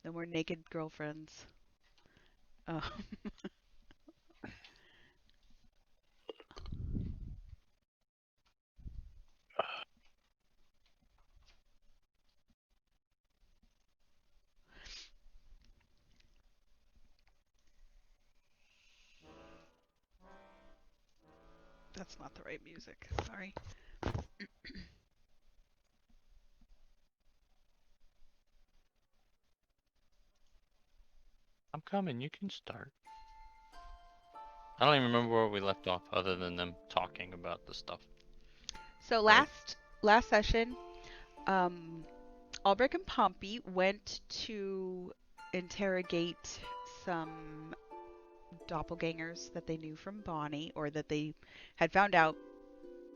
No more naked girlfriends. Oh. That's not the right music. Sorry. I'm coming. You can start. I don't even remember where we left off, other than them talking about the stuff. So Right. last session, Albrecht and Pompey went to interrogate some doppelgangers that they knew from Bonnie, or that they had found out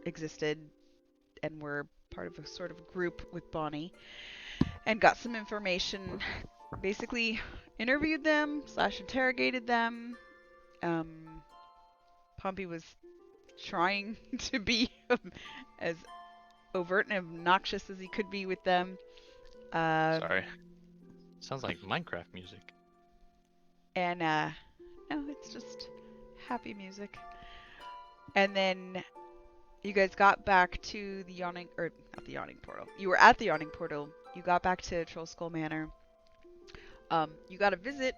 existed and were part of a sort of group with Bonnie, and got some information. Basically, interviewed them slash interrogated them. Um, Pompey was trying to be as overt and obnoxious as he could be with them. Um, Sorry. Sounds like Minecraft music. and no, it's just happy music. And then you guys got back to the yawning, or not the yawning portal. You were at the yawning portal. You got back to Troll Skull Manor. You got a visit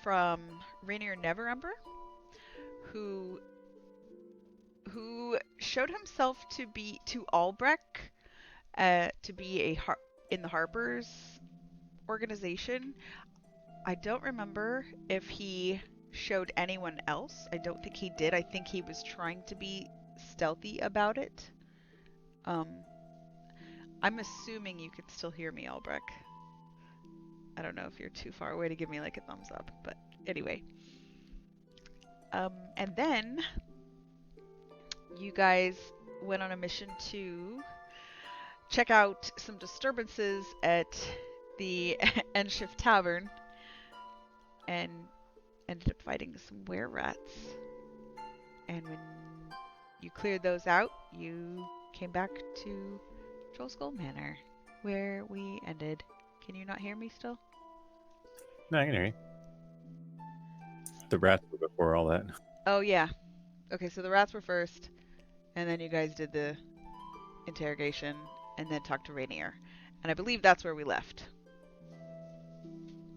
from Rainier Neverember, who showed himself to Albrecht to be in the Harper's organization. I don't remember if he showed anyone else. I don't think he did. I think he was trying to be stealthy about it. Um, I'm assuming you can still hear me, Albrecht. I don't know if you're too far away to give me like a thumbs up, but anyway. And then you guys went on a mission to check out some disturbances at the End Shift Tavern and ended up fighting some were-rats. And when you cleared those out, you came back to Troll Skull Manor, where we ended. Can you not hear me still? No, I can hear you. The rats were before all that. Oh, yeah. Okay, so the rats were first, and then you guys did the interrogation, and then talked to Rainier. And I believe that's where we left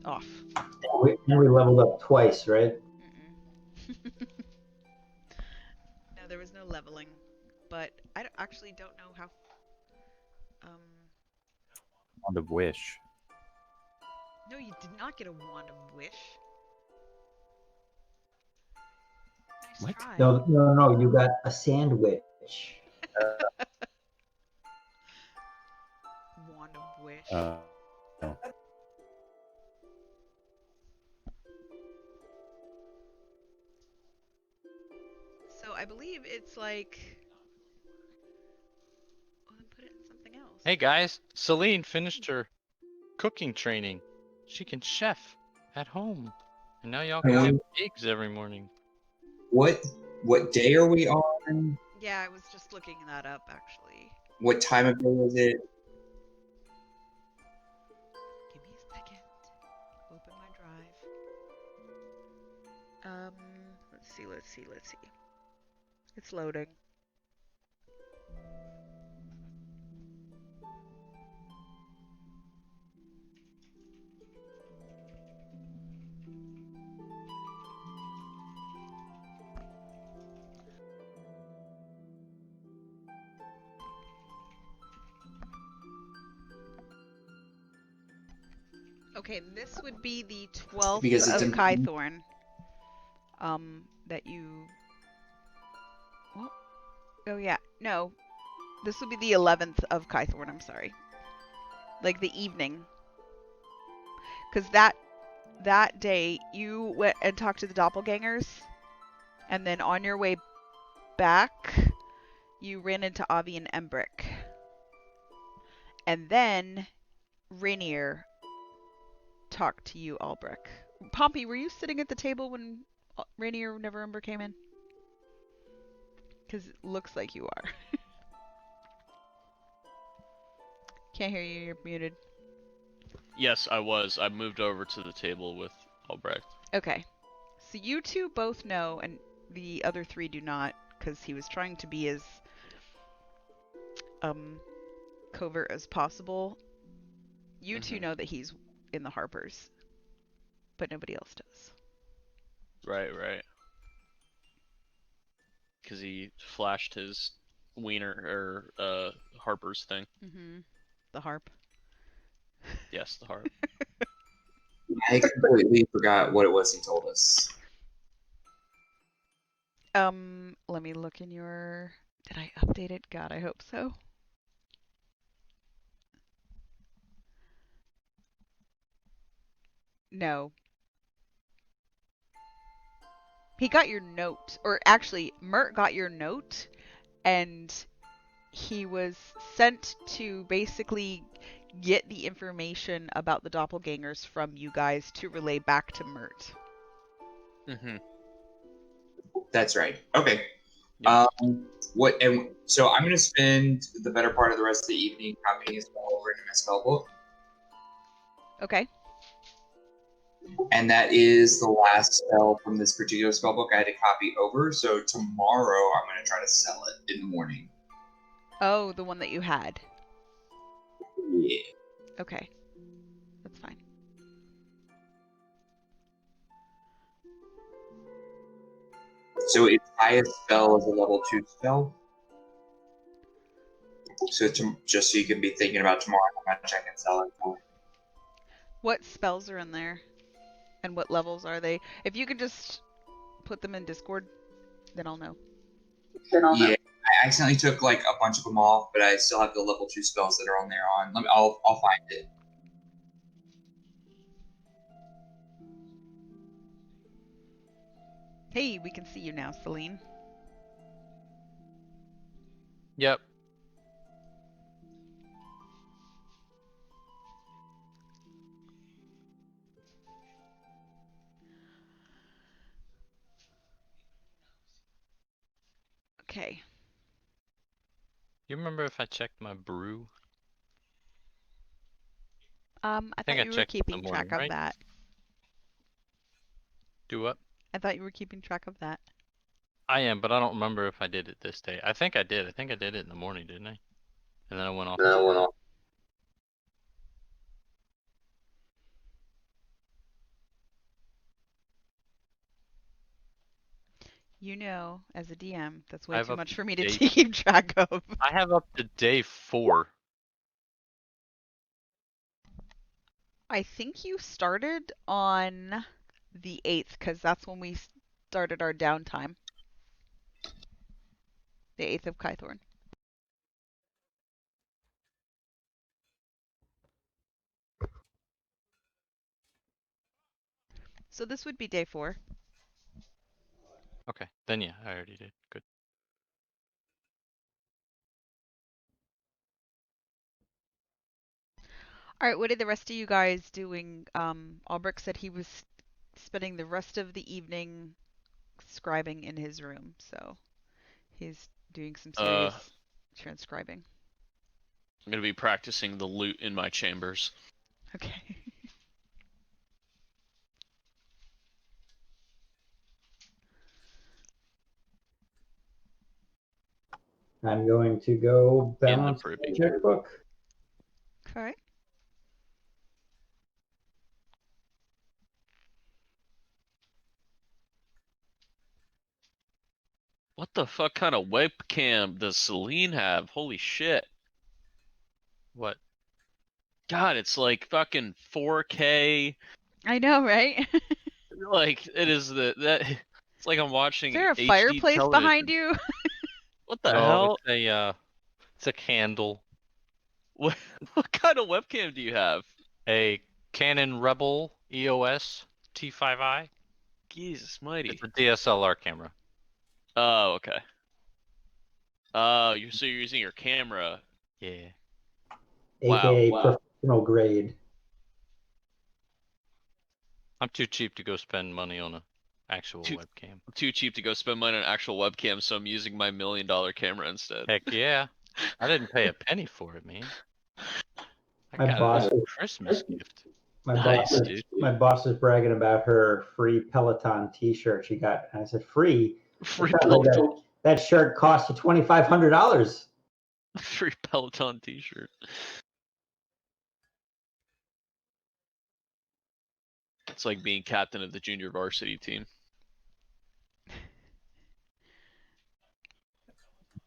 off. We leveled up twice, right? No, there was no leveling, but I actually don't know how. Wand of Wish. No, you did not get a Wand of Wish. Nice What? try. No. You got a sandwich. Wand of Wish. No. So I believe it's like. Oh, then put it in something else. Hey guys, Celine finished her cooking training. She can chef at home. And now y'all can have eggs every morning. What day are we on? Yeah, I was just looking that up actually. What time of day is it? Give me a second. Open my drive. Let's see. It's loading. Okay, this would be the 12th Because it's of Kythorn. That you. Oh yeah, no. This would be the 11th of Kythorn. I'm sorry. Like the evening. Because that day you went and talked to the doppelgangers, and then on your way back, you ran into Avi and Embrick, and then Rainier talked to you, Albrecht. Pompey, were you sitting at the table when Rainier Neverember came in? Because it looks like you are. Can't hear you, you're muted. Yes, I was. I moved over to the table with Albrecht. Okay. So you two both know, and the other three do not, because he was trying to be as covert as possible. You two know that he's in the Harpers, but nobody else does. Right, right. Because he flashed his wiener or Harper's thing. Mm-hmm. The harp. Yes, the harp. I completely forgot what it was he told us. Let me look in your... Did I update it? God, I hope so. No. He got your note. Or actually, Mert got your note, and he was sent to basically get the information about the doppelgangers from you guys to relay back to Mert. Mm-hmm. That's right. Okay. Yep. So I'm gonna spend the better part of the rest of the evening copying his spell over into my spell book, Okay. and that is the last spell from this particular spell book I had to copy over. So tomorrow I'm gonna try to sell it in the morning. Oh, the one that you had. Yeah. Okay. That's fine. So its highest spell is a level 2 spell. So just so you can be thinking about tomorrow how much I can sell it for. What spells are in there? And what levels are they? If you could just put them in Discord, then I'll know. Yeah, I accidentally took like a bunch of them off, but I still have the level 2 spells that are on there on. I'll find it. Hey, we can see you now, Celine. Yep. Okay. You remember if I checked my brew? I I thought think I you were checked in keeping the morning, track of right? that. Do what? I thought you were keeping track of that. I am, but I don't remember if I did it this day. I think I did. I think I did it in the morning, didn't I? And then I went off. You know, as a DM, that's I way have too up much to for me to day. keep track of. I have up to day 4. I think you started on the 8th, because that's when we started our downtime. The 8th of Kythorn. So this would be day 4. Okay, then yeah, I already did. Good. Alright, what are the rest of you guys doing? Albrecht said he was spending the rest of the evening scribing in his room, so he's doing some serious transcribing. I'm gonna be practicing the loot in my chambers. Okay. I'm going to go In the balance privy. my checkbook. Okay. What the fuck kind of webcam does Celine have? Holy shit. What? God, it's like fucking 4K. I know, right? Like it is that. It's like I'm Is watching there a HD fireplace behind television. you? What the No, hell? it's a candle. What kind of webcam do you have? A Canon Rebel EOS T5i. Jesus mighty. It's a DSLR camera. Oh, okay. Oh, you're using your camera. Yeah. AKA Wow. professional grade. I'm too cheap to go spend money on a actual Too- webcam. I'm too cheap to go spend money on an actual webcam, so I'm using my $1 million camera instead. Heck yeah. I didn't pay a penny for it, man. I My got boss, a Christmas gift. my Nice, boss, dude. my boss is bragging about her free Peloton T-shirt she got. And I said, "Free? Free It sounds like Peloton, that shirt cost you $2,500." free Peloton T-shirt. It's like being captain of the junior varsity team.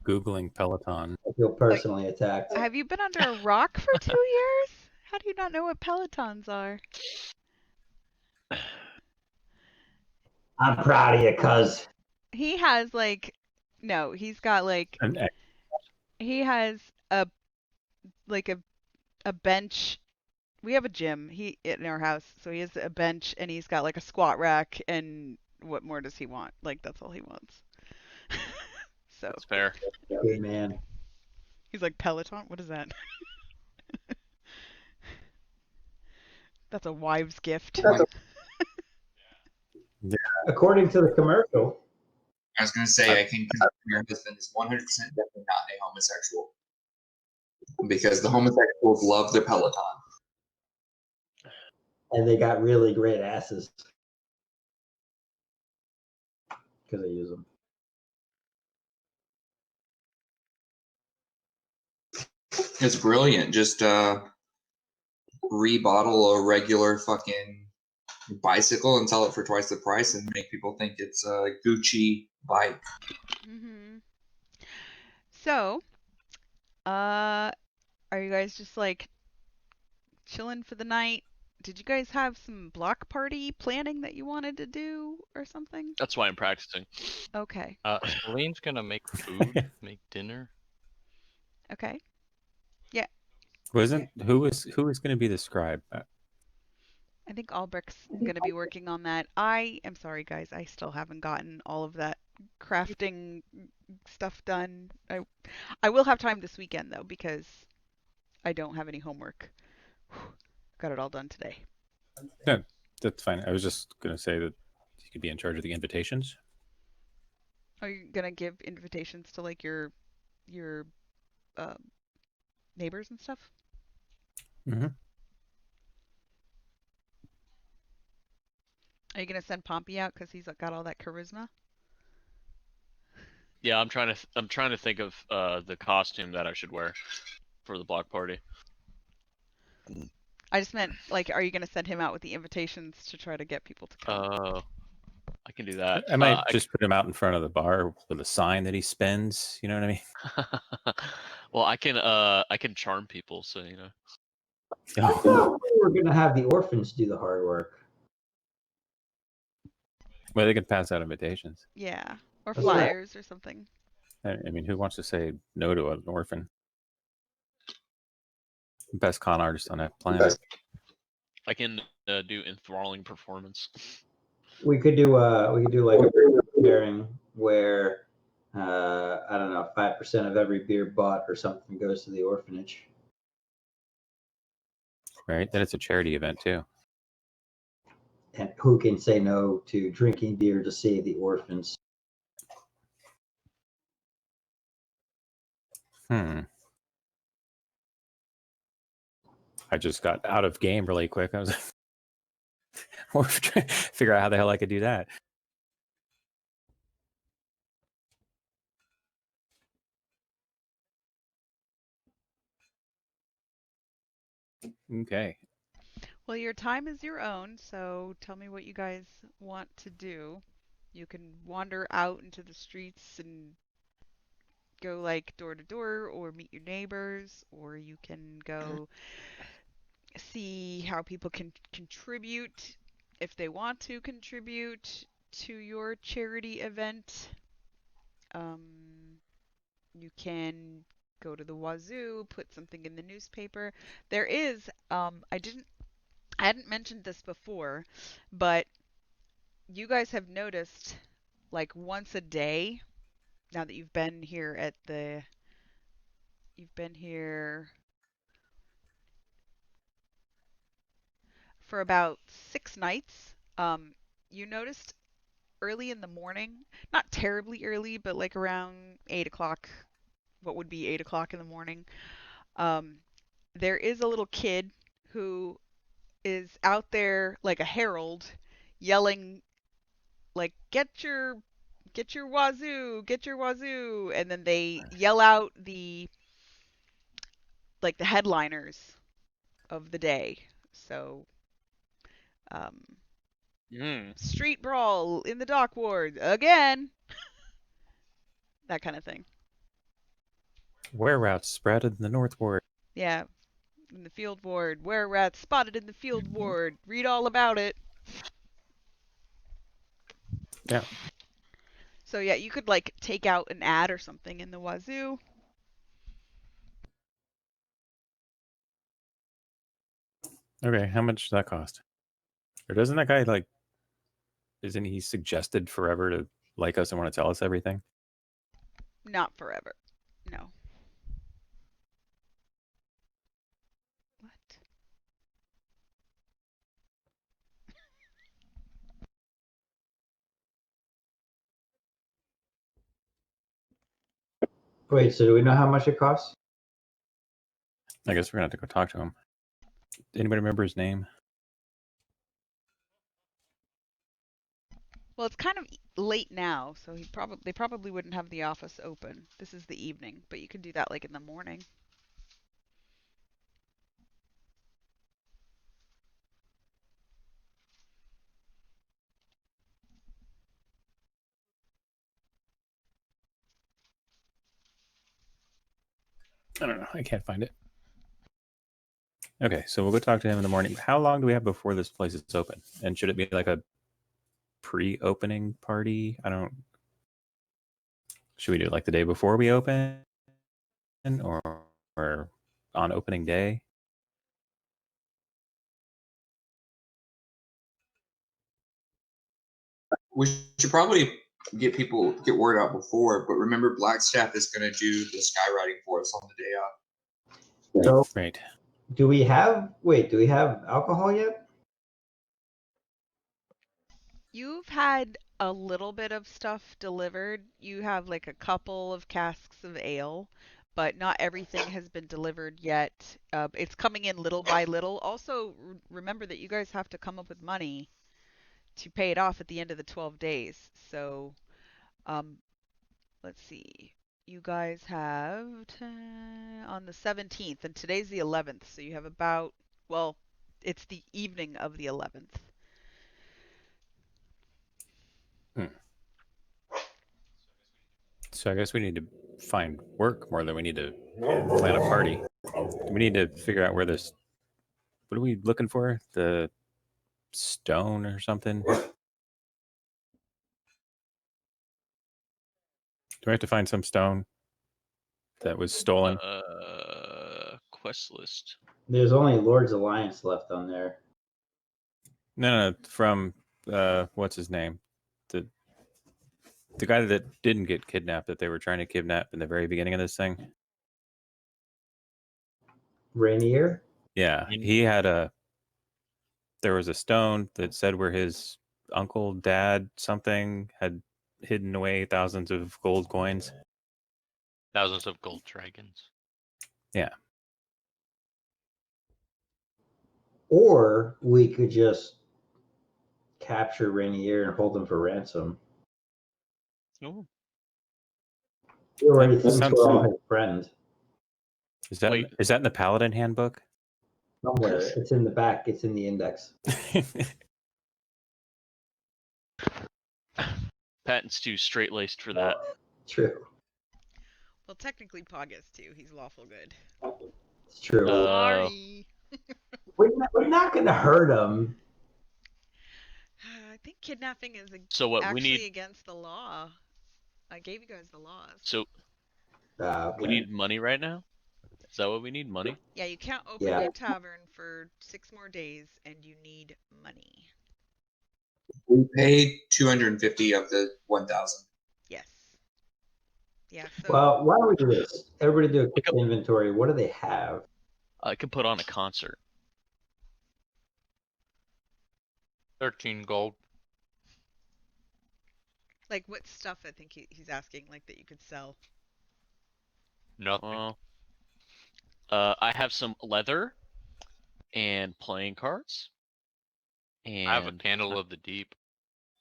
Googling Peloton. I feel personally attacked. Have you been under a rock for 2 years? How do you not know what Pelotons are? I'm proud of you, cuz. He has like, no, he's got like, An X. he has a like a bench. We have a gym in our house, so he has a bench and he's got like a squat rack. And what more does he want? Like that's all he wants. So That's fair. Good man. he's like, Peloton? What is that? That's a wives' gift. According to the commercial, I was going to say, I can confirm your husband is 100% definitely not a homosexual. Because the homosexuals love their Peloton. and they got really great asses because I use them. It's brilliant. Just rebottle a regular fucking bicycle and sell it for twice the price and make people think it's a Gucci bike. Mm-hmm. So, are you guys just like chilling for the night? Did you guys have some block party planning that you wanted to do or something? That's why I'm practicing. Okay. Celine's gonna make food, make dinner. Okay. Who was going to be the scribe? I think Albrecht's going to be working on that. I am sorry, guys. I still haven't gotten all of that crafting stuff done. I will have time this weekend, though, because I don't have any homework. Got it all done today. No, that's fine. I was just going to say that you could be in charge of the invitations. Are you going to give invitations to, like, your neighbors and stuff? Mm-hmm. Are you going to send Pompey out because he's got all that charisma? Yeah, I'm trying to think of the costume that I should wear for the block party. I just meant, like, are you going to send him out with the invitations to try to get people to come? I can do that. I might just put him out in front of the bar with a sign that he spends. You know what I mean? Well, I can charm people, so you know. I thought we were going to have the orphans do the hard work. Well, they can pass out invitations. Yeah. Or That's right. flyers or something. I mean, who wants to say no to an orphan? Best con artist on that planet. I can do enthralling performance. We could do like a beer pairing where I don't know, 5% of every beer bought or something goes to the orphanage. Right? Then it's a charity event too. And who can say no to drinking beer to save the orphans? I just got out of game really quick. I was trying to figure out how the hell I could do that. Okay. Well, your time is your own, so tell me what you guys want to do. You can wander out into the streets and go like door to door or meet your neighbors, or you can go see how people can contribute if they want to contribute to your charity event. You can go to the wazoo, put something in the newspaper. There is, I hadn't mentioned this before, but you guys have noticed like once a day now that you've been here for about 6 nights. You noticed early in the morning, not terribly early, but like around 8 o'clock, what would be 8 o'clock in the morning, um, there is a little kid who is out there like a herald, yelling like get your wazoo, get your wazoo, and then they yell out the like the headliners of the day. So, um, Mm. street brawl in the dock ward again, that kind of thing. Where routes spread in the North Ward. Yeah, in the field ward, where rats spotted in the field ward. Read all about it. Yeah. So yeah, you could like take out an ad or something in the wazoo. Okay, how much does that cost? Or doesn't that guy like? Isn't he suggested forever to like us and want to tell us everything? Not forever. No. What? Wait, so do we know how much it costs? I guess we're gonna have to go talk to him. Anybody remember his name? Well, it's kind of late now, so they probably wouldn't have the office open. This is the evening, but you can do that like in the morning. I don't know. I can't find it. Okay, so we'll go talk to him in the morning. How long do we have before this place is open? And should it be like a pre-opening party? I don't. Should we do it like the day before we open, or on opening day? We should probably get word out before, but remember Blackstaff is going to do the skywriting for us on the day of. So Right. do we have alcohol yet? You've had a little bit of stuff delivered. You have like a couple of casks of ale, but not everything has been delivered yet. It's coming in little by little. Also, remember that you guys have to come up with money to pay it off at the end of the 12 days. So, um, let's see. You guys have on the 17th, and today's the 11th, so you have about, well, it's the evening of the 11th. So I guess we need to find work more than we need to plan a party. We need to figure out where this. What are we looking for? The stone or something? Do we have to find some stone that was stolen? Quest list. There's only Lord's Alliance left on there. No, from what's his name? The guy that didn't get kidnapped that they were trying to kidnap in the very beginning of this thing. Rainier? Yeah, he had there was a stone that said where his uncle, dad, something had hidden away thousands of gold coins. Thousands of gold dragons. Yeah. Or we could just capture Rainier and hold him for ransom. Oh. He already That thinks sounds- we're all his friend. Is that Wait. is that in the Paladin handbook? Somewhere. It's in the back. It's in the index. Patent's too straight laced for that. True. Well, technically Pog is too. He's lawful good. It's true. Sorry. We're not going to hurt him. I think kidnapping is So what actually we need? against the law. I gave you guys the laws. So Okay. we need money right now. Is that what we need? Money? Yeah, you can't open Yeah. your tavern for 6 more days, and you need money. We paid 250 of the 1,000. Yes. Yeah. So Well, why don't we do this? Everybody do a quick inventory. What do they have? I can put on a concert. 13 gold. like what stuff I think he's asking like that you could sell. Nothing. Well, I have some leather and playing cards, and I have a Candle of the Deep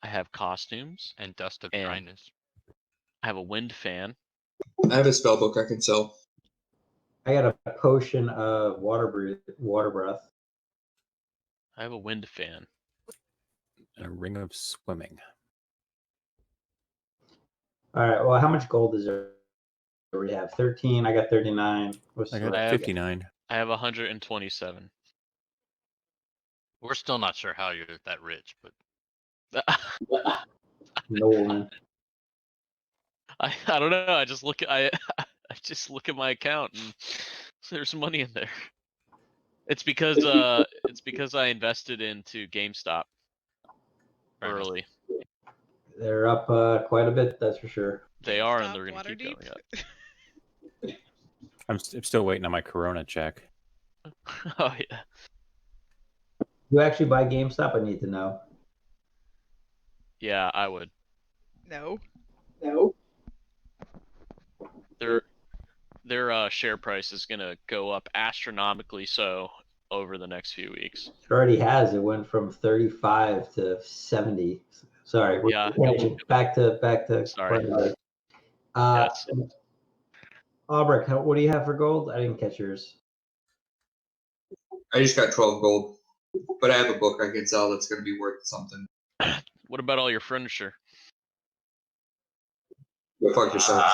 I have costumes, and Dust of and Dryness. I have a wind fan. I have a spell book I can sell. I got a potion of water breath. I have a wind fan. And a ring of swimming. All right. Well, how much gold is there? We have 13. I got 39. What's I the got rest? 59. I have 127. We're still not sure how you're that rich, but Nolan. I don't know. I just look at I just look at my account and there's money in there. It's because I invested into GameStop Fair enough. early. They're up quite a bit, that's for sure. They are, and GameStop, they're going to keep Waterdeep. going up. I'm still waiting on my Corona check. Oh yeah. You actually buy GameStop? I need to know. Yeah, I would. No. Their share price is gonna go up astronomically so over the next few weeks. It already has. It went from 35 to 70. Sorry. Yeah. Back to. Sorry. Yes. Yes. Albrecht, what do you have for gold? I didn't catch yours. I just got 12 gold, but I have a book I can sell that's going to be worth something. What about all your furniture? Go fuck yourself.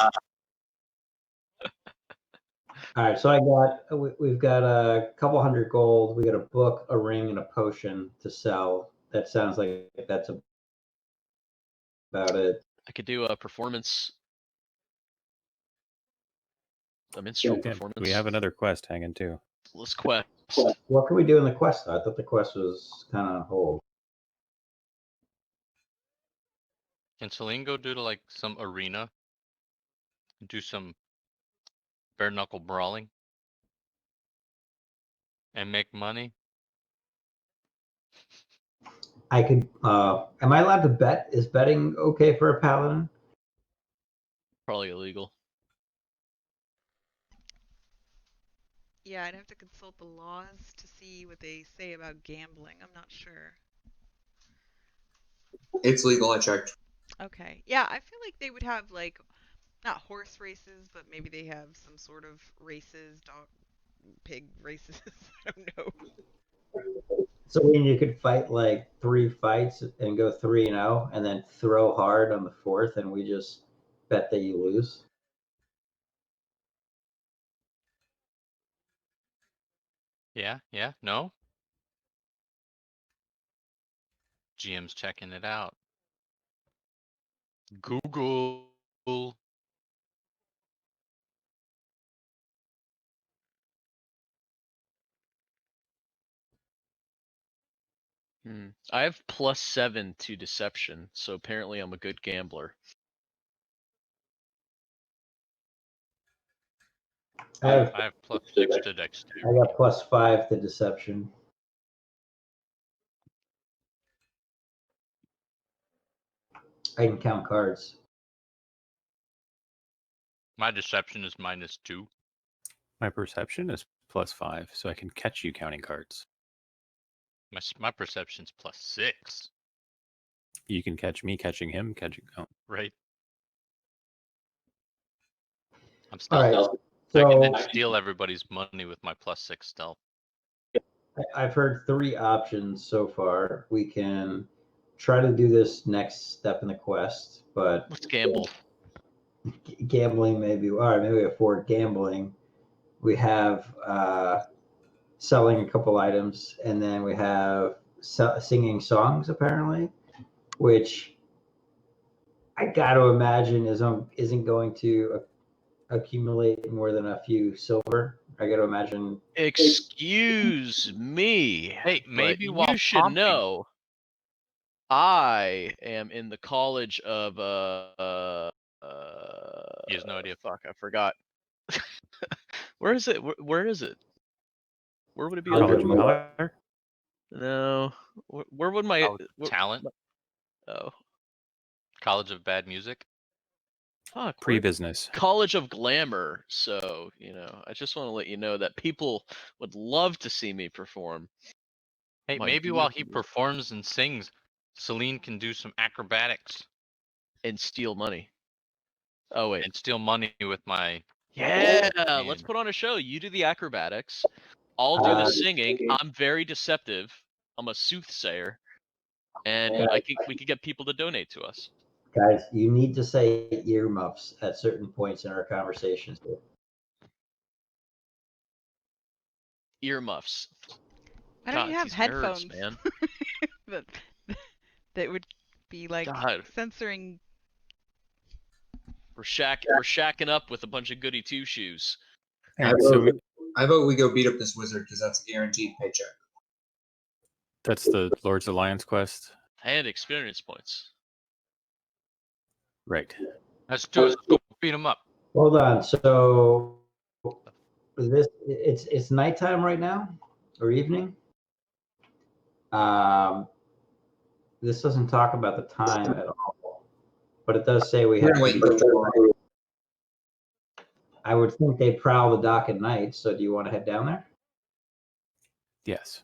All right, so we've got a couple hundred gold. We got a book, a ring, and a potion to sell. That sounds like that's about it. I could do a performance. A minstrel Yeah, performance. we have another quest hanging too. Let's quest. What can we do in the quest, though? I thought the quest was kind of on hold. Can Celine go do to like some arena? Do some bare knuckle brawling? And make money? I could. Am I allowed to bet? Is betting okay for a paladin? Probably illegal. Yeah, I'd have to consult the laws to see what they say about gambling. I'm not sure. It's legal, I checked. Okay. Yeah, I feel like they would have like not horse races, but maybe they have some sort of races, dog, pig races. I don't know. So when you could fight like 3 fights and go 3-0, and then throw hard on the 4th, and we just bet that you lose. Yeah, no? GM's checking it out. Google. I have +7 to deception, so apparently I'm a good gambler. I have I have +6 to I dexterity. got +5 to deception. I can count cards. My deception is -2. My perception is +5, so I can catch you counting cards. My perception's +6. You can catch me catching him catching. Oh, Right. I'm All stealth. right. I can So then steal everybody's money with my +6 stealth. I've heard 3 options so far. We can try to do this next step in the quest, but Let's gamble. gambling maybe. All right, maybe we afford gambling. We have selling a couple items, and then we have singing songs apparently, which I got to imagine isn't going to accumulate more than a few silver. I got to imagine. Excuse me. Hey, maybe but while you should pumping- know I am in the college of He has no idea. Fuck, I forgot. Where is it? Where is it? Where would it be? College of under? Valor? No. Where would my Talent. Oh, College of Bad Music. Fuck, we're Pre-business. College of Glamour. So, I just want to let you know that people would love to see me perform. Hey, My maybe while he beautiful- performs and sings, Celine can do some acrobatics and steal money. Oh, wait. and steal money with my. Yeah, Man. let's put on a show. You do the acrobatics. I'll do the singing. I'm very deceptive. I'm a soothsayer. And we could get people to donate to us. Guys, you need to say earmuffs at certain points in our conversations. Earmuffs. Why don't God, you have these headphones? nerds, man. that, that would be like God. censoring. We're shacking up with a bunch of goody two shoes. All right, so I vote we go beat up this wizard because that's a guaranteed paycheck. that's the Lord's Alliance quest. And experience points. Right. Let's do it. Let's go beat him up. Hold on. So it's nighttime right now or evening. This doesn't talk about the time at all, but it does say we have. We're waiting I would think they prowl the dock at night. So do you want to head down there? Yes.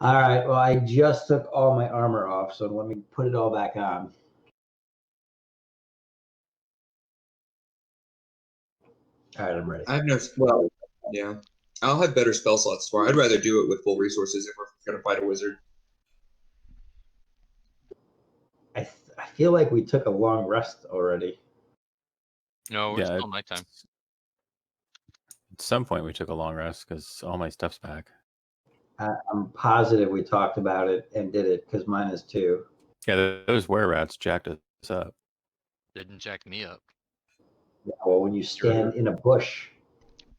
All right. Well, I just took all my armor off, so let me put it all back on. All right, I'm ready. I have no. Well, yeah. I'll have better spell slots tomorrow. I'd rather do it with full resources if we're going to fight a wizard. I feel like we took a long rest already. No, we're Yeah, still nighttime. At some point, we took a long rest because all my stuff's back. I'm positive we talked about it and did it because mine is too. Yeah, those were-rats jacked us up. Didn't jack me up. Yeah, well, when you stand in a bush.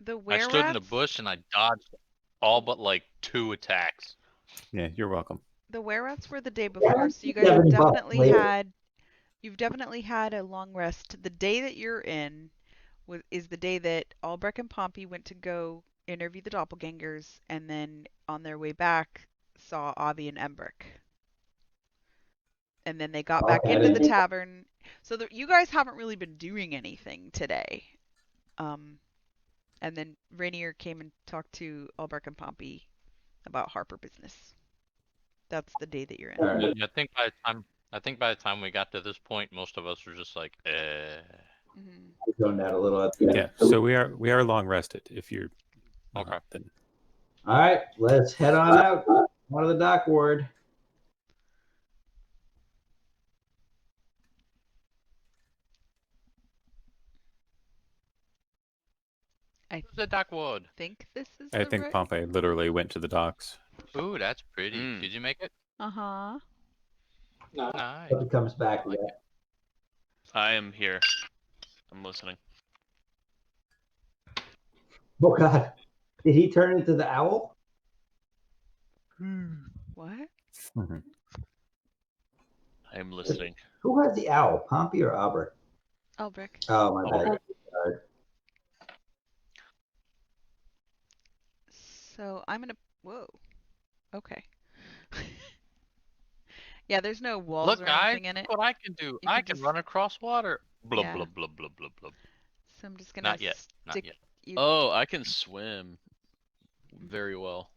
The I stood in a were-rats. bush and I dodged all but like 2 attacks. Yeah, you're welcome. The were-rats were the day before, so you guys 7 have bucks definitely later. had. You've definitely had a long rest. The day that you're in is the day that Albrecht and Pompey went to go interview the doppelgangers, and then on their way back saw Avi and Embrick. And then they got back Okay, I into the didn't- tavern. So you guys haven't really been doing anything today. And then Rainier came and talked to Albrecht and Pompey about Harper business. That's the day that you're in. All right. I think by the time we got to this point, most of us were just like, Mhm. Going down a little at the end. Yeah, so we are long rested. If you're not, Okay. then All right, let's head on out. One of the dock ward. I the dock wood. think this is I the think right. Pompey literally went to the docks. Ooh, that's pretty. Mm. Did you make it? Uh-huh. Nice. Hope it comes back. I like Yeah. I am here. I'm listening. Oh God, did he turn into the owl? What? Mhm. I am listening. Who has the owl, Pompey or Albert? Albrecht. Oh my bad. Albrecht. Sorry. So I'm gonna. Whoa. Okay. Yeah, there's no walls Look, or guys, anything in it. look what I can do. You I can can just- run across water. Blub, Yeah. blub, blub, blub, blub, blub. So I'm just gonna Not yet. Not stick yet. you. Oh, I can swim very well,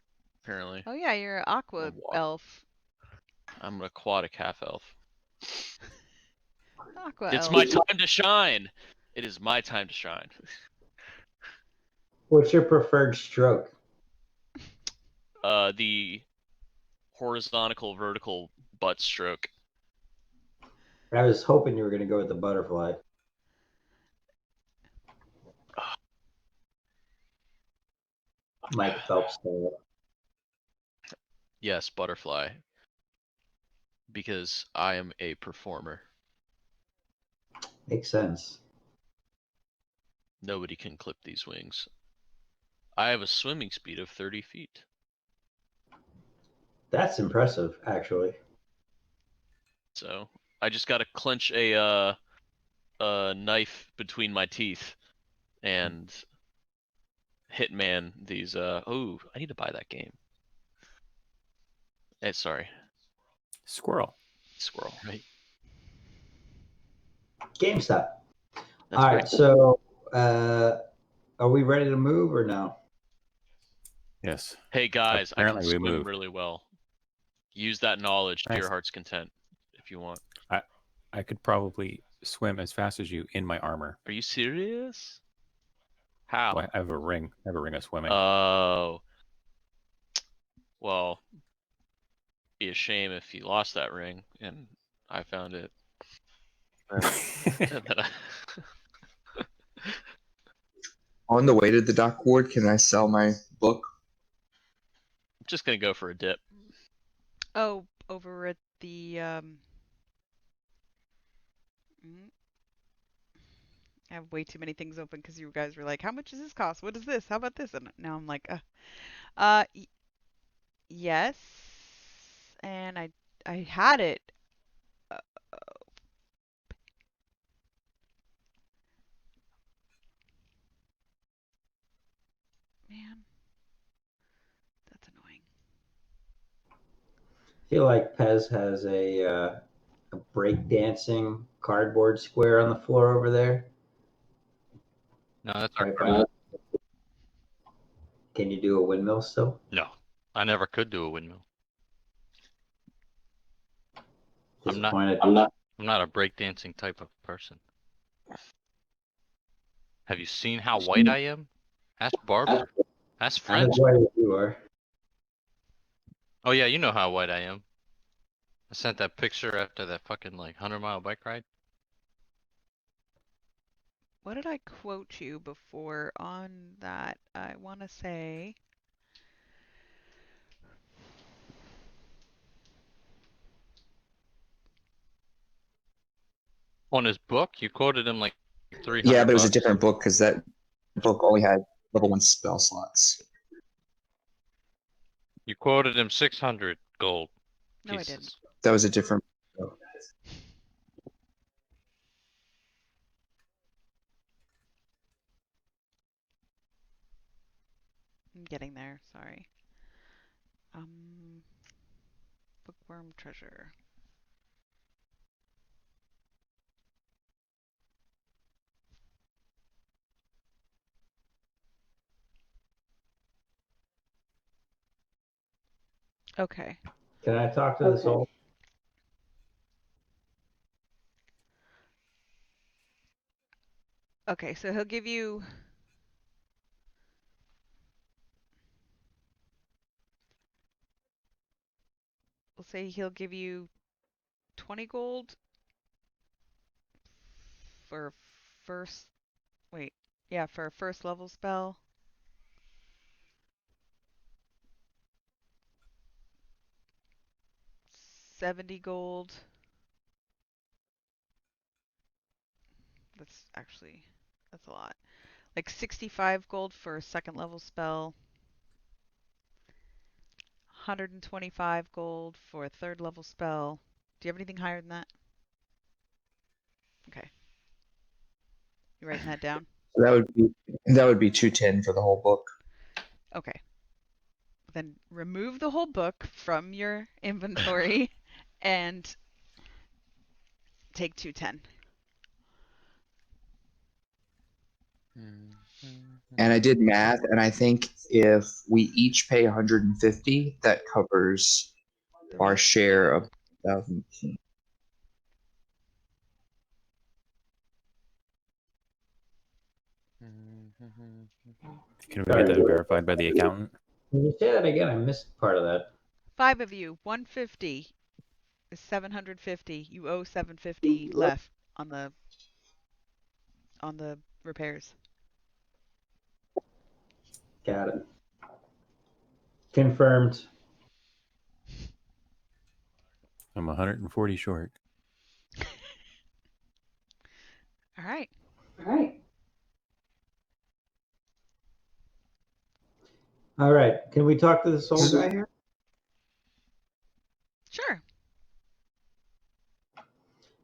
apparently. Oh yeah, you're an aqua Wa- elf. I'm an aquatic half elf. Aqua It's elf. my time to shine. It is my time to shine. What's your preferred stroke? The horizontal vertical butt stroke. I was hoping you were going to go with the butterfly. Mike Phelps style. Yes, butterfly. Because I am a performer. Makes sense. Nobody can clip these wings. I have a swimming speed of 30 feet. That's impressive, actually. So I just gotta clench a knife between my teeth and hitman these. Oh, I need to buy that game. Sorry, Squirrel. squirrel. Right. GameStop. That's All great. right, so are we ready to move or no? Yes. Hey guys, I can Apparently we swim moved. really well. Use that knowledge to your Nice. heart's content if you want. I could probably swim as fast as you in my armor. Are you serious? Well, How? I have a ring. I have a ring of swimming. Oh. Well, be a shame if you lost that ring and I found it. And then On the way to the dock ward, can I sell my book? I'm just gonna go for a dip. Oh, over at the I have way too many things open because you guys were like, "How much does this cost? What is this? How about this?" And now I'm like, yes, and I had it. Uh, man, that's annoying. I feel like Pez has a breakdancing cardboard square on the floor over there. No, that's our Right card. by- Can you do a windmill still? No, I never could do a windmill. I'm not. Disappointed. I'm not a breakdancing type of person. Have you seen how white I am? Ask Barbara. Ask Not as French. white as you are. Oh yeah, you know how white I am. I sent that picture after that fucking like 100-mile bike ride. What did I quote you before on that? I want to say. On his book, you quoted him like 300 Yeah, but it was a bucks. different book because that book only had level 1 spell slots. You quoted him 600 gold No, I pieces. didn't. That was a different. I'm getting there. Sorry. Bookworm treasure. Okay. Can I talk to this old? Okay, so he'll give you. We'll say he'll give you 20 gold for first. Wait, yeah, for a first level spell. $70 gold. That's a lot. Like 65 gold for a second level spell. 125 gold for a third level spell. Do you have anything higher than that? Okay. You writing that down? So that would be 210 for the whole book. Okay. Then remove the whole book from your inventory and take 210. And I did math, and I think if we each pay 150, that covers our share of 1,000. Can we get that verified by the accountant? Can you say that again? I missed part of that. 5 of you, 150 is 750. You owe 750 left on the repairs. Got it. Confirmed. I'm 140 short. All right. All right. Can we talk to this old guy here? Sure.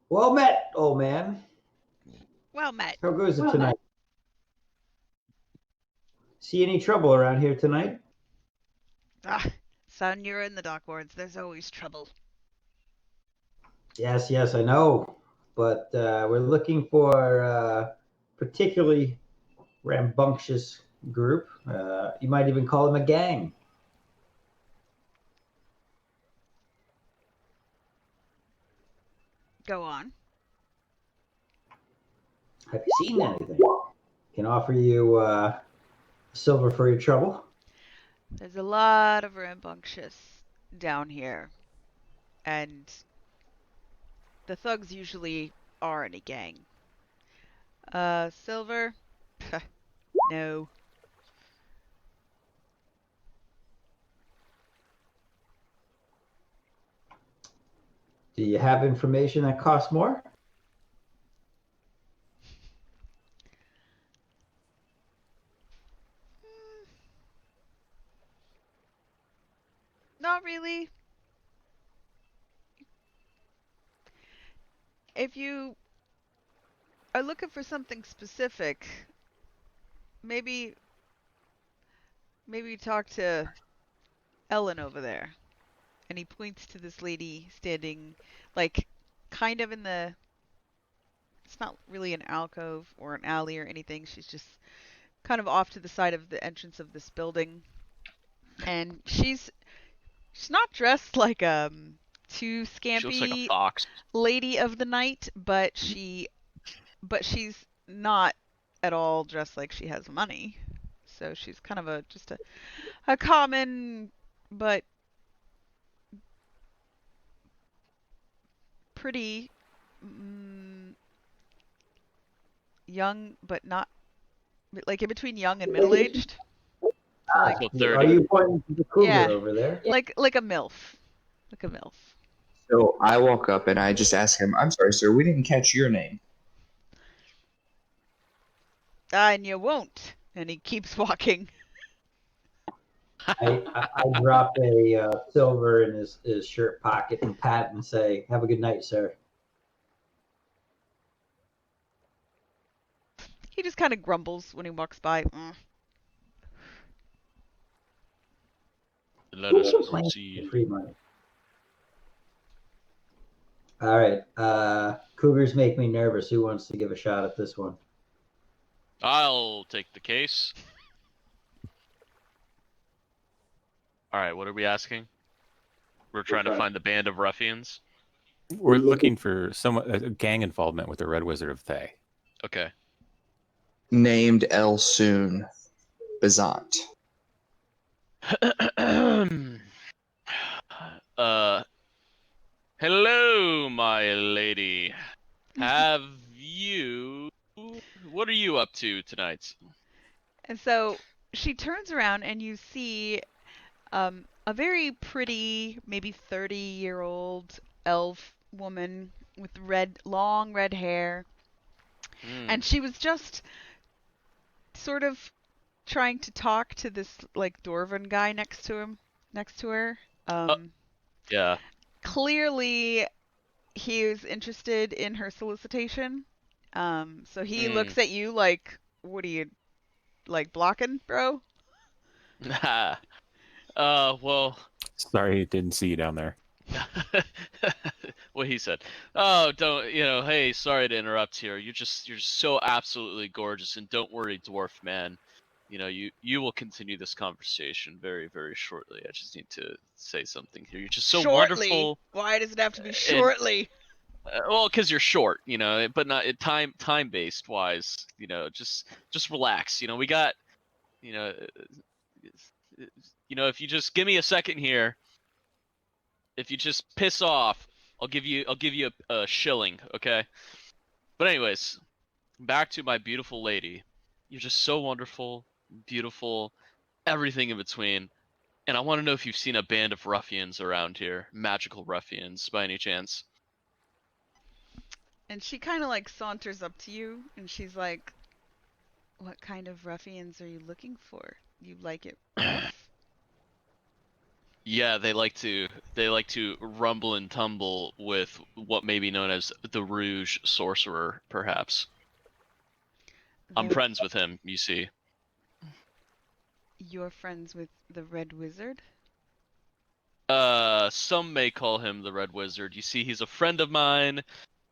Well met, old man. Well met. How goes it tonight? See any trouble around here tonight? Ah, son, you're in the dock wards. There's always trouble. Yes, I know. but we're looking for a particularly rambunctious group. You might even call them a gang. Go on. Have you seen anything? Can offer you silver for your trouble. There's a lot of rambunctious down here, and the thugs usually are in a gang. Silver? No. Do you have information that costs more? Not really. If you are looking for something specific, maybe talk to Ellen over there. And he points to this lady standing, like, kind of in the... It's not really an alcove or an alley or anything. She's just kind of off to the side of the entrance of this building. And she's not dressed like too She looks like a scampy fox. lady of the night, but she's not at all dressed like she has money. So she's kind of just a common but pretty young, but not like in between young and middle-aged. So like, So Are 30. you pointing to the cougar Yeah. over there? like a MILF. Like a MILF. So I walk up and I just ask him, I'm sorry, sir, we didn't catch your name. And you won't. And he keeps walking. I drop a silver in his shirt pocket and pat and say, "Have a good night, sir." He just kind of grumbles when he walks by. Let us Who claims proceed. free money? All right. Cougars make me nervous. Who wants to give a shot at this one? I'll take the case. All right, what are we asking? We're trying to find the band of ruffians. We're looking for a gang involvement with the Red Wizard of Thay. Okay. Named El Soon Bazant. Hello, my lady. Have you... What are you up to tonight? And so she turns around and you see a very pretty, maybe 30-year-old elf woman with long red hair. And she was just sort of trying to talk to this like dwarven guy next to her. Yeah. Clearly he was interested in her solicitation. So he looks at you like, what are you, like, blocking, bro? Well... Sorry, didn't see you down there. What he said. Oh, don't, hey, sorry to interrupt here. You're so absolutely gorgeous, and don't worry, dwarf man. You will continue this conversation very, very shortly. I just need to say something here. You're just so Shortly? wonderful. Why does it have to be shortly? Well, because you're short, but not time based wise. Just relax. We got, if you just give me a second here, if you just piss off, I'll give you a shilling, okay? But anyways, back to my beautiful lady. You're just so wonderful, beautiful, everything in between. And I want to know if you've seen a band of ruffians around here, magical ruffians, by any chance. And she kind of like saunters up to you and she's like, what kind of ruffians are you looking for? You like it rough? Yeah, they like to rumble and tumble with what may be known as the Rouge Sorcerer, perhaps. I'm friends with him, you see. You're friends with the Red Wizard? Some may call him the Red Wizard. You see, he's a friend of mine.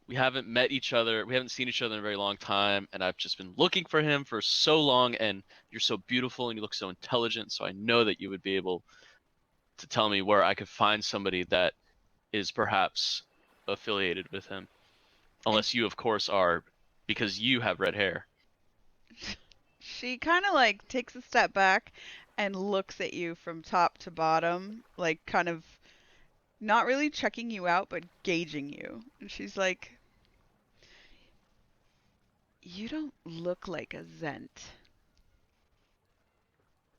we haven't met each other. We haven't seen each other in a very long time, and I've just been looking for him for so long. And you're so beautiful, and you look so intelligent. So I know that you would be able to tell me where I could find somebody that is perhaps affiliated with him, unless you, of course, are, because you have red hair. She kind of like takes a step back and looks at you from top to bottom, like kind of not really checking you out, but gauging you. And she's like, "You don't look like a Zhent."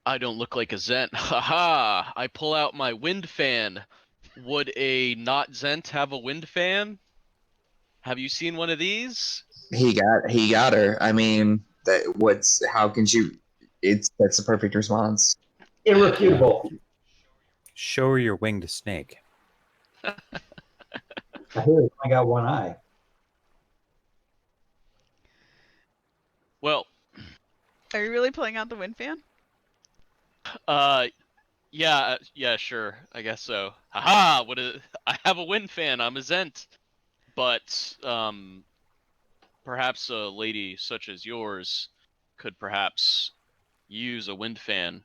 I don't look like a Zhent. Haha! I pull out my wind fan. Would a not Zhent have a wind fan? Have you seen one of these? He got her. I mean, how can you? That's the perfect response. Irrefutable. Show her your winged snake. I hear he's only got one eye. Well, Are you really pulling out the wind fan? yeah, sure. I guess so. Haha! I have a wind fan. I'm a Zhent. But, perhaps a lady such as yours could perhaps use a wind fan,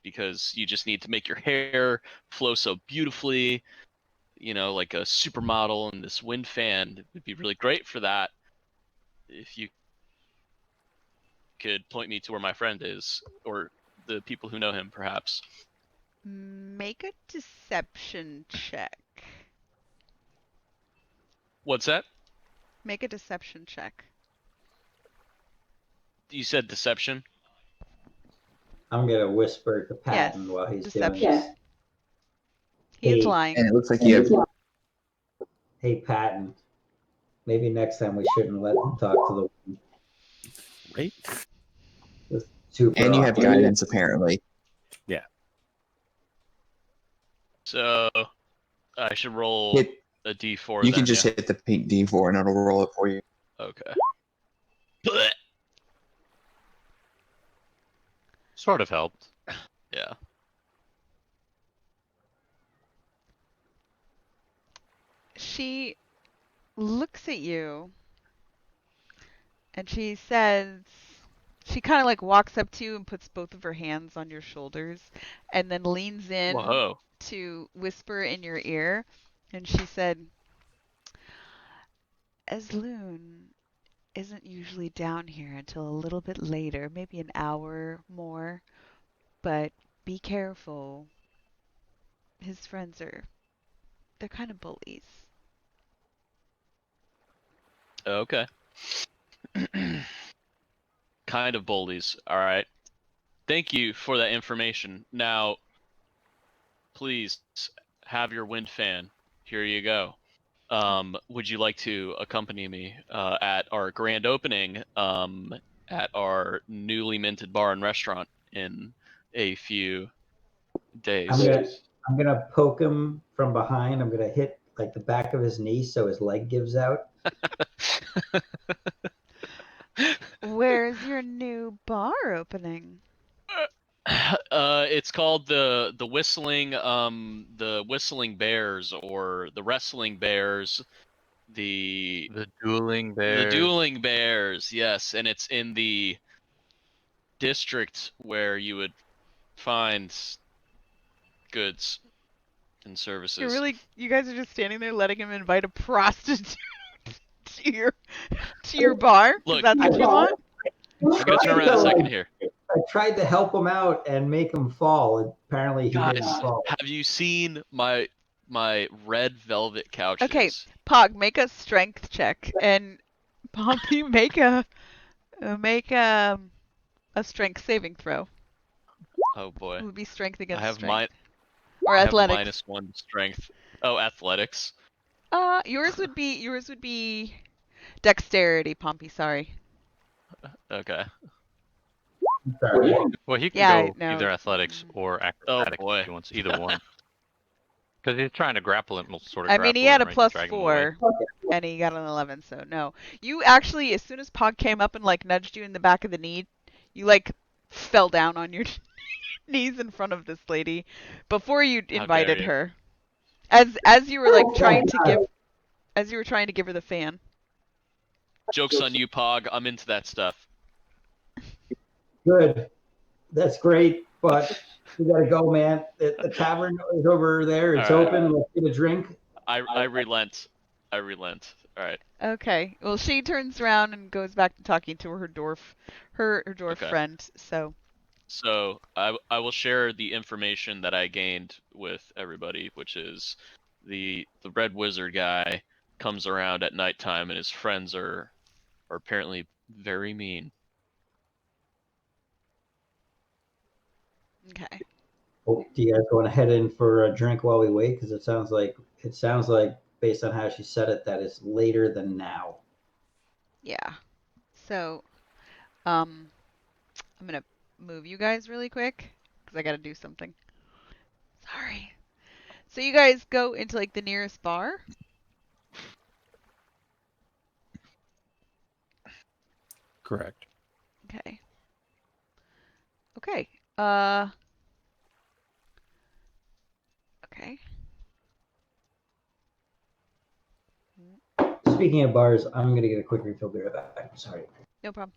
because you just need to make your hair flow so beautifully, like a supermodel, and this wind fan would be really great for that. If you could point me to where my friend is, or the people who know him, perhaps. Make a deception check. What's that? Make a deception check. You said deception? I'm gonna whisper to Patton Yes, while he's deception. doing this. He is Hey. lying. And it looks like you have. Hey, Patton. Maybe next time we shouldn't let them talk to the Right? super. And you have awkward. guidance, apparently. So, I should roll Hit, a d4 you then, can just yeah? hit the pink D4 and it'll roll it for you. Okay. Sort of helped. Yeah. She looks at you and she says, she kind of like walks up to you and puts both of her hands on your shoulders and then leans in Whoa. to whisper in your ear. And she said, Esloon isn't usually down here until a little bit later, maybe an hour more, but be careful. His friends they're kind of bullies. Okay. Kind of bullies. All right. Thank you for that information. Now, please have your wind fan. Here you go. Would you like to accompany me at our grand opening at our newly minted bar and restaurant in a few days? I'm gonna poke him from behind. I'm gonna hit like the back of his knee so his leg gives out. Where's your new bar opening? It's called the Whistling Bears, or the Wrestling Bears, the Dueling Bears. Dueling Bears, yes, and it's in the district where you would find goods and services. You guys are just standing there letting him invite a prostitute to your bar? Look, That's what you want? I'm gonna turn around in a second here. I tried to help him out and make him fall. Apparently, he Guys, didn't fall. have you seen my red velvet couches? Okay, Pog, make a strength check, and Pompey make a strength saving throw. Oh boy. It would be strength against I have strength. Or I have athletics. -1 strength. Oh, athletics. Yours would be dexterity, Pompey, sorry. Okay. Sorry. Well, he can Yeah, go no. either athletics or acrobatics boy. if he wants either one. Because he's trying to grapple him, sort of. I mean, he grapple had a him, right, plus drag him away. 4, and he got an 11, so no. You actually, as soon as Pog came up and like nudged you in the back of the knee, you like fell down on your knees in front of this lady before you How invited dare you. her. As you were like trying to give, as you were trying to give her the fan. Joke's on you, Pog. I'm into that stuff. Good. That's great, but we gotta go, man. The tavern is over there. It's All right. open. Let's get a drink. I relent. I relent. All right. Okay. Well, she turns around and goes back to talking to her dwarf, her dwarf Okay. friend. So I will share the information that I gained with everybody, which is the red wizard guy comes around at nighttime and his friends are apparently very mean. Okay. Oh, do you guys want to head in for a drink while we wait? Because it sounds like based on how she said it, that is later than now. Yeah. So, I'm gonna move you guys really quick because I gotta do something. Sorry. So you guys go into like the nearest bar. Correct. Okay. Okay. Okay. Speaking of bars, I'm gonna get a quick refill. Be right back. Sorry. No problem.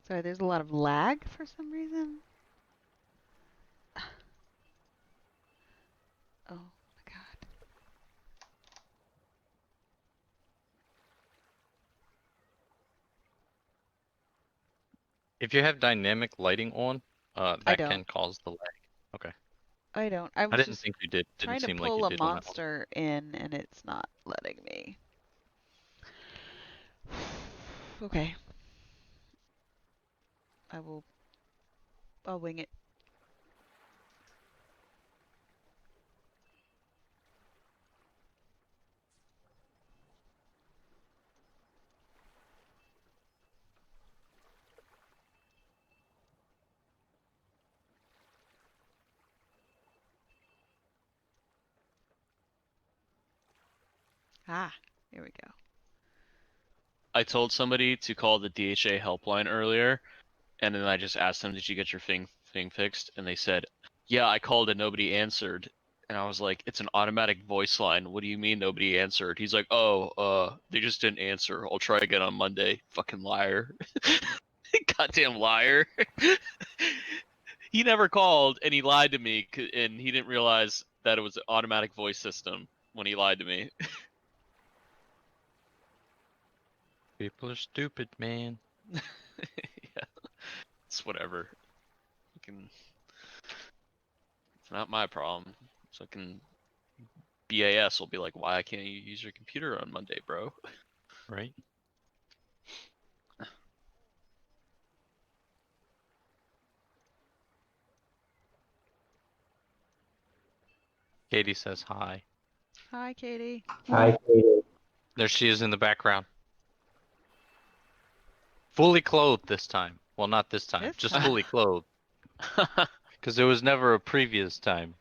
Sorry, there's a lot of lag for some reason. Oh my god. If you have dynamic lighting on, I that don't. can cause the lag. Okay. I don't. I I was didn't just think you did. Didn't trying to seem like pull you a did on that one. monster in and it's not letting me. Okay. I'll wing it. Ah, here we go. I told somebody to call the DHA helpline earlier, and then I just asked them, "Did you get your thing fixed?" And they said, "Yeah, I called and nobody answered." And I was like, "It's an automatic voice line. What do you mean nobody answered?" He's like, "Oh, they just didn't answer. I'll try again on Monday." Fucking liar. Goddamn liar. He never called and he lied to me, and he didn't realize that it was an automatic voice system when he lied to me. People are stupid, man. Yeah, it's whatever. Fucking, it's not my problem. Fucking BAS will be like, "Why can't you use your computer on Monday, bro?" Right? Katie says hi. Hi, Katie. Hi, Katie. There she is in the background. Fully clothed this time. Well, not this time. This Just time. fully clothed. Because there was never a previous time.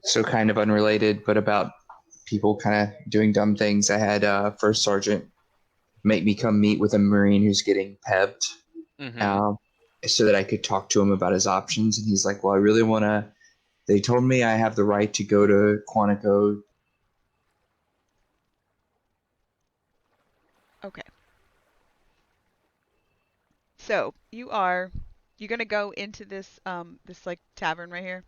So kind of unrelated, but about people kind of doing dumb things. I had First Sergeant make me come meet with a Marine who's getting pepped, so that I could talk to him about his options. And he's like, "Well, I really want to." They told me I have the right to go to Quantico. Okay. So you're gonna go into this this like tavern right here.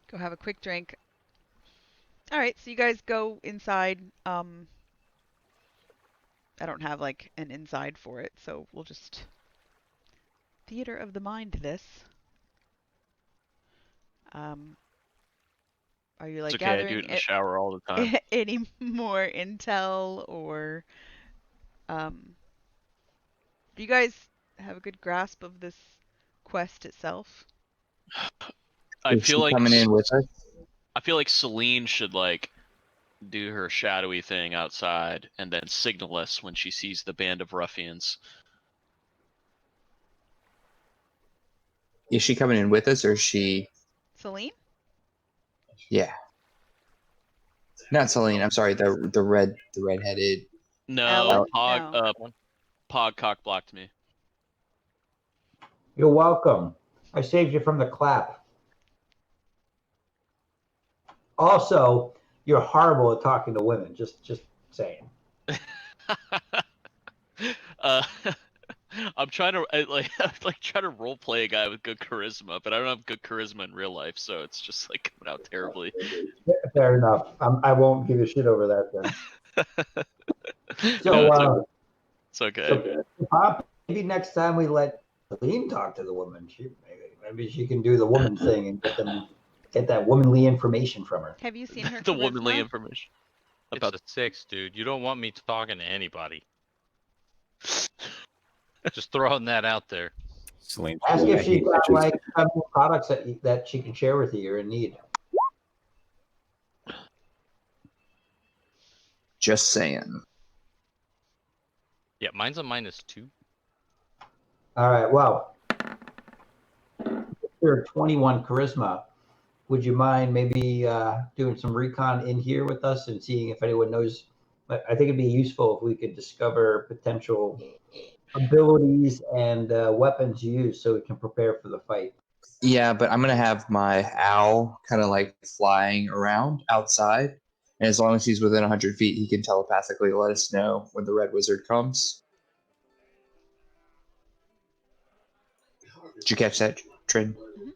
Go have a quick drink. All right, so you guys go inside. I don't have like an inside for it, so we'll just theater of the mind this. Are you like It's okay, I do gathering it in the shower all the time. any more intel or do you guys have a good grasp of this quest itself? I Is feel she like coming in with us? I feel like Celine should like do her shadowy thing outside and then signal us when she sees the band of ruffians. Is she coming in with us, or is she? Celine? Yeah. Not Celine. I'm sorry. The redheaded. No, Ellen? Pog. No. Pog cock blocked me. You're welcome. I saved you from the clap. Also, you're horrible at talking to women. Just saying. uh, I'm trying to I'm like trying to role play a guy with good charisma, but I don't have good charisma in real life, so it's just like coming out terribly. Fair enough. I won't give a shit over that then. So, No, it's okay. Pop, maybe next time we let Celine talk to the woman. Maybe she can do the woman thing and get that womanly information from her. Have you seen her The womanly charisma? information. It's a 6, dude. You don't want me talking to anybody. Just throwing that out there. Celine. Ask if she's got like some products that she can share with you you're in need. Just saying. Yeah, mine's a -2. All right. Well, you're 21 charisma. Would you mind maybe doing some recon in here with us and seeing if anyone knows? I think it'd be useful if we could discover potential abilities and weapons used so we can prepare for the fight. Yeah, but I'm gonna have my owl kind of like flying around outside, and as long as he's within 100 feet, he can telepathically let us know when the red wizard comes. Did you catch that, Trin? Mhm.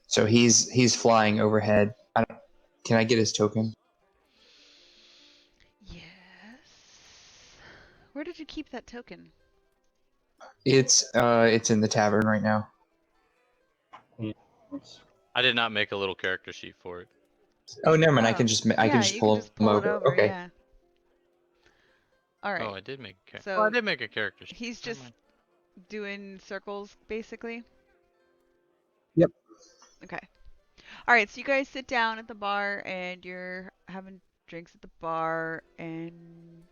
So he's flying overhead. Can I get his token? Yes. Where did you keep that token? It's in the tavern right now. I did not make a little character sheet for it. Oh, never mind. I Oh. can just Yeah, you pull can just him pull it over. over. Okay. Yeah. All right. Oh, I did make a character. So I did make a character sheet. he's Never just mind. doing circles, basically. Yep. Okay. All right. So you guys sit down at the bar and you're having drinks at the bar, and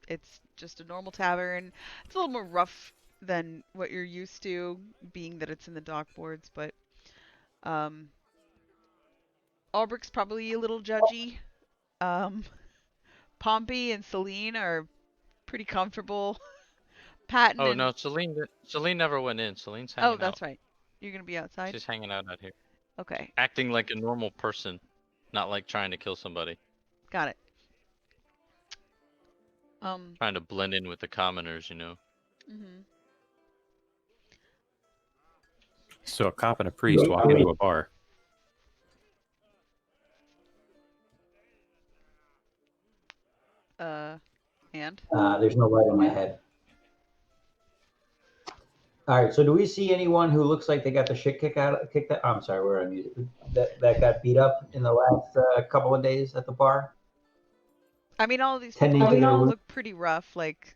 it's just a normal tavern. It's a little more rough than what you're used to, being that it's in the dock boards, but Albrecht's probably a little judgy. Pompey and Celine are pretty comfortable. Patton Oh and no, Celine never went in. Celine's oh, hanging out. that's right. You're gonna be outside. She's hanging out here, Okay, acting like a normal person, not like trying to kill somebody. got it. Trying to blend in with the commoners, you know. Mhm. So a cop and a priest walk into a bar. And There's no light in my head. All right. So do we see anyone who looks like they got the shit kicked out? I'm sorry, we're on music. That got beat up in the last couple of days at the bar. I mean, all of these Tending people to their look pretty rough. Like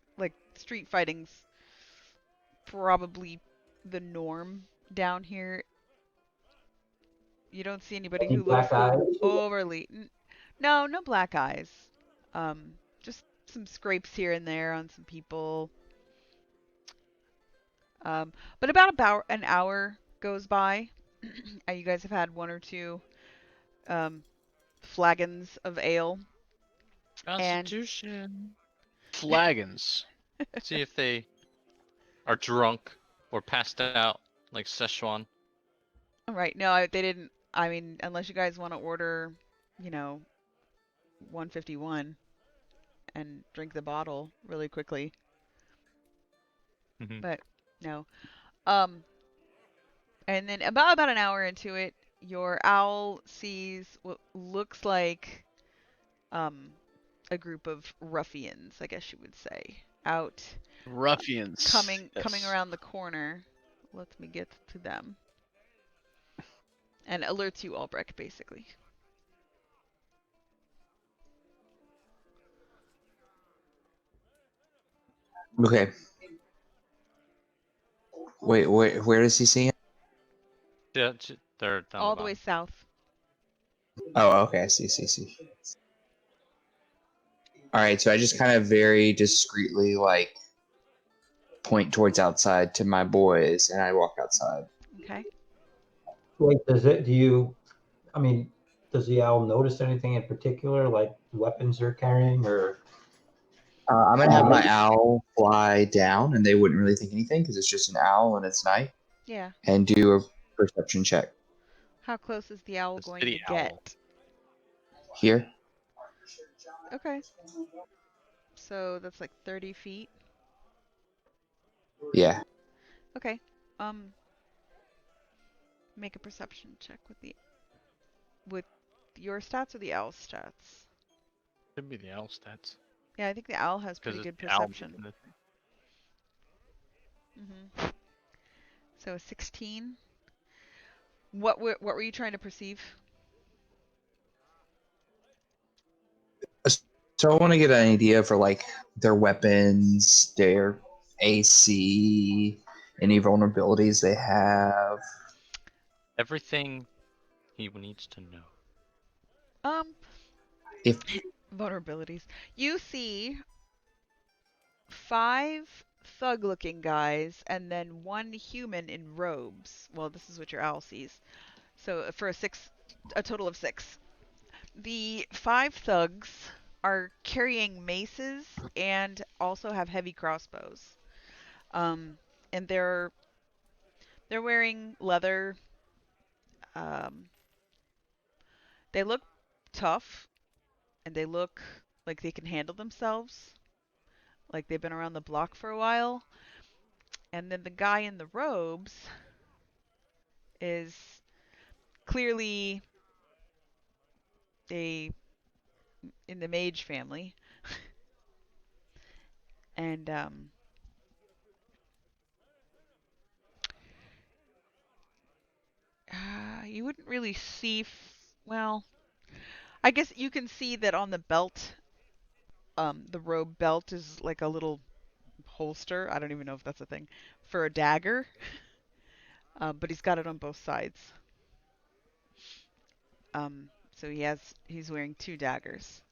street fighting's probably the norm down here. You don't see anybody who looks black eyes. overly. No, no black eyes. Just some scrapes here and there on some people. But about an hour goes by. And you guys have had one or two flagons of ale. Constitution. Flagons. See if they are drunk or passed out like Szechuan. Right. No, they didn't. I mean, unless you guys want to order, 151 and drink the bottle really quickly. But no. And then about an hour into it, your owl sees what looks like a group of ruffians, I guess you would say, out Ruffians. coming Yes. around the corner. Let me get to them. And alerts you, Albrecht, basically. Okay. Wait, where does he see him? Yeah, they're down All the the way bottom. south. Oh, okay. I see. All right. So I just kind of very discreetly like point towards outside to my boys, and I walk outside. Okay. Wait, does the owl notice anything in particular, like weapons they're carrying, or? I'm gonna have my owl fly down, and they wouldn't really think anything because it's just an owl and it's night. Yeah. And do a perception check How close is the owl The going city to owl. get? here. Okay. So that's like 30 feet. Yeah. Okay. Make a perception check with your stats or the owl's stats. Could be the owl stats. Yeah, I think the owl has Because pretty it's good the owl perception. making the thing. So a 16. What were you trying to perceive? So I want to get an idea for like their weapons, their AC, any vulnerabilities they have. Everything he needs to know. If Vulnerabilities. You see 5 thug-looking guys and then 1 human in robes. Well, this is what your owl sees. So for a total of 6. The 5 thugs are carrying maces and also have heavy crossbows. And they're wearing leather. They look tough, and they look like they can handle themselves, like they've been around the block for a while. And then the guy in the robes is clearly in the mage family. And you wouldn't really see well, I guess you can see that on the belt, the robe belt is like a little holster. I don't even know if that's a thing for a dagger. But he's got it on both sides. So he's wearing 2 daggers.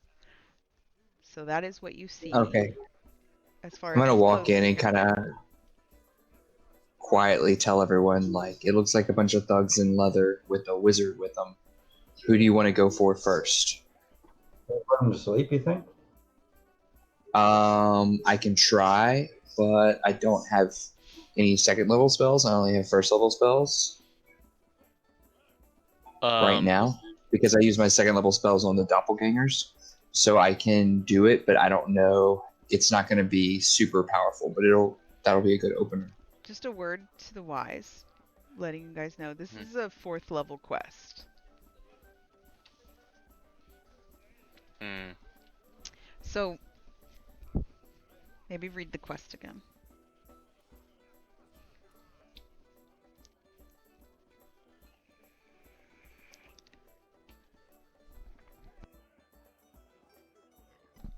So that is what you see. okay, As far I'm as gonna walk close. in and kind of quietly tell everyone like it looks like a bunch of thugs in leather with a wizard with them. Who do you want to go for first? Put them to sleep, you think? I can try, but I don't have any second level spells. I only have first level spells right now because I use my second level spells on the doppelgangers. So I can do it, but I don't know. It's not going to be super powerful, but that'll be a good opener. Just a word to the wise, letting you guys know this is a 4th level quest. So maybe read the quest again.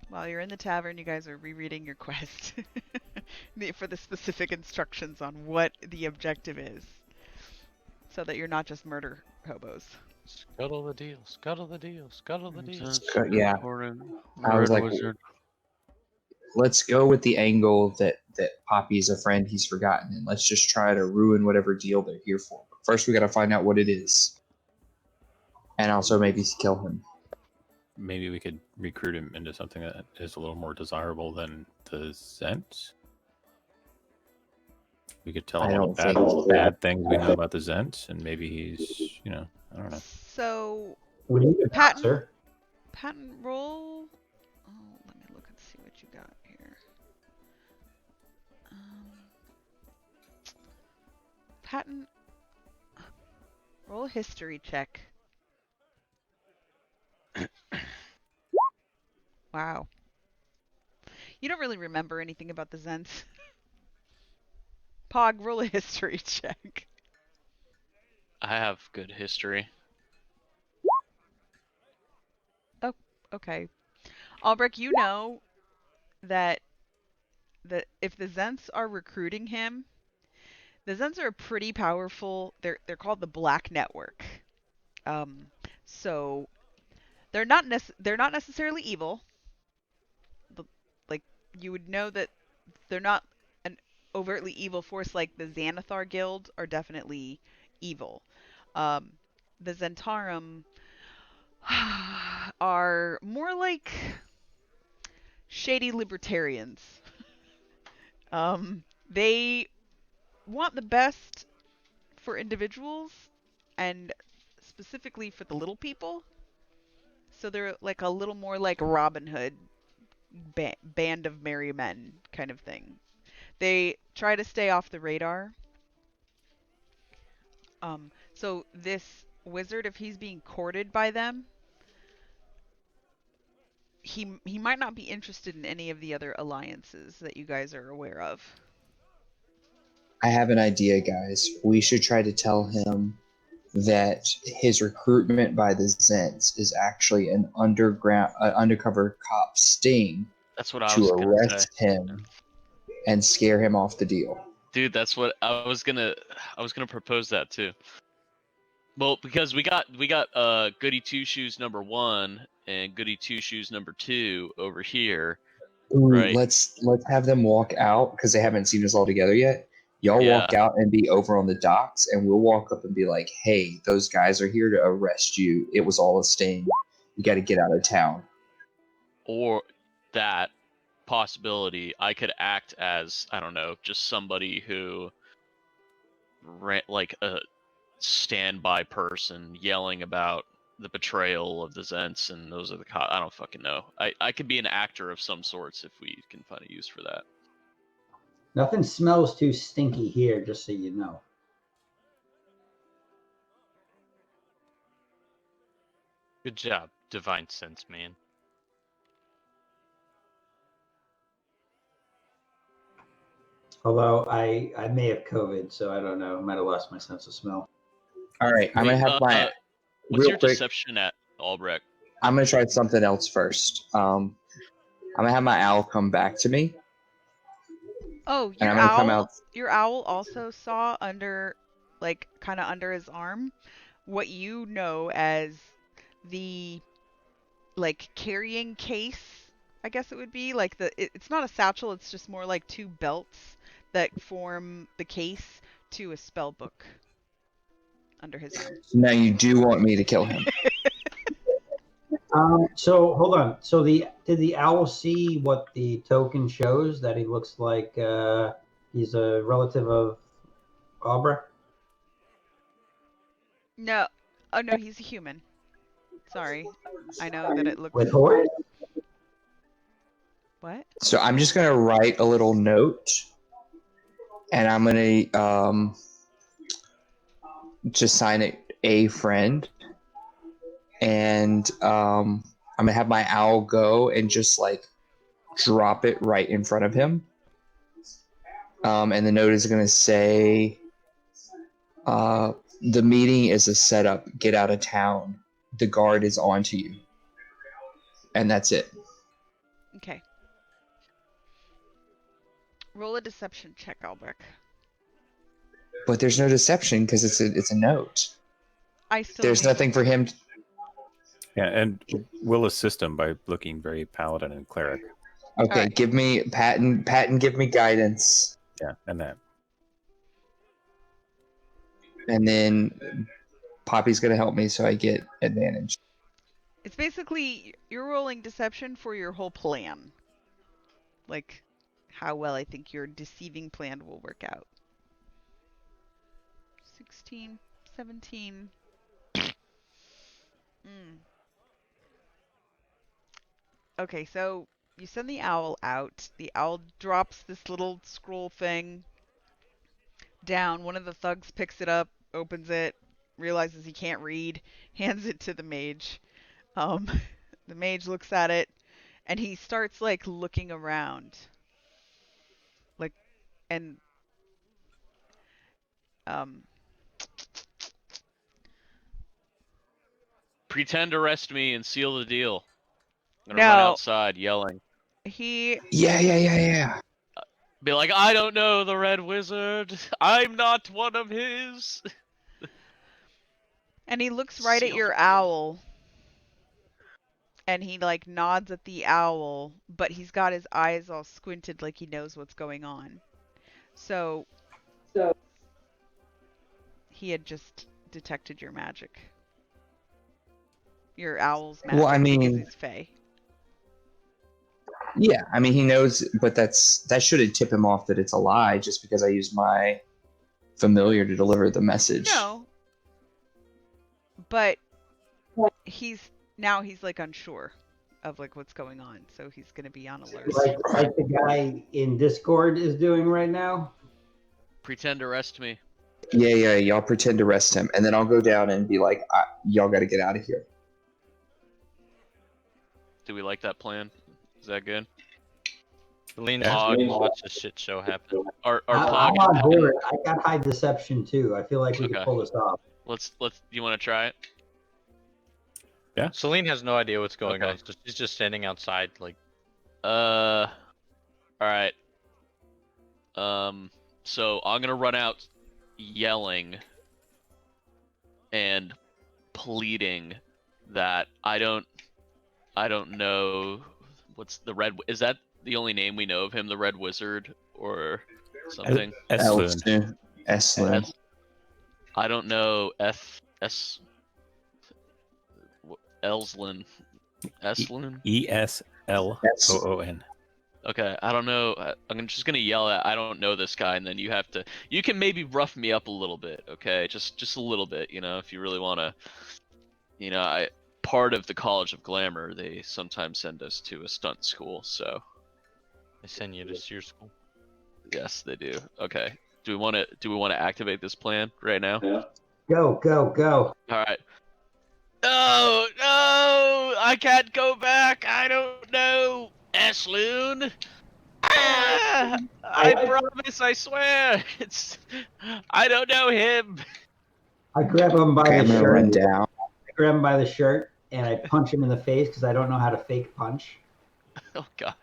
While you're in the tavern, you guys are rereading your quest for the specific instructions on what the objective is, so that you're not just murder hobos. Scuttle the deal, scuttle the deal, scuttle the deal. Yeah. I was like, let's go with the angle that Poppy's a friend he's forgotten, and let's just try to ruin whatever deal they're here for. But first, we got to find out what it is, and also maybe kill him. Maybe we could recruit him into something that is a little more desirable than the Zhents. We could tell him all the bad things we know about the Zhents, and maybe he's, I don't know. So, What do you got, sir? Patent roll. Oh, let me look and see what you got here. Patent roll a history check. Wow. You don't really remember anything about the Zhents. Pog, roll a history check. I have good history. Oh, okay. Albrecht, you know that if the Zhents are recruiting him, the Zhents are pretty powerful. They're called the Black Network. So they're not necessarily evil. Like, you would know that they're not overtly evil force like the Xanathar Guild are definitely evil. The Zhentarim are more like shady libertarians. They want the best for individuals and specifically for the little people. So they're like a little more like Robin Hood, band of merry men kind of thing. They try to stay off the radar. So this wizard, if he's being courted by them, he might not be interested in any of the other alliances that you guys are aware of. I have an idea, guys. We should try to tell him that his recruitment by the Zhents is actually an undercover cop sting That's what I to was gonna say. arrest him and scare him off the deal. Dude, that's what I was gonna propose that too. Well, because we got Goody Two Shoes number 1 and Goody Two Shoes number 2 over here. Ooh, Right. let's have them walk out because they haven't seen us all together yet. Y'all walk out and be over on the docks, and we'll walk up and be like, "Hey, those guys are here to arrest you. It was all a sting. You got to get out of town." Or that possibility, I could act as, I don't know, just somebody who like a standby person yelling about the betrayal of the Zhents and those are the cops. I don't fucking know. I could be an actor of some sorts if we can find a use for that. Nothing smells too stinky here, just so you know. Good job, divine sense, man. Although I may have COVID, so I don't know. I might have lost my sense of smell. All right, I'm gonna have my what's real your quick. deception at, Albrecht? I'm gonna try something else first. I'm gonna have my owl come back to me. Oh, and I'm gonna come out. your owl also saw under, like, kind of under his arm, what you know as the, like, carrying case, I guess it would be. Like, it's not a satchel, it's just more like two belts that form the case to a spell book under his arm. Now you do want me to kill him. So hold on. So did the owl see what the token shows, that he looks like he's a relative of Abra? No. Oh, no, he's a human. Sorry. I know that it looks... With horns? What? So I'm just gonna write a little note, and I'm gonna just sign it a friend, and I'm gonna have my owl go and just like drop it right in front of him. And the note is gonna say, "The meeting is a setup. Get out of town. The guard is on to you." And that's it. Okay. Roll a deception check, Albrecht. But there's no deception because it's a note. There's nothing for him. Yeah, and we'll assist him by looking very paladin and cleric. Okay, right. Give me Patton, give me guidance. Yeah, and that. And then Poppy's gonna help me so I get advantage. It's basically, you're rolling deception for your whole plan. Like, how well I think your deceiving plan will work out. 16, 17. Okay, so you send the owl out. The owl drops this little scroll thing down. One of the thugs picks it up, opens it, realizes he can't read, hands it to the mage. The mage looks at it, and he starts, like, looking around. Like, and, Pretend to arrest me and seal the deal. I'm gonna No. run outside yelling. Yeah. Be like, I don't know the Red Wizard. I'm not one of his. And he looks right at your owl. And he, like, nods at the owl, but he's got his eyes all squinted like he knows what's going on. So he had just detected your magic. Your owl's magic. Well, I because mean, he's fey. yeah, I mean he knows, but that shouldn't tip him off that it's a lie just because I used my familiar to deliver the message. No. But he's like unsure of like what's going on, so he's gonna be on alert. Like the guy in Discord is doing right now. Pretend to arrest me. Yeah, y'all pretend to arrest him, and then I'll go down and be like, y'all got to get out of here. Do we like that plan? Is that good? Lean Yeah. Hog, watch this shit show happen. Our I'm Pog on is board. I got high deception too. I feel like we Okay. can pull this off. Let's. You want to try it? Celine has no idea what's going Okay. on, so she's just standing outside, like. All right. So I'm gonna run out, yelling, and pleading that I don't know what's the red. Is that the only name we know of him? The Red Wizard or something? Esloon. Esloon. I don't know. Elslin. Eslin? ESLOON. Okay, I don't know. I'm just gonna yell at. I don't know this guy, and then you have to. You can maybe rough me up a little bit, okay? Just a little bit, if you really want to. Part of the College of Glamour, they sometimes send us to a stunt school, so. They send you to Sear School. Yes, they do. Okay. Do we want to activate this plan right now? Yeah. Go. All right. No, I can't go back. I don't know. Esloon. I promise, I swear. I don't know him. I grab him by I'm the gonna run shirt. down. I grab him by the shirt and I punch him in the face because I don't know how to fake punch. Oh god.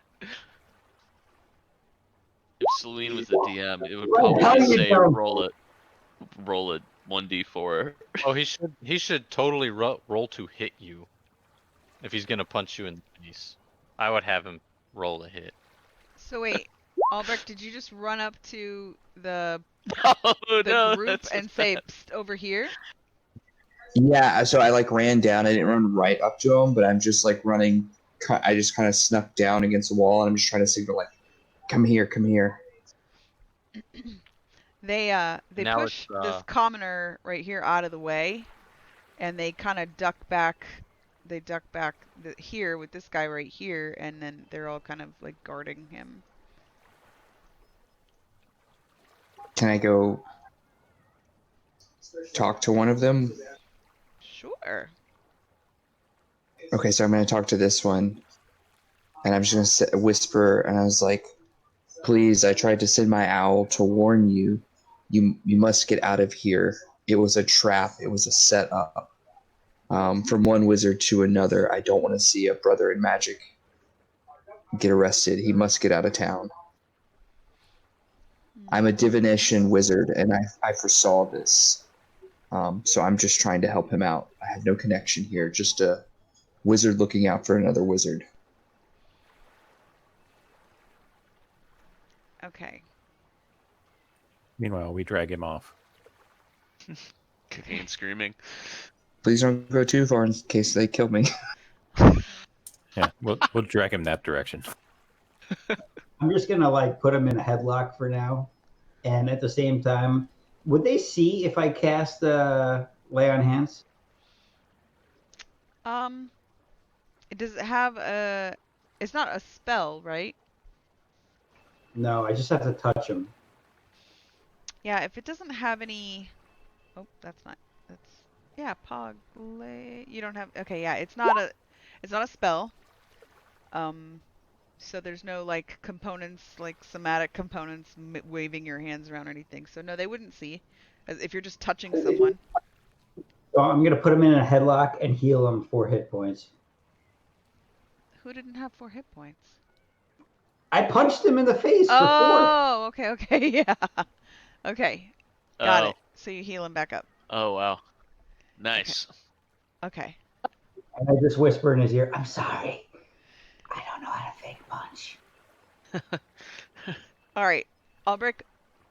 If Celine was the DM, it would Well, how probably you say don't- roll a 1d4. Oh, he should totally roll to hit you. If he's gonna punch you in the face, I would have him roll a hit. So wait, Albrecht, did you just run up to the Oh no, group that's and say, "Psst, over here"? Yeah, so I ran down. I didn't run right up to him, but I'm just running. I just kind of snuck down against the wall, and I'm just trying to signal come here. They Now push it's, this commoner right here out of the way, and they kind of duck back. They duck back here with this guy right here, and then they're all kind of like guarding him. Can I go talk to one of them? Sure. Okay, so I'm going to talk to this one, and I'm just going to whisper, and I was like, please, I tried to send my owl to warn you. You must get out of here. It was a trap. It was a setup. From one wizard to another. I don't want to see a brother in magic get arrested. He must get out of town. I'm a divination wizard, and I foresaw this. So I'm just trying to help him out. I have no connection here, just a wizard looking out for another wizard. Okay. Meanwhile, we drag him off. kicking and screaming. Please don't go too far in case they kill me. Yeah, we'll drag him that direction. I'm just gonna put him in a headlock for now, and at the same time, would they see if I cast Lay on Hands? Does it have a? It's not a spell, right? No, I just have to touch him. Yeah, if it doesn't have any. Oh, that's not. That's yeah, Pog lay. You don't have. Okay, yeah, it's not a spell. So there's no components somatic components waving your hands around or anything. So no, they wouldn't see, as if you're just touching someone. So I'm gonna put him in a headlock and heal him 4 hit points. Who didn't have 4 hit points? I punched him in the face for 4. Oh, okay, yeah. Okay, got Oh. it. So you heal him back up. Oh wow. Nice. Okay. And I just whisper in his ear, "I'm sorry. I don't know how to fake punch." All right, Albrecht,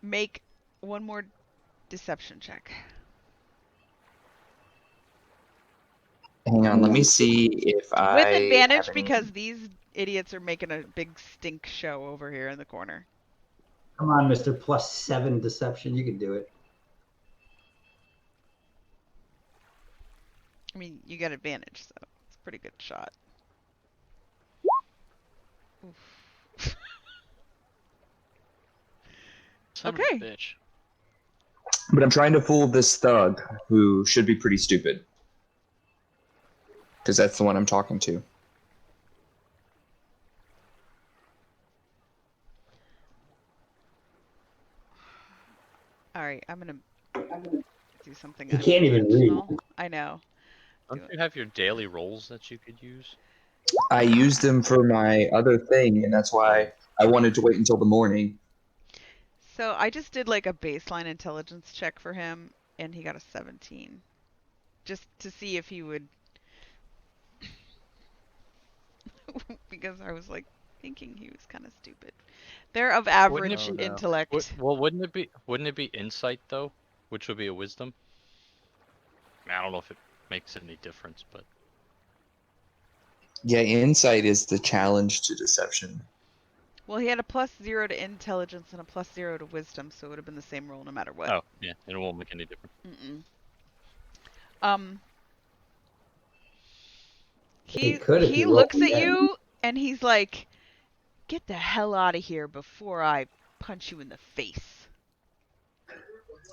make one more deception check. Hang on, let me see if I With have advantage any- because these idiots are making a big stink show over here in the corner. Come on, Mister +7 deception. You can do it. I mean, you got advantage, so it's a pretty good shot. Oof. Son of Okay. a bitch. But I'm trying to fool this thug who should be pretty stupid. Because that's the one I'm talking to. All right, I'm gonna do something He can't even unconventional. read. I know. Don't you have your daily rolls that you could use? I used them for my other thing, and that's why I wanted to wait until the morning. So I just did like a baseline intelligence check for him, and he got a 17. Just to see if he would... because I was like thinking he was kind of stupid. They're of average Wouldn't it be- intellect. Well, wouldn't it be insight though, which would be a wisdom? I don't know if it makes any difference, but Yeah, insight is the challenge to deception. Well, he had a +0 to intelligence and a +0 to wisdom, so it would have been the same roll no matter what. oh yeah, it won't make any difference. He could if he you roll looks at again. you and he's like, "Get the hell out of here before I punch you in the face."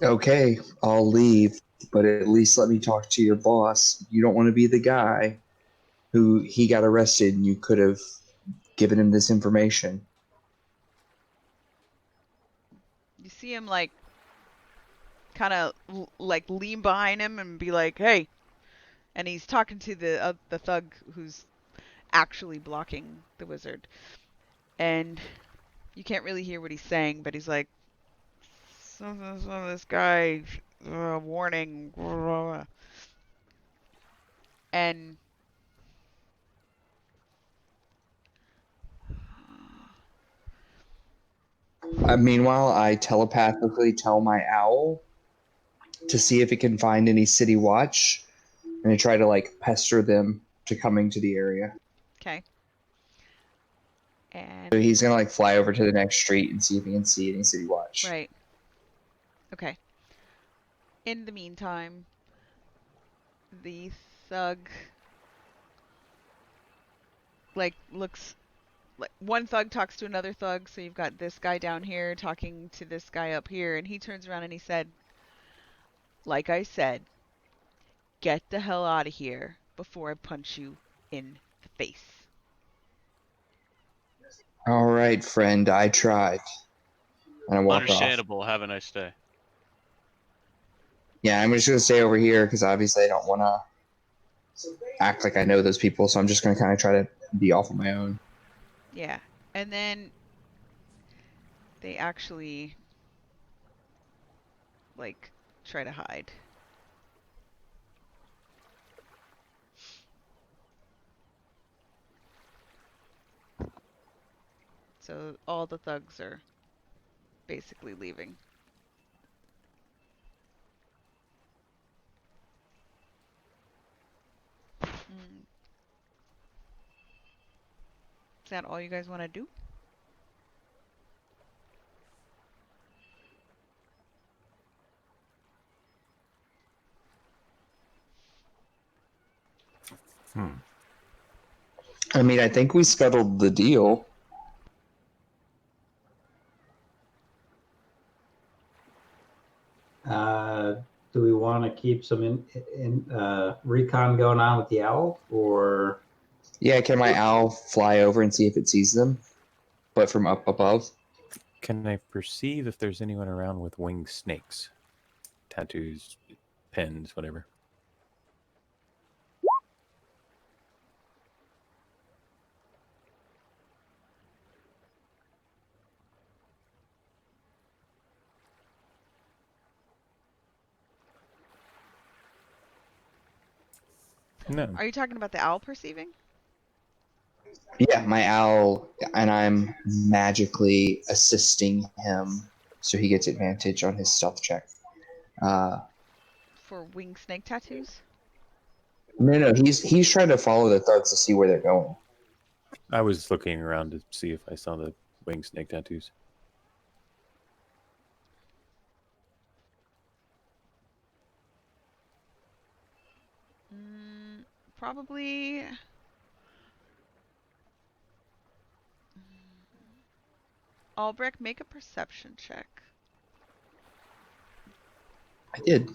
Okay, I'll leave, but at least let me talk to your boss. You don't want to be the guy who he got arrested and you could have given him this information. You see him like kind of like lean behind him and be like, "Hey," and he's talking to the thug who's actually blocking the wizard, and you can't really hear what he's saying, but he's like, "Something, this guy, warning," and Meanwhile, I telepathically tell my owl to see if it can find any city watch, and I try to like pester them to coming to the area. okay. And So he's gonna like fly over to the next street and see if he can see any city watch. right. Okay. In the meantime, the thug like looks like one thug talks to another thug, so you've got this guy down here talking to this guy up here, and he turns around and he said, "Like I said, get the hell out of here before I punch you in the face." All right, friend, I tried. And I walk off. Understandable. Have a nice day. Yeah, I'm just gonna stay over here because obviously I don't want to act like I know those people, so I'm just gonna kind of try to be off on my own. Yeah. And then they actually like try to hide. So all the thugs are basically leaving. Is that all you guys want to do? I mean, I think we scuttled the deal. Do we want to keep some recon going on with the owl, or Yeah, can my owl fly over and see if it sees them, but from up above? Can I perceive if there's anyone around with winged snakes? Tattoos, pins, whatever. No. Are you talking about the owl perceiving? Yeah, my owl, and I'm magically assisting him so he gets advantage on his stealth check. For wing snake tattoos? No, he's trying to follow the thugs to see where they're going. I was looking around to see if I saw the wing snake tattoos. Probably. Albrecht, make a perception check. I did.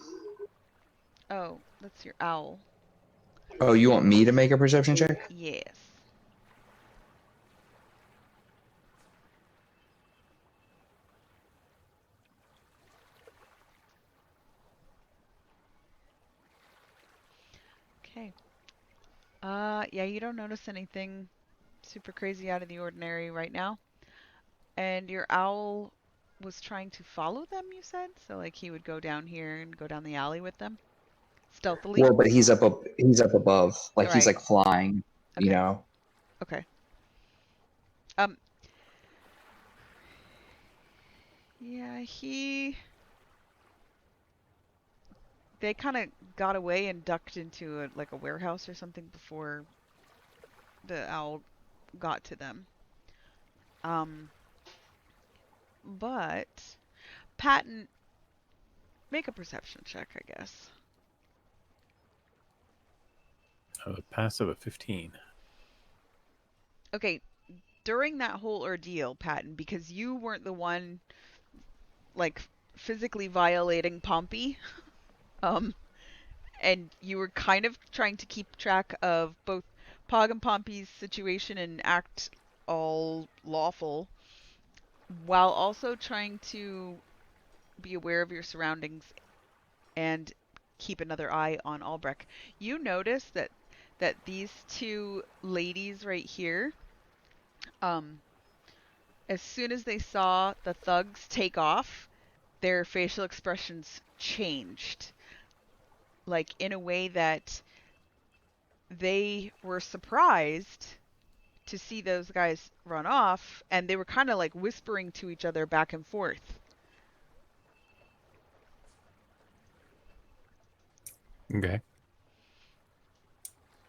Oh, that's your owl. Oh, you want me to make a perception check? Yes. Okay. Yeah, you don't notice anything super crazy out of the ordinary right now. And your owl was trying to follow them, you said? So like he would go down here and go down the alley with them? Stealthily? Well, but he's up above, like he's Right. like flying, you Okay. know. Okay. Yeah, they kind of got away and ducked into like a warehouse or something before the owl got to them. But Patton, make a perception check, I guess. A passive of 15. Okay, during that whole ordeal, Patton, because you weren't the one like physically violating Pompey, and you were kind of trying to keep track of both Pog and Pompey's situation and act all lawful, while also trying to be aware of your surroundings and keep another eye on Albrecht. You notice that these two ladies right here, as soon as they saw the thugs take off, their facial expressions changed. Like in a way that they were surprised to see those guys run off, and they were kind of like whispering to each other back and forth. Okay.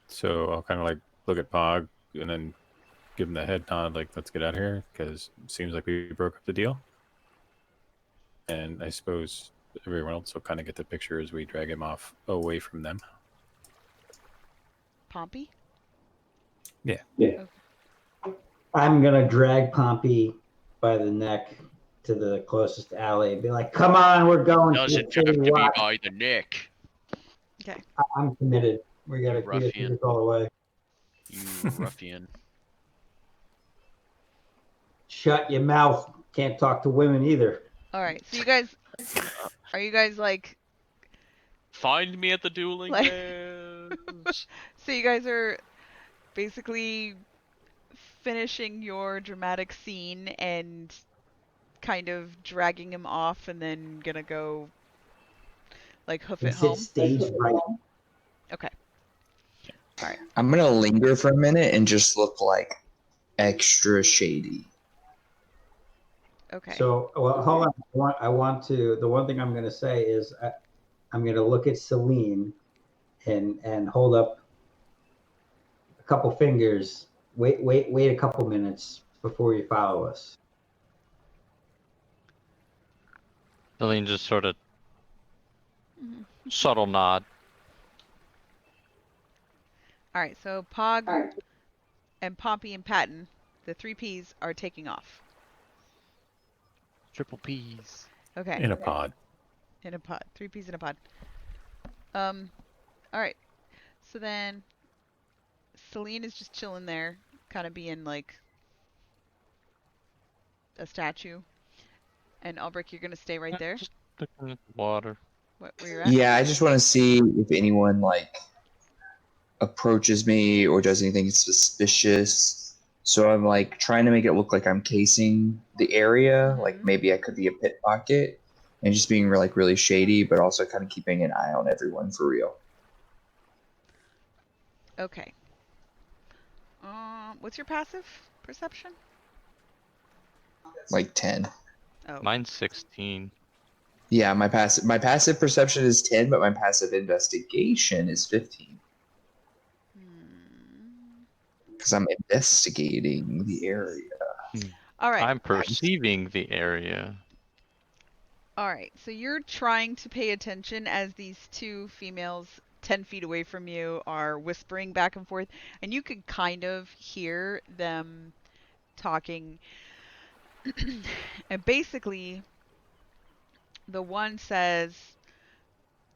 So I'll kind of like look at Pog and then give him the head nod, like, let's get out of here, because it seems like we broke up the deal. And I suppose everyone else will kind of get the picture as we drag him off away from them. Pompey? Yeah. Okay. I'm gonna drag Pompey by the neck to the closest alley and be like, "Come on, we're going to Doesn't the city have to be watch." by the neck. Okay. I'm committed. We gotta ruffian. do this all the way. You ruffian. Shut your mouth. Can't talk to women either. All right. So you guys, are you guys like? Find me at the dueling Like- grounds. So you guys are basically finishing your dramatic scene and kind of dragging him off, and then gonna go like hoof it And sit home. stage right. Okay. All right. I'm gonna linger for a minute and just look like extra shady. Okay. So, well, hold on. I want to. The one thing I'm going to say is I'm going to look at Celine and hold up a couple fingers. Wait a couple minutes before you follow us. Celine just sort of Mhm. subtle nod. All right. So Pog and Pompey and Patton, the three Ps, are taking off. Triple P's. Okay. In a pod. In a pod. 3 Ps in a pod. All right. So then Celine is just chilling there, kind of being like a statue. And Albrecht, you're gonna stay right there. Just looking at the water. Where you're at? Yeah, I just want to see if anyone like approaches me or does anything suspicious. So I'm like trying to make it look like I'm casing the area, like Mhm. maybe I could be a pickpocket, and just being really shady, but also kind of keeping an eye on everyone for real. Okay. What's your passive perception? Like 10. Oh. Mine's 16. Yeah, my passive perception is 10, but my passive investigation is 15 Hmm. because I'm investigating the area. All right. I'm perceiving the area. All right. So you're trying to pay attention as these two females 10 feet away from you are whispering back and forth, and you could kind of hear them talking. And basically, the one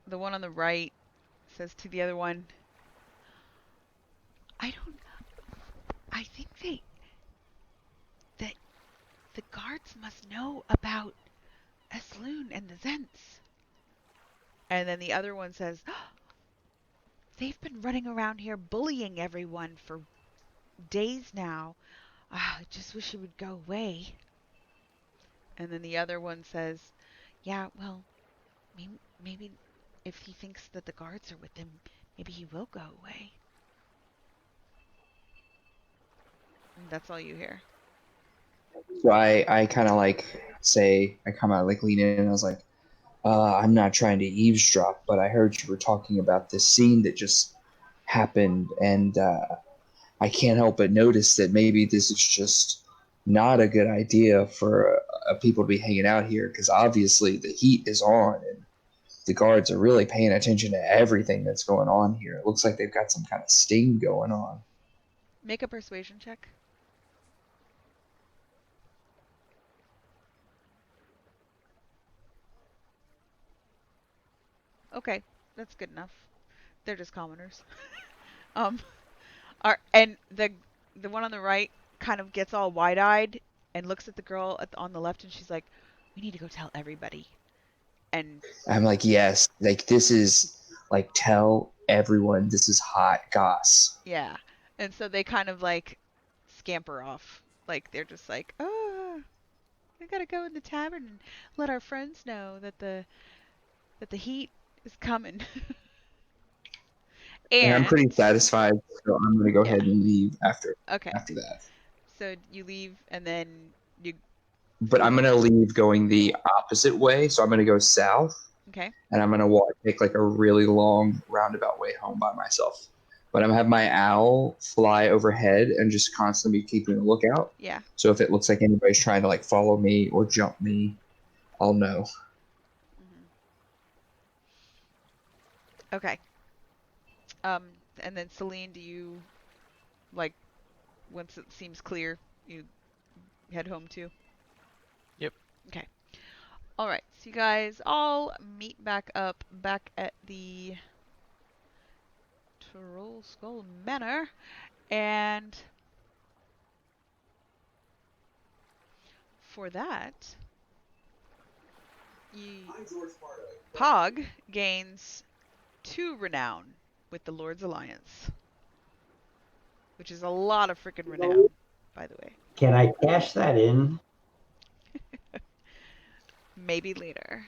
on the right says to the other one, I think that the guards must know about Esloon and the Zhents. And then the other one says, they've been running around here bullying everyone for days now. I just wish it would go away. And then the other one says, yeah, well, maybe if he thinks that the guards are with him, maybe he will go away. And that's all you hear. So I kind of like say, I come out like lean in and I was like, I'm not trying to eavesdrop, but I heard you were talking about this scene that just happened, and I can't help but notice that maybe this is just not a good idea for people to be hanging out here, because obviously the heat is on and the guards are really paying attention to everything that's going on here. It looks like they've got some kind of sting going on. Make a persuasion check. Okay, that's good enough. They're just commoners. um, and the one on the right kind of gets all wide-eyed and looks at the girl on the left, and she's like, "We need to go tell everybody." And I'm like, yes, like this is like, tell everyone this is hot goss. yeah, and so they kind of like scamper off. Like they're just like, "Oh, we gotta go in the tavern and let our friends know that the heat is coming." And I'm pretty And satisfied, so I'm gonna go yeah, ahead and leave after okay. that. So you leave, and then you But I'm gonna leave going the opposite way, so I'm gonna go south, okay. and I'm gonna take like a really long roundabout way home by myself. But I'm gonna have my owl fly overhead and just constantly be keeping a lookout. Yeah. So if it looks like anybody's trying to like follow me or jump me, I'll know. Okay. And then Celine, do you like once it seems clear, you head home too? Yep. Okay. All right. So you guys all meet back up back at the Troll Skull Manor, and for that, Pog gains 2 renown with the Lord's Alliance, which is a lot of freaking renown, by the way. Can I cash that in? Maybe later.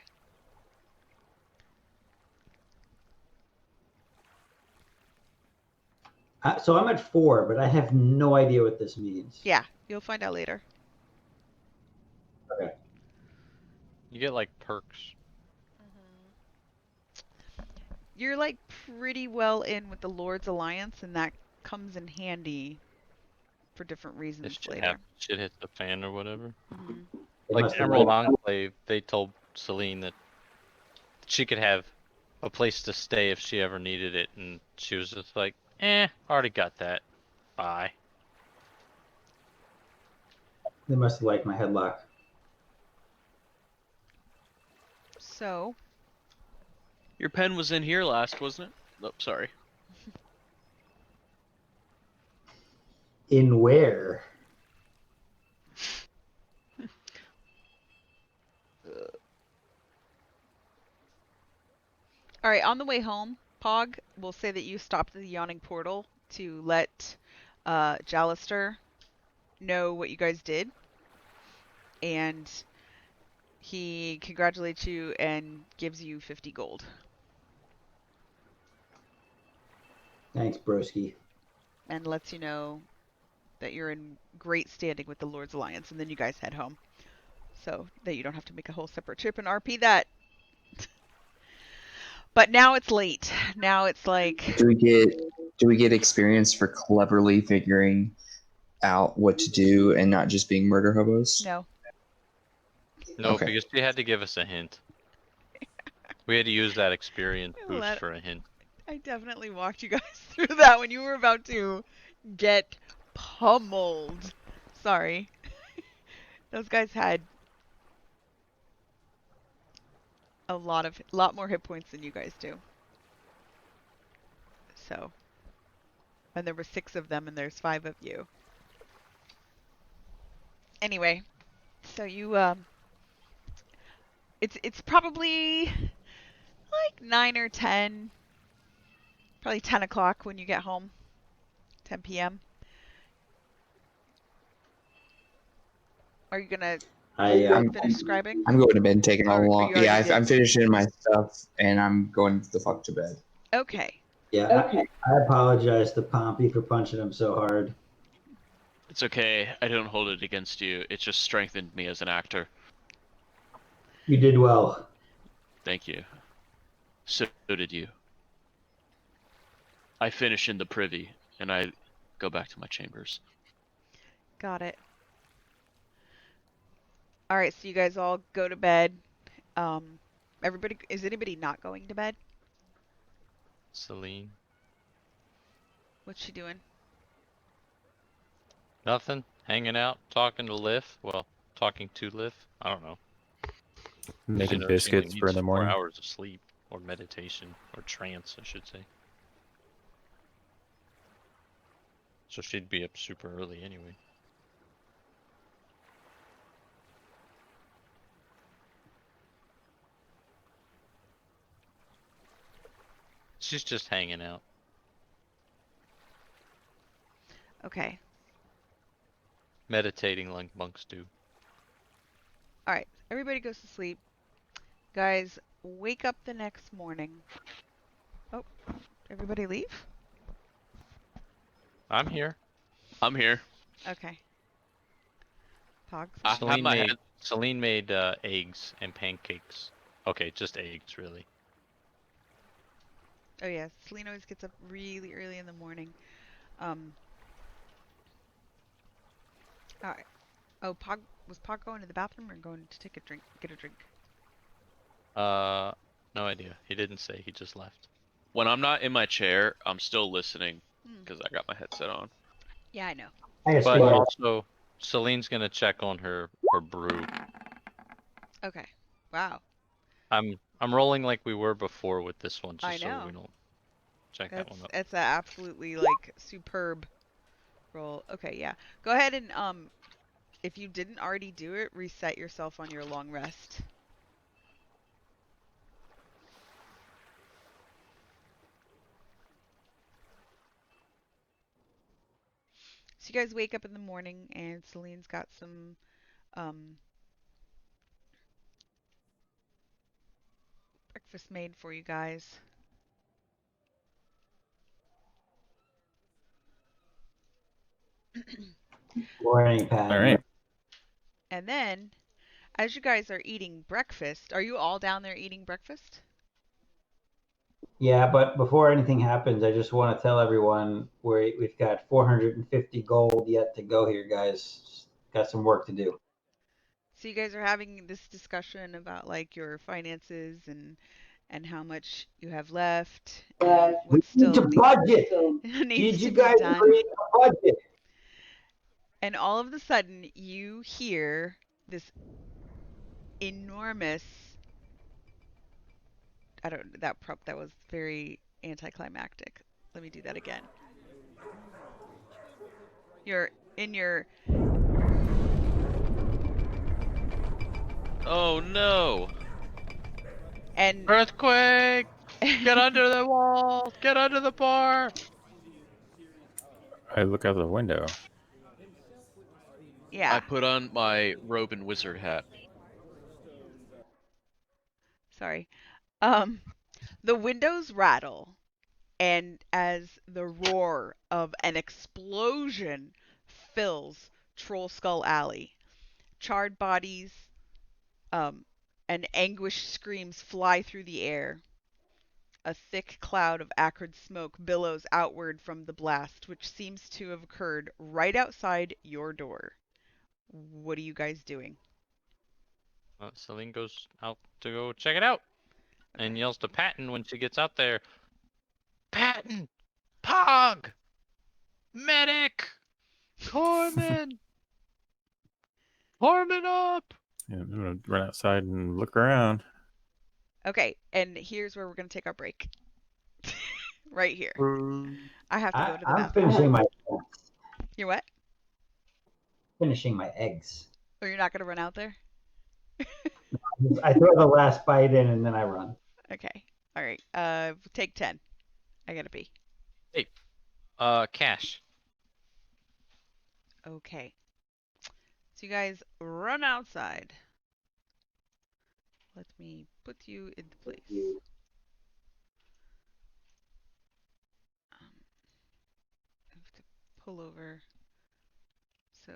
So I'm at 4, but I have no idea what this means. Yeah, you'll find out later. Okay. You get like perks. You're like pretty well in with the Lord's Alliance, and that comes in handy for different If reasons later. shit hits the fan or whatever. Mhm. They Like must have Emerald liked- Enclave, they told Celine that she could have a place to stay if she ever needed it, and she was just like, already got that. Bye. They must have liked my headlock. So, Your pen was in here last, wasn't it? Oh, sorry. In where? all right, on the way home, Pog will say that you stopped at the Yawning Portal to let Jalister know what you guys did, and he congratulates you and gives you 50 gold. Thanks, broski. And lets you know that you're in great standing with the Lord's Alliance, and then you guys head home. so that you don't have to make a whole separate trip and RP that. But now it's late. Now it's like Do we get experience for cleverly figuring out what to do and not just being murder hobos? no. No, Okay. because she had to give us a hint. We had to use that experience boost Let- for a hint. I definitely walked you guys through that when you were about to get pummeled. Sorry. Those guys had a lot more hit points than you guys do. So, and there were 6 of them and there's 5 of you. Anyway, so you it's probably like 9 or 10, probably 10 o'clock when you get home, 10 p.m. Are you gonna finish scribing? I'm going to bed and taking all Or you along. already Yeah, did? I'm finishing my stuff and I'm going the fuck to bed. Okay. Yeah, I apologize to Pompey for punching him so hard. It's okay. I don't hold it against you. It just strengthened me as an actor. You did well. Thank you. So did you. I finish in the privy, and I go back to my chambers. Got it. All right, so you guys all go to bed. Is anybody not going to bed? Celine. What's she doing? Nothing. Hanging out, talking to Liv. Well, talking to Liv. I don't know. Making She biscuits for needs the morning. 4 hours of sleep, or meditation, or trance, I should say. So she'd be up super early anyway. She's just hanging out. Okay. Meditating like monks do. All right. Everybody goes to sleep. Guys, wake up the next morning. Oh, everybody leave? I'm here. I'm here. Okay. Pogs. I have my head. Celine made eggs and pancakes. Okay, just eggs, really. Oh yeah, Selena always gets up really early in the morning. All right. Oh, was Pog going to the bathroom or going to take a drink? Get a drink. No idea. He didn't say. He just left. When I'm not in my chair, I'm still listening Hmm. because I got my headset on. Yeah, I know. But also, Celine's gonna check on her brew. Okay. Wow. I'm rolling like we were before with this one, I just so know. we don't check that one up. It's an absolutely like superb roll. Okay, yeah. Go ahead and if you didn't already do it, reset yourself on your long rest. So you guys wake up in the morning and Celine's got some breakfast made for you guys. Morning, Pat. All right. And then, as you guys are eating breakfast, are you all down there eating breakfast? Yeah, but before anything happens, I just want to tell everyone we've got 450 gold yet to go here, guys. Got some work to do. So you guys are having this discussion about like your finances and how much you have left and We what need still to budget. needs Did to you be guys done. agree to budget? And all of a sudden you hear this enormous that was very anticlimactic. Let me do that again. You're in your Oh no! and Earthquake! Get under the wall! Get under the bar! I look out the window. yeah. I put on my robe and wizard hat. Sorry. The windows rattle, and as the roar of an explosion fills Troll Skull Alley, charred bodies, Um, and anguished screams fly through the air. A thick cloud of acrid smoke billows outward from the blast, which seems to have occurred right outside your door. What are you guys doing? Celine goes out to go check it out and Okay. yells to Patton when she gets out there. Patton! Pog! Medic! Corman! Corman up! Yeah, I'm gonna run outside and look around. Okay, and here's where we're going to take our break. Right here. I have to go to the I'm bathroom. finishing my You're what? eggs. Oh, you're not going to run out there? I throw the last bite in and then I run. Okay. All right. Take 10. I gotta pee. Hey, Cash. Okay. So you guys run outside. Let me put you into place. I have to pull over. So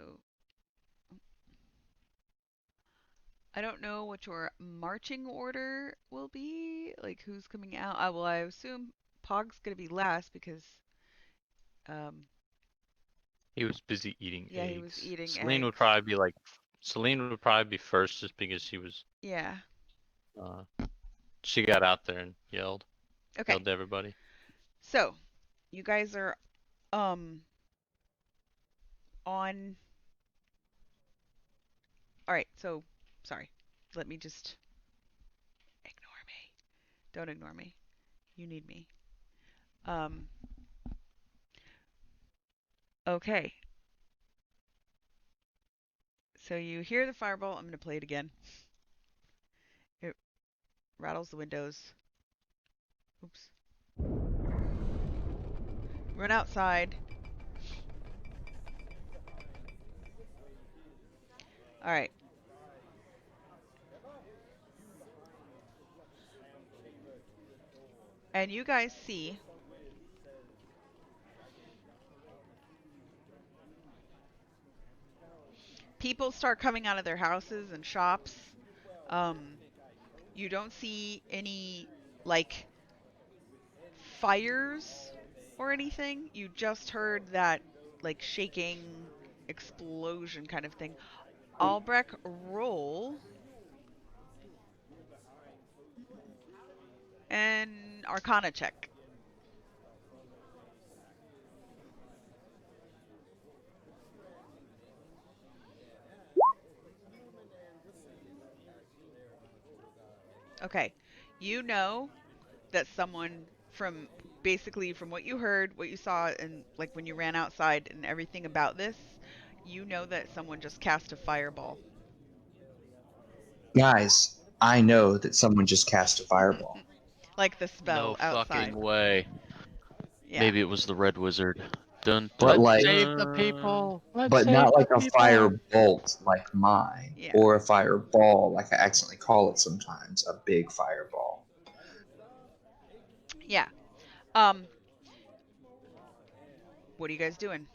I don't know what your marching order will be. Like who's coming out? Well, I assume Pog's gonna be last because He was busy eating yeah, eggs. he was eating Celine would eggs. probably be like, Celine would probably be first just because she was, Yeah. she got out there and yelled Okay. to everybody. So you guys are on. All right. So sorry. Let me just ignore me. Don't ignore me. You need me. Okay. So you hear the fireball. I'm going to play it again. It rattles the windows. Oops. Run outside. All right. And you guys see people start coming out of their houses and shops. You don't see any like fires or anything. You just heard that like shaking explosion kind of thing. Albrecht, roll an Arcana check. Okay. You know that someone from basically from what you heard, what you saw, and like when you ran outside and everything about this, you know that someone just cast a fireball. Guys, I know that someone just cast a fireball. Like the No spell outside. fucking way. Yeah. Maybe it was the Red Wizard. Dun But dun like, Save the dun. people! Let's but save not the like a fire people! bolt like mine, Yeah. or a fireball like I accidentally call it sometimes, a big fireball. Yeah. What are you guys doing?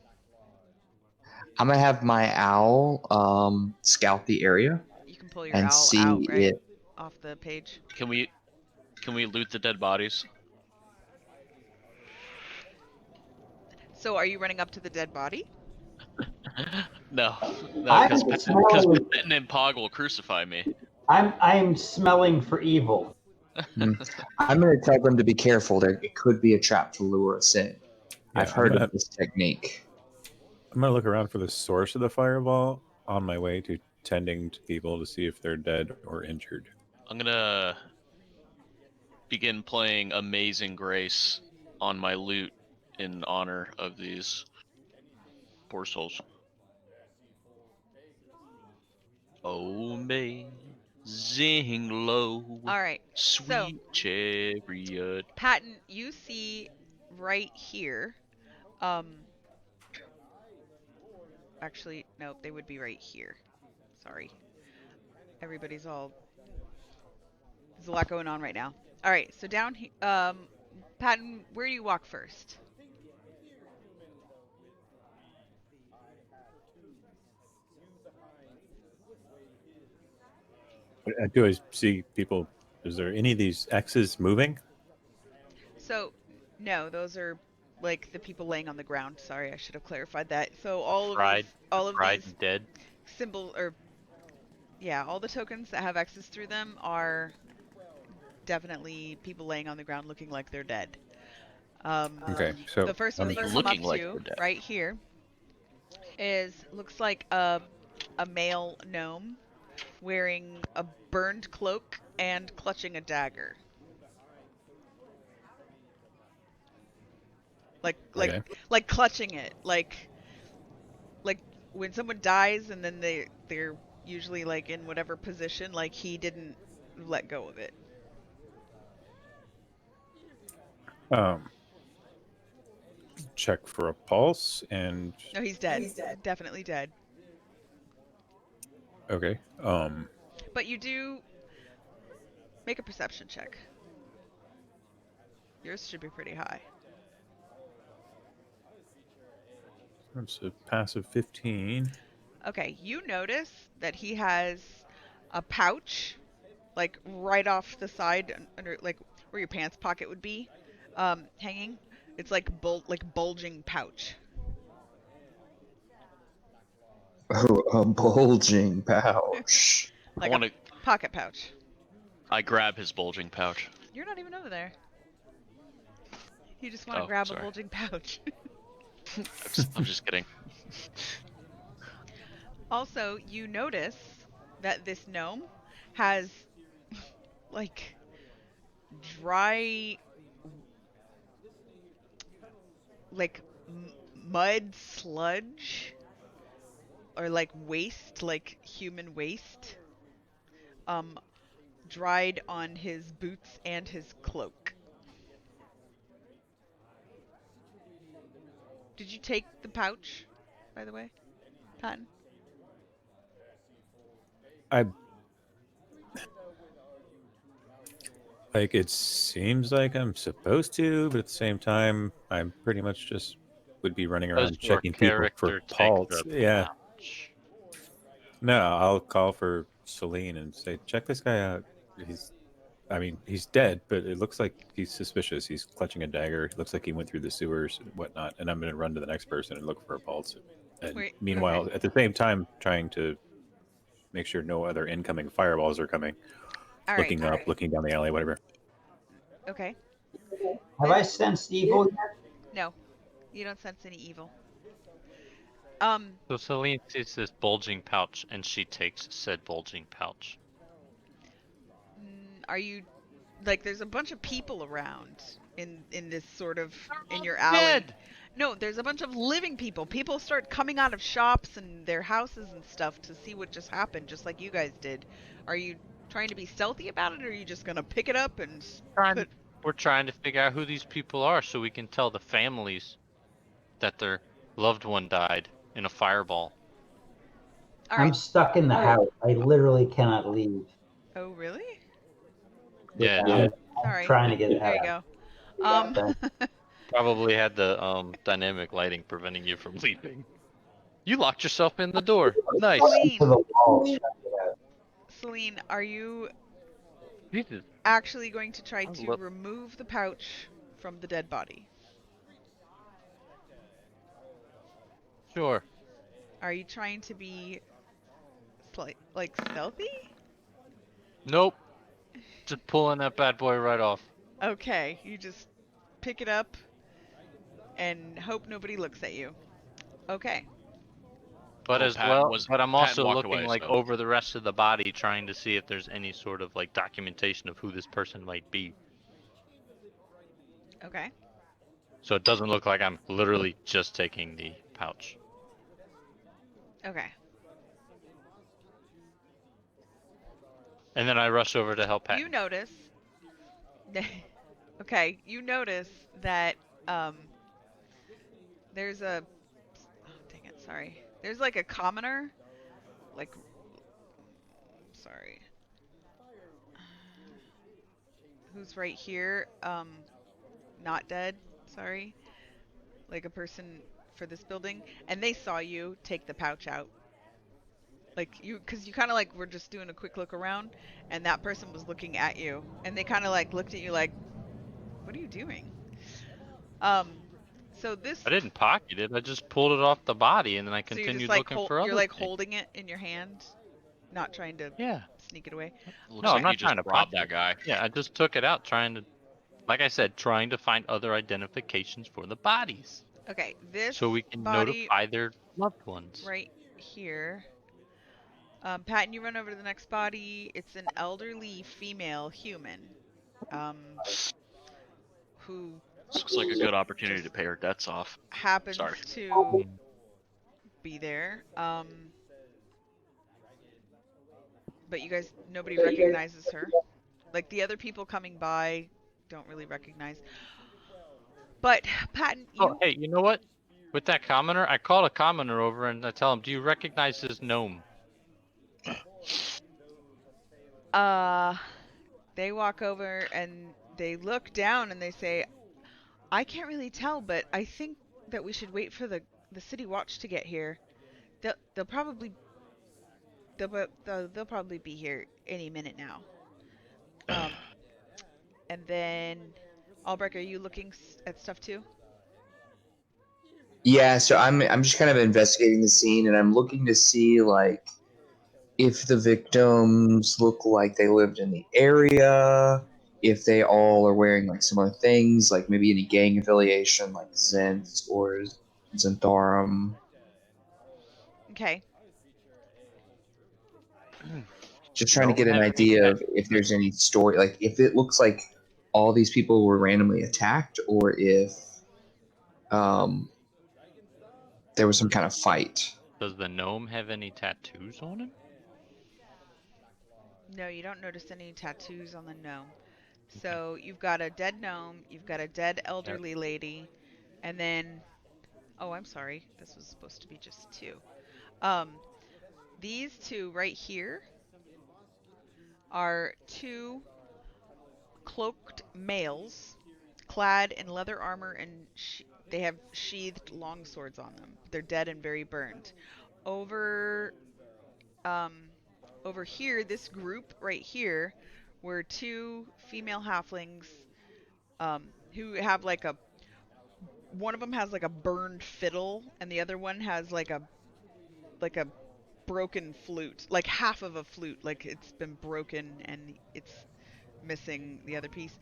I'm gonna have my owl scout the area You can pull your and owl out, see right? it. Off the page. Can we loot the dead bodies? So are you running up to the dead body? No, I'm because smelling. Patton and Pog will crucify me. I'm smelling for evil. I'm gonna tell them to be careful. There, it could be a trap to lure us in. Yeah, I've heard of this technique. I'm gonna look around for the source of the fireball on my way to tending to people to see if they're dead or injured. I'm gonna begin playing Amazing Grace on my loot in honor of these poor souls. Oh, amazing low, All right. So, sweet chariot. Patton, you see right here. Actually, no, they would be right here. Sorry. Everybody's all. There's a lot going on right now. All right. So down here, Patton, where do you walk first? Do I see people? Is there any of these X's moving? So, no, those are like the people laying on the ground. Sorry, I should have clarified that. So all of Fried, these, all of fried these and dead. symbol or yeah, all the tokens that have X's through them are definitely people laying on the ground looking like they're dead. Okay, so The first one that you come Looking up like to they're dead. right here looks like a male gnome wearing a burned cloak and clutching a dagger. Okay. Like clutching it, like when someone dies and then they're usually like in whatever position, like he didn't let go of it. um, check for a pulse and No, he's dead. Definitely dead. okay. But you do make a perception check. Yours should be pretty high. That's a passive 15. Okay, you notice that he has a pouch, like right off the side under, like where your pants pocket would be, hanging. It's like bulging pouch. Oh, a bulging pouch. Like I want to. a pocket pouch. I grab his bulging pouch. You're not even over there. You just want to Oh, grab sorry. a bulging pouch. I'm just kidding. Also, you notice that this gnome has like dry, like mud sludge or like waste, like human waste, dried on his boots and his cloak. Did you take the pouch, by the way, Patton? I like it seems like I'm supposed to, but at the same time, I'm pretty much just would be running Does around your checking people for character take pulse. the Yeah. pouch? No, I'll call for Celine and say, check this guy out. He's dead, but it looks like he's suspicious. He's clutching a dagger. It looks like he went through the sewers and whatnot. And I'm going to run to the next person and look for a pulse. And Wait, meanwhile, okay. at the same time, trying to make sure no other incoming fireballs are coming. All right. Looking up, looking down the alley, whatever. Okay. Have I sensed evil yet? No, you don't sense any evil. So Celine sees this bulging pouch, and she takes said bulging pouch. Are you like there's a bunch of people around in this sort of in your alley? Dead. No, there's a bunch of living people. People start coming out of shops and their houses and stuff to see what just happened, just like you guys did. Are you trying to be stealthy about it, or are you just gonna pick it up and put? We're trying to figure out who these people are so we can tell the families that their loved one died in a fireball. All I'm right. stuck in the house. I literally cannot leave. Oh, really? Yeah, I'm Sorry. trying to get There you out. go. probably had the dynamic lighting preventing you from leaving. You locked yourself in the door. Nice. Celine, To the wall, trying to get out. Celine, are you Jesus. actually going to try I to love- remove the pouch from the dead body? Sure. Are you trying to be like stealthy? Nope. Just pulling that bad boy right off. Okay, you just pick it up and hope nobody looks at you. Okay. But Well, as Patton well, was- but I'm Patton also walked looking away, like so- over the rest of the body, trying to see if there's any sort of like documentation of who this person might be. Okay. So it doesn't look like I'm literally just taking the pouch. Okay. And then I rush over to help Pat. You notice. Okay, you notice that there's a. Oh, dang it! Sorry. There's like a commoner. Like. Sorry. Who's right here? Not dead. Sorry. Like a person for this building, and they saw you take the pouch out. Like because you kind of like were just doing a quick look around, and that person was looking at you, and they kind of like looked at you like, "What are you doing?" Um, so this, I didn't pocket it. I just pulled it off the body, and then I so you're just continued like looking for you're other like things. holding it in your hand, not trying to Yeah. sneak it away. Looks No, I'm like Okay. you not just trying to robbed pocket that it. guy. Yeah, I just took it out, trying to, like I said, trying to find other identifications for the bodies, Okay, this so we can body notify their loved ones. right here. Patton, you run over to the next body. It's an elderly female human, um, who This looks like a good opportunity to just pay her debts off. happens Sorry. to Mm. be there. But you guys, nobody recognizes her. Like the other people coming by don't really recognize. But Patton, Oh, you hey, you know what? With that commenter, I call a commenter over and I tell him, "Do you recognize this gnome?" uh they walk over and they look down and they say, "I can't really tell, but I think that we should wait for the city watch to get here. They'll probably they'll probably be here any minute now." Um and then Albrecht, are you looking at stuff too? Yeah, so I'm just kind of investigating the scene, and I'm looking to see like if the victims look like they lived in the area, if they all are wearing like similar things, like maybe any gang affiliation, like Zhents or Zentharum. Okay. Just trying to Don't get an have any idea of if tattoos. there's any story, like if it looks like all these people were randomly attacked, or if um, there was some kind of fight. Does the gnome have any tattoos on him? No, you don't notice any tattoos on the gnome. So you've got a dead gnome, you've got a dead Yep. elderly lady, and then oh, I'm sorry. This was supposed to be just two. Um, these two right here are two cloaked males clad in leather armor and they have sheathed long swords on them. They're dead and very burned. Over um over here, this group right here were two female halflings who have like a one of them has like a burned fiddle and the other one has like a broken flute, like half of a flute, like it's been broken and it's missing the other piece.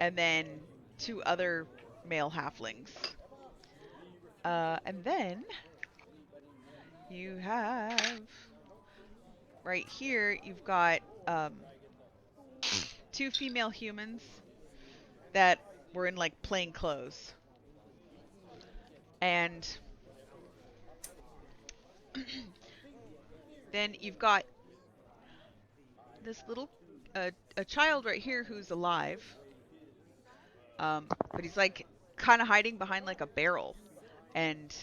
And then two other male halflings. And then you have right here, you've got two female humans that were in like plain clothes. And then you've got this little a child right here who's alive. But he's like kind of hiding behind like a barrel and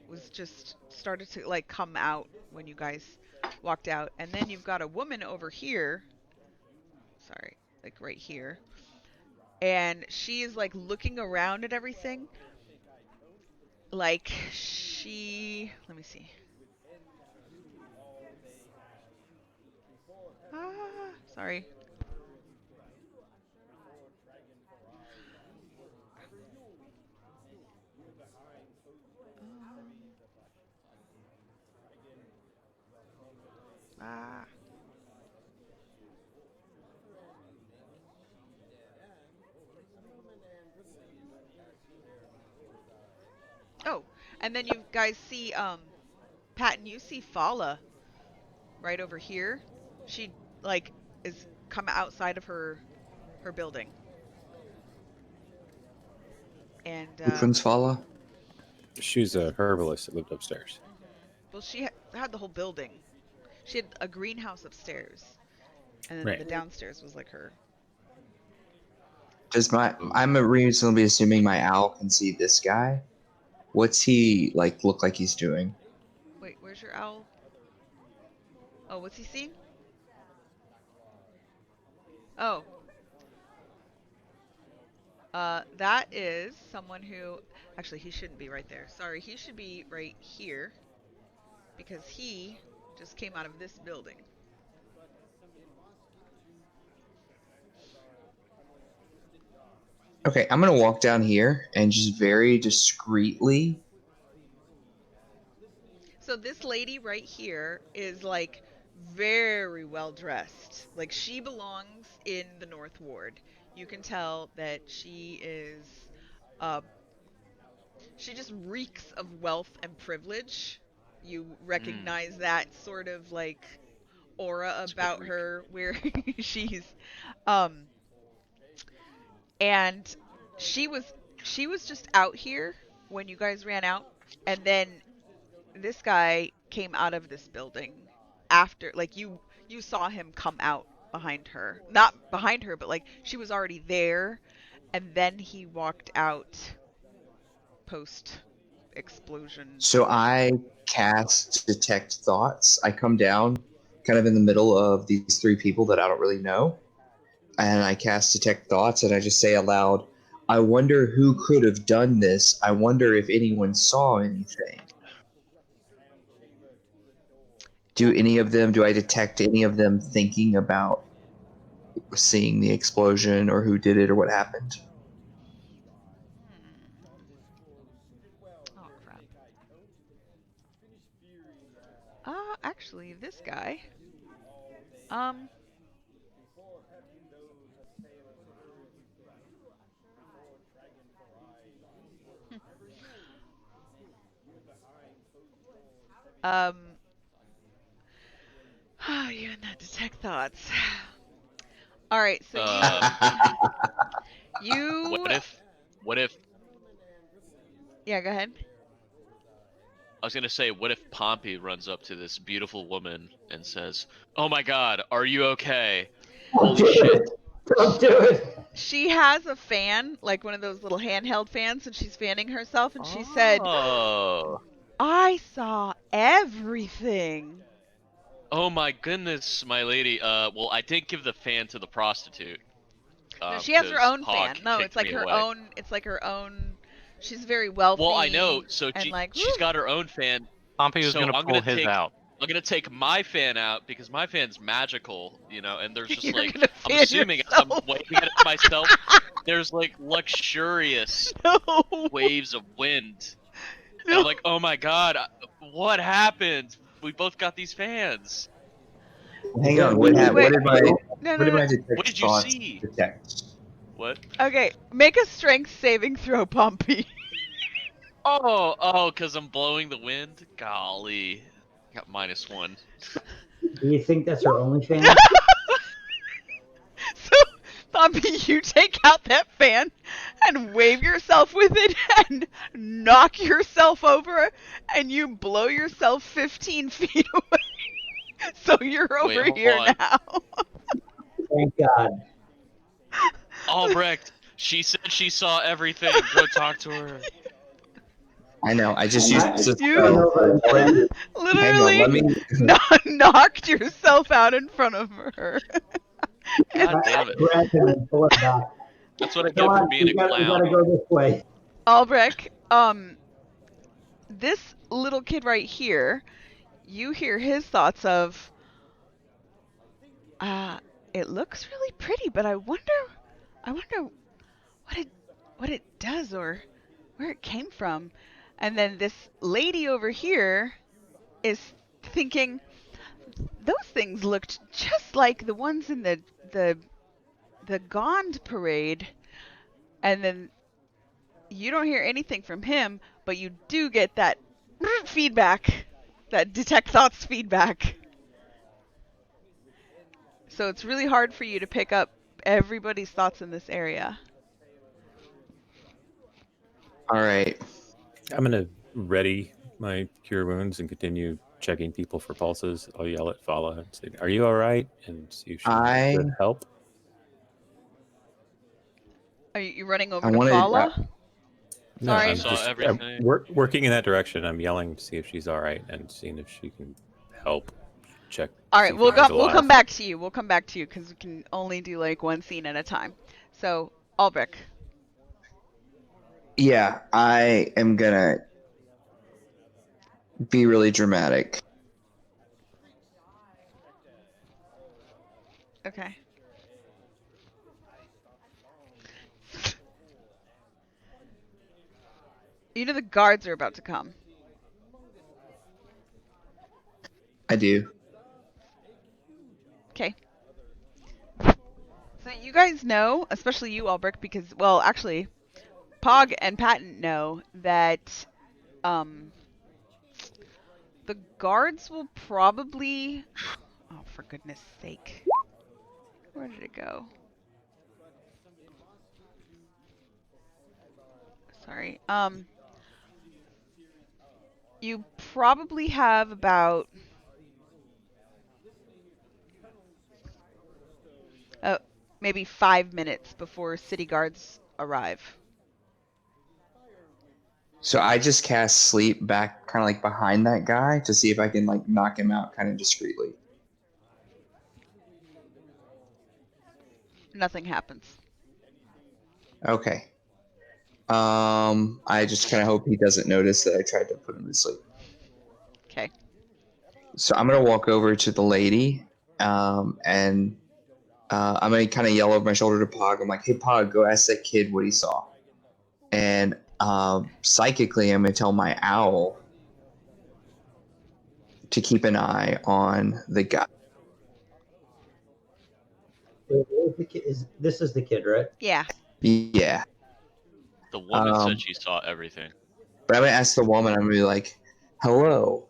was just started to like come out when you guys walked out. And then you've got a woman over here. Sorry, like right here. And she is like looking around at everything. Like let me see. Sorry. Ah. Oh, and then you guys see Patton, you see Fala right over here. She like is come outside of her building. And Which one's Fala? She's a herbalist that lived upstairs. well, she had the whole building. She had a greenhouse upstairs, and then Right. the downstairs was like her. I'm reasonably assuming my owl can see this guy. What's he like look like he's doing? Wait, where's your owl? Oh, what's he seeing? Oh, that is someone who actually he shouldn't be right there. Sorry, he should be right here. because he just came out of this building. Okay, I'm gonna walk down here and just very discreetly. So this lady right here is like very well dressed. Like she belongs in the North Ward. You can tell that she is she just reeks of wealth and privilege. You recognize that sort of like aura It's a good about reek. her where she's um and she was just out here when you guys ran out, and then this guy came out of this building after, like, you saw him come out behind her, not behind her, but like she was already there, and then he walked out post explosion. So I cast Detect Thoughts. I come down kind of in the middle of these three people that I don't really know. And I cast Detect Thoughts and I just say aloud, I wonder who could have done this. I wonder if anyone saw anything. Do I detect any of them thinking about seeing the explosion or who did it or what happened? Oh crap. Actually, this guy. Um. um. You and that detect thoughts. All right, so you. What if? Yeah, go ahead. I was gonna say, what if Pompey runs up to this beautiful woman and says, "Oh my God, are you okay? Holy shit!" Don't do it. She has a fan, like one of those little handheld fans, and she's fanning herself, and she said, Oh. I saw everything. Oh my goodness, my lady. Well, I did give the fan to the prostitute. No, she has her 'Cause own Hawk fan. No, kicked it's like me her away. own. It's like her own. She's very wealthy. Well, I know. So and like, she's woo. got her own fan. Pompey was So gonna I'm pull gonna his take. out. I'm gonna take my fan out because my fan's magical, and there's just You're like gonna I'm fan assuming as I'm yourself. waving at myself, there's like luxurious No. waves of wind, and No. I'm like, oh my God, what happened? We both got these fans. Hang on, Wait. what did my No, what did no, my no. Detect What did you Thoughts see? detect? What? Okay, make a strength saving throw, Pompey. Oh, because I'm blowing the wind? Golly. Got -1. Do you think that's her only fan? So, Pompey, you take out that fan and wave yourself with it and knock yourself over, and you blow yourself 15 feet away. So you're over Wait, hold here on. now. Thank God. Albrecht, she said she saw everything. Go talk to her. I know. I just used the You- spell. Hang on, let Literally me. knocked yourself out in front of her. God damn it. Grab him and pull him back. That's what I Come get for on, being we a gotta clown. go this way. Albrecht, this little kid right here, you hear his thoughts of, it looks really pretty, but I wonder what it does or where it came from. And then this lady over here is thinking, those things looked just like the ones in the Gond parade. And then you don't hear anything from him, but you do get that feedback, that detect thoughts feedback. So it's really hard for you to pick up everybody's thoughts in this area. All right. I'm gonna ready my cure wounds and continue checking people for pulses. I'll yell at Fala and say, "Are you all right?" and see if she could help. Are you running over I to wanted- Fala? No, Sorry. I'm Saw just everything. working in that direction. I'm yelling to see if she's all right and seeing if she can help check. All see right, if we'll anyone's go. We'll alive. come back to you. We'll come back to you because we can only do like one scene at a time. So, Albrecht. Yeah, I am gonna be really dramatic. Okay. You know the guards are about to come. I do. Okay. So you guys know, especially you, Albrecht, because, well, actually, Pog and Patton know that the guards will probably... Oh, for goodness sake. Where did it go? Sorry. You probably have about... maybe 5 minutes before city guards arrive. So I just cast sleep back kind of like behind that guy to see if I can like knock him out kind of discreetly. Nothing happens. Okay. I just kind of hope he doesn't notice that I tried to put him to sleep. Okay. So I'm gonna walk over to the lady, and I'm gonna kind of yell over my shoulder to Pog. I'm like, "Hey, Pog, go ask that kid what he saw." And psychically, I'm gonna tell my owl to keep an eye on the guy. This is the kid, right? Yeah. Yeah. The woman said she saw everything. But I'm gonna ask the woman. I'm gonna be like, "Hello.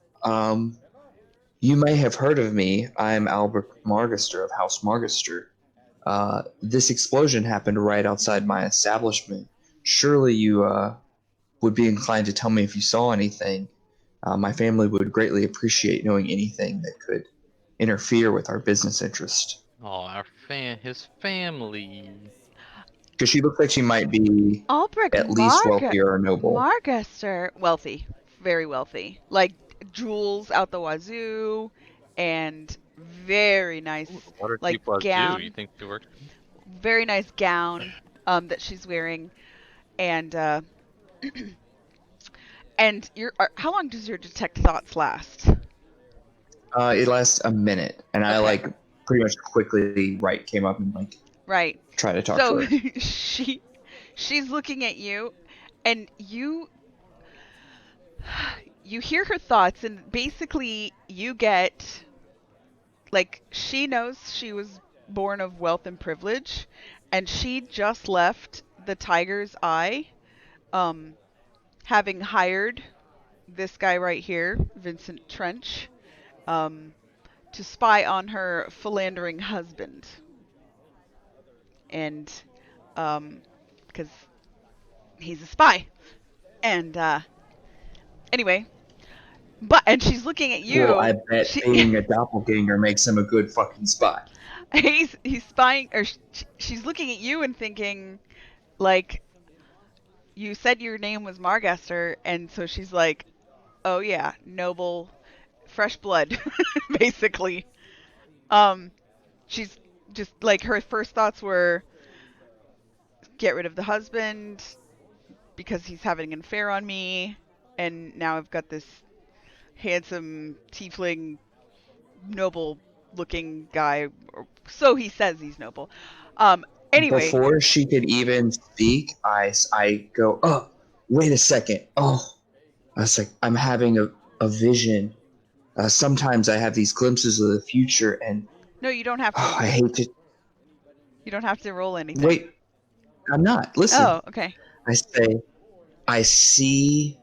You may have heard of me. I'm Albert Margister of House Margister. This explosion happened right outside my establishment. Surely you would be inclined to tell me if you saw anything. My family would greatly appreciate knowing anything that could interfere with our business interest." Oh, his family. Because she looks like she might be Albrecht at least wealthy or noble. Margaster. Wealthy. Very wealthy. Like, jewels out the wazoo, and very nice, Waterdeep like, was gown. you. You think she works? Very nice gown that she's wearing. And, and how long does your detect thoughts last? It lasts a minute, and I Okay. like pretty much quickly came up and like Right. try to talk So to her. she's looking at you, and you hear her thoughts, and basically you get, like, she knows she was born of wealth and privilege, and she just left the Tiger's Eye, having hired this guy right here, Vincent Trench, to spy on her philandering husband. And because he's a spy. And anyway, and she's looking at you. Well, I bet being a doppelganger makes him a good fucking spy. He's spying, or she's looking at you and thinking, like, you said your name was Margaster, and so she's like, oh yeah, noble, fresh blood, basically. She's just like, her first thoughts were, get rid of the husband because he's having an affair on me, and now I've got this handsome tiefling, noble looking guy, or so he says he's noble. Anyway, Before she could even speak, I go, oh, wait a second. Oh, I was like, I'm having a vision. Sometimes I have these glimpses of the future, and no, you don't have to. I hate to. You don't have to roll anything. Wait, I'm not. Listen. Oh, okay. I say, I see.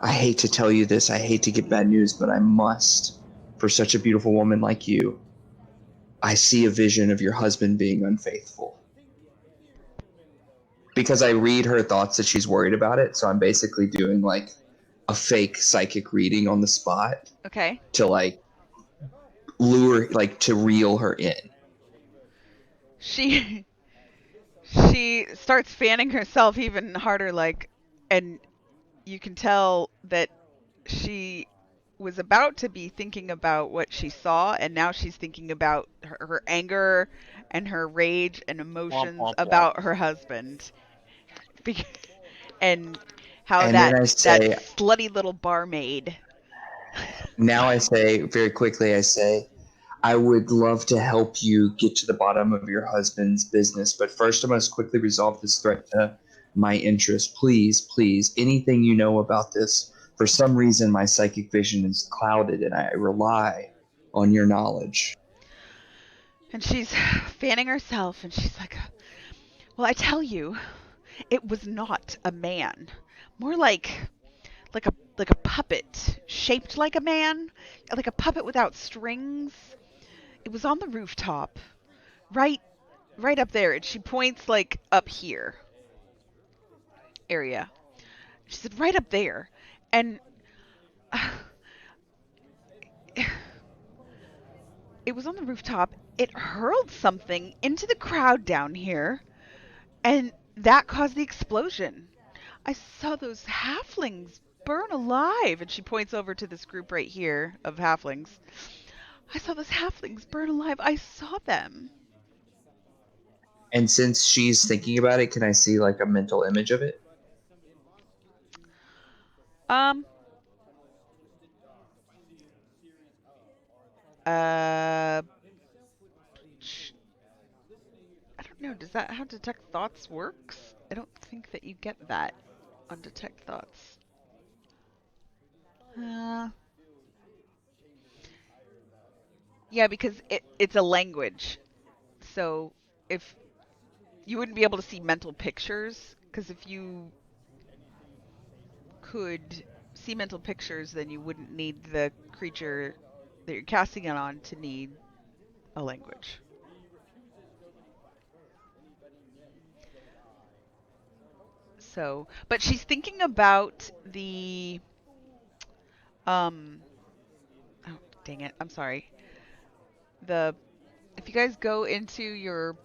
I hate to tell you this. I hate to give bad news, but I must. For such a beautiful woman like you, I see a vision of your husband being unfaithful. Because I read her thoughts that she's worried about it, so I'm basically doing like a fake psychic reading on the spot. Okay. To like lure, like to reel her in. She starts fanning herself even harder, like, and you can tell that she was about to be thinking about what she saw, and now she's thinking about her anger and her rage and emotions about her husband. And how and that slutty little barmaid. Now I say very quickly, I say, I would love to help you get to the bottom of your husband's business, but first I must quickly resolve this threat to my interest. Please, please, anything you know about this. For some reason, my psychic vision is clouded, and I rely on your knowledge. And she's fanning herself, and she's like, well, I tell you, it was not a man. More like a puppet, shaped like a man, like a puppet without strings. It was on the rooftop, right up there. And she points like up here area. She said right up there. And it was on the rooftop. It hurled something into the crowd down here, and that caused the explosion. I saw those halflings burn alive. And she points over to this group right here of halflings. I saw those halflings burn alive. I saw them. And since she's thinking about it, can I see like a mental image of it? I don't know. Does that how detect thoughts works? I don't think that you get that on detect thoughts. Yeah, because it's a language. So if you wouldn't be able to see mental pictures, because if you could see mental pictures, then you wouldn't need the creature that you're casting it on to need a language. So, but she's thinking about the oh, dang it, I'm sorry. If you guys go into your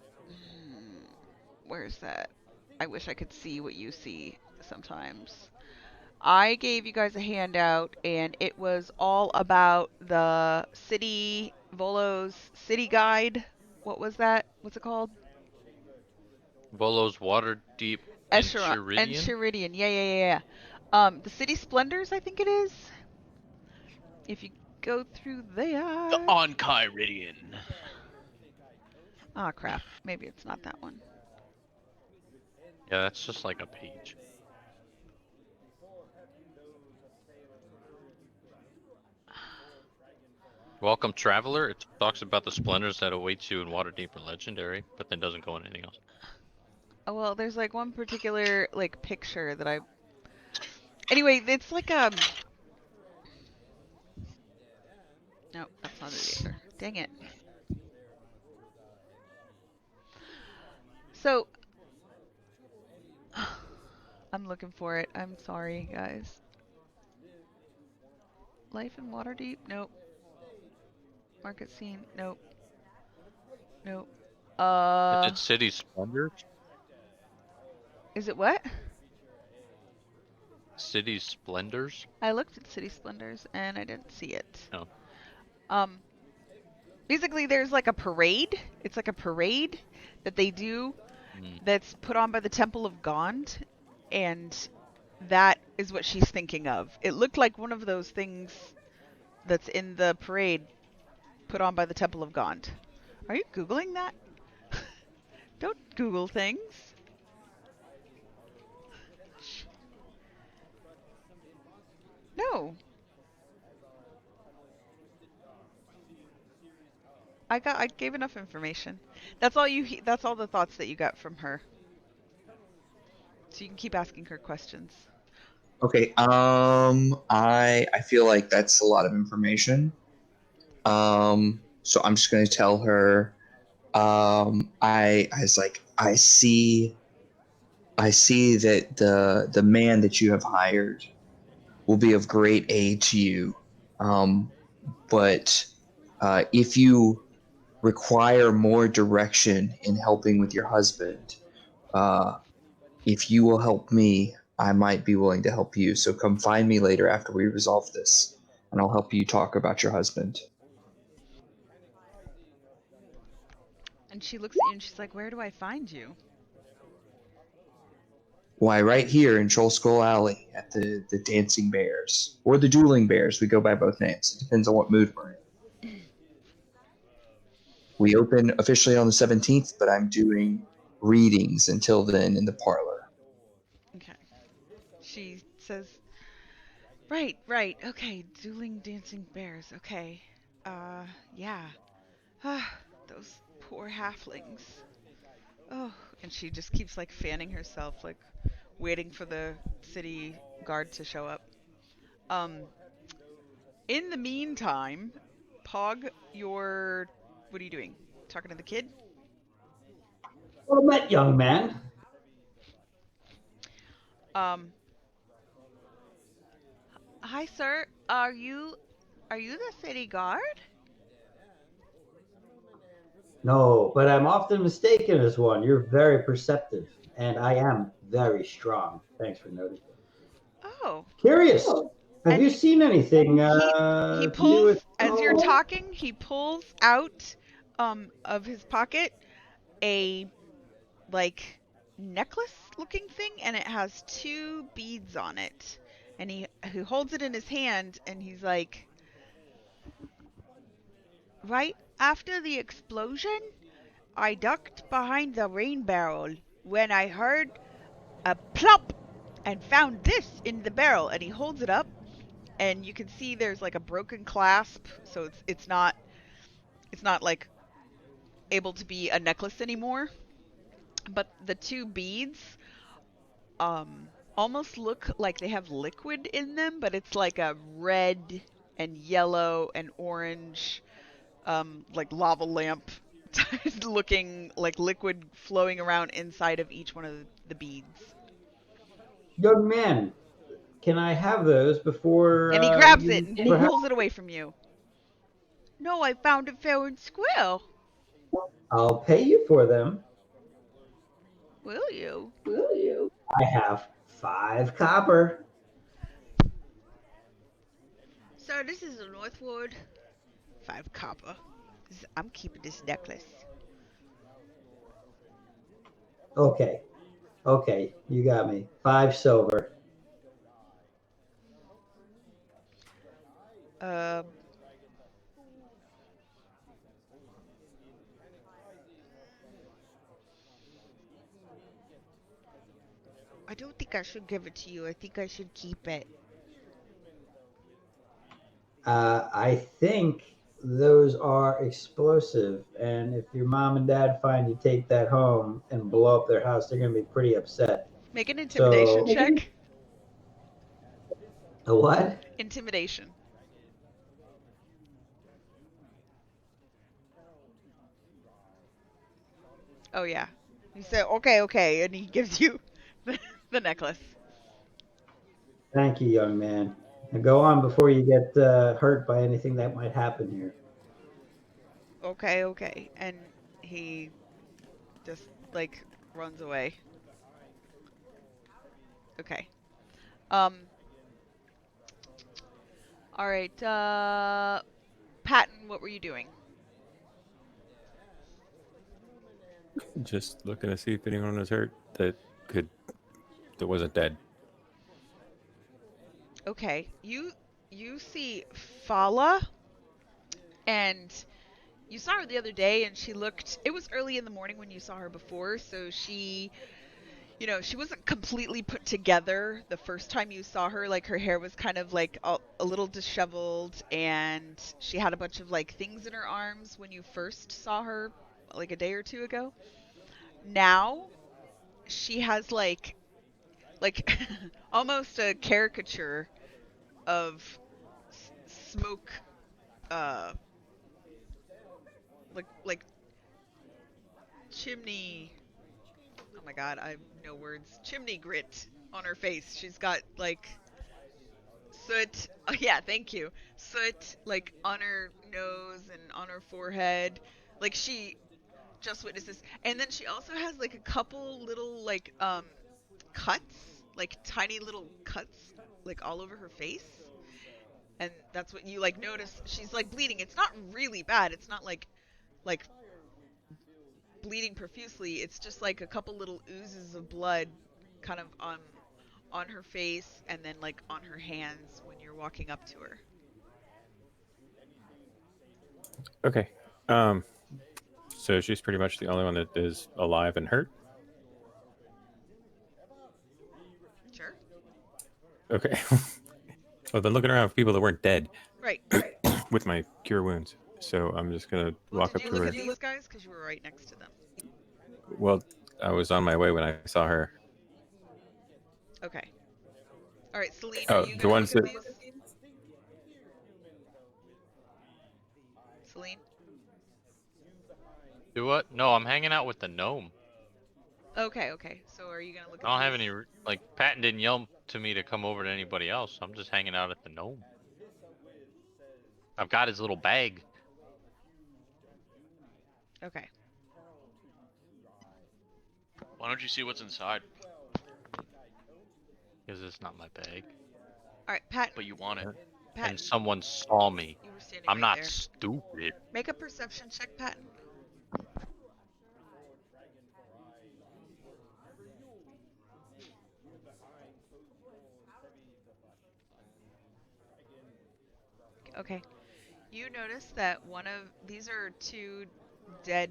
where's that? I wish I could see what you see sometimes. I gave you guys a handout, and it was all about the city, Volo's city guide. What was that? What's it called? Volo's Waterdeep Enchiridion. Enchiridion? Yeah. The city splendors, I think it is. If you go through there. The Onkyridian. Ah, crap. Maybe it's not that one. Yeah, that's just like a page. Welcome, traveler. It talks about the splendors that await you in Waterdeep or Legendary, but then doesn't go on anything else. Oh, well, there's like one particular like picture that I. Anyway, it's like no, that's not it either. Dang it. So, I'm looking for it. I'm sorry, guys. Life in Waterdeep? Nope. Market scene? Nope. Nope. Is it City Splendors? Is it what? City Splendors? I looked at City Splendors and I didn't see it. Oh. Basically there's like a parade. It's like a parade that they do that's put on by the Temple of Gond, and that is what she's thinking of. It looked like one of those things that's in the parade put on by the Temple of Gond. Are you Googling that? Don't Google things. No. I gave enough information. That's all that's all the thoughts that you got from her. So you can keep asking her questions. Okay. I feel like that's a lot of information. So I'm just gonna tell her. I was like, I see that the man that you have hired will be of great aid to you. But if you require more direction in helping with your husband, if you will help me, I might be willing to help you. So come find me later after we resolve this, and I'll help you talk about your husband. And she looks at you and she's like, where do I find you? Why, right here in Troll Skull Alley at the Dancing Bears. Or the Dueling Bears. We go by both names. It depends on what mood we're in. We open officially on the 17th, but I'm doing readings until then in the parlor. Okay. She says, right, okay, dueling dancing bears, okay. Yeah. Ah, those poor halflings. Oh, and she just keeps like fanning herself, like waiting for the city guard to show up. In the meantime, Pog, what are you doing? Talking to the kid? Well met, young man. Um, Hi sir, are you the city guard? No, but I'm often mistaken as one. You're very perceptive, and I am very strong. Thanks for noting. Oh. Curious. Have And you seen anything he to do pulls with? as you're talking, he pulls out of his pocket a like necklace looking thing, and it has two beads on it. And he holds it in his hand, and he's like, right after the explosion, I ducked behind the rain barrel when I heard a plop and found this in the barrel. And he holds it up, and you can see there's like a broken clasp, so it's not like able to be a necklace anymore. But the two beads almost look like they have liquid in them, but it's like a red and yellow and orange like lava lamp looking like liquid flowing around inside of each one of the beads. Young man, can I have those before And he grabs you it and perhaps? pulls it away from you. No, I found it fair and square. I'll pay you for them. Will you? I have 5 copper. Sir, this is the Northward. 5 copper. I'm keeping this necklace. Okay, you got me. 5 silver. Um, I don't think I should give it to you. I think I should keep it. I think those are explosive, and if your mom and dad find you take that home and blow up their house, they're going to be pretty upset. Make an intimidation So, check. a what? Intimidation. Oh yeah. He said, okay, and he gives you the necklace. Thank you, young man. Now go on before you get hurt by anything that might happen here. Okay. And he just like runs away. Okay. Um. All right. Patton, what were you doing? Just looking to see if anyone was hurt that wasn't dead. Okay. You see Fala, and you saw her the other day, and it was early in the morning when you saw her before, so she wasn't completely put together the first time you saw her. Like, her hair was kind of like a little disheveled, and she had a bunch of like things in her arms when you first saw her like a day or two ago. Now she has like almost a caricature of smoke, uh like chimney. Oh my god, I have no words. Chimney grit on her face. She's got like soot. Oh yeah, thank you. Soot like on her nose and on her forehead. Like, she just witnessed this. And then she also has like a couple little like cuts, like tiny little cuts like all over her face. And that's what you like notice. She's like bleeding. It's not really bad. It's not like bleeding profusely. It's just like a couple little oozes of blood kind of on her face, and then like on her hands when you're walking up to her. Okay. So she's pretty much the only one that is alive and hurt? Sure. Okay. Well, then looking around for people that weren't dead Right. with my cure wounds. So I'm just going to Well, walk did up you to look her. at these guys? Because you were right next to them. Well, I was on my way when I saw her. Okay. All right, Celine, Oh, are you the gonna ones look at that- these? Celine? Do what? No, I'm hanging out with the gnome. Okay. So are you gonna look at I don't have these? any like Patton didn't yell to me to come over to anybody else. I'm just hanging out at the gnome. I've got his little bag. Okay. Why don't you see what's inside? Because it's not my bag. All right, Pat. But you want it. Patton, And someone saw me. you were standing I'm right not there. stupid. Make a perception check, Patton. Okay. You notice that one of these are two dead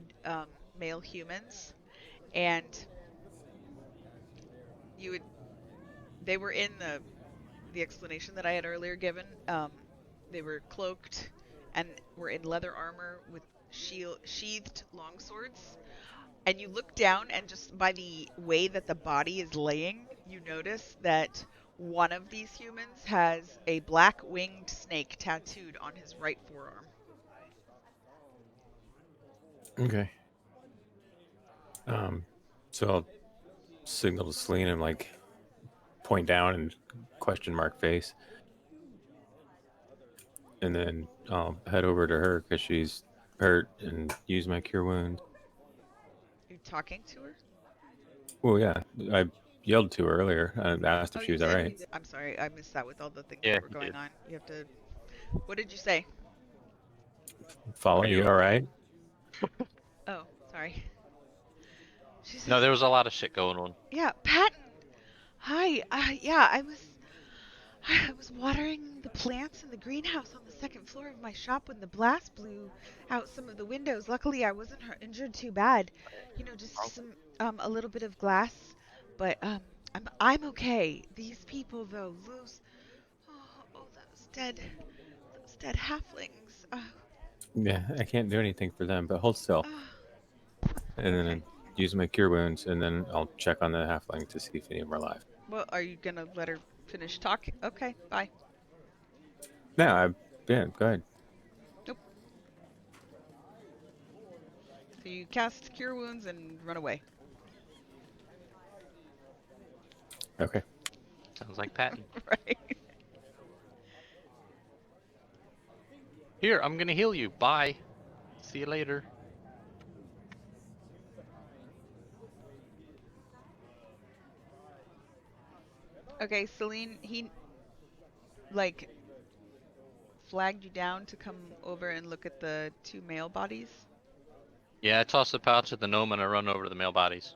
male humans, and you would they were in the explanation that I had earlier given. They were cloaked and were in leather armor with sheathed longswords. And you look down, and just by the way that the body is laying, you notice that one of these humans has a black winged snake tattooed on his right forearm. Okay. So I'll signal to Celine and like point down and question mark face. And then I'll head over to her because she's hurt and use my cure wound. You talking to her? Well, yeah, I yelled to her earlier. I asked if she you was said- all right. I'm sorry, I missed that with all the things Yeah, that were you going did. on. You have to. What did you say? Follow Are you you all right? Oh, sorry. She says, No, there was a lot of shit going on. Yeah, Patton. Hi. Yeah, I was watering the plants in the greenhouse on the second floor of my shop when the blast blew out some of the windows. Luckily, I wasn't injured too bad. You know, just some a little bit of glass, but I'm okay. These people though, those those dead halflings. Yeah, I can't do anything for them, but hold still. And then Okay. use my cure wounds, and then I'll check on the halfling to see if any of them are alive. Well, are you gonna let her finish talking? Okay, bye. No, yeah, go ahead. Nope. So you cast Cure Wounds and run away. Okay. Sounds like Patton. Right. Here, I'm gonna heal you. Bye. See you later. Okay, Celine, he like flagged you down to come over and look at the two male bodies. Yeah, I toss the pouch at the gnome and I run over to the male bodies.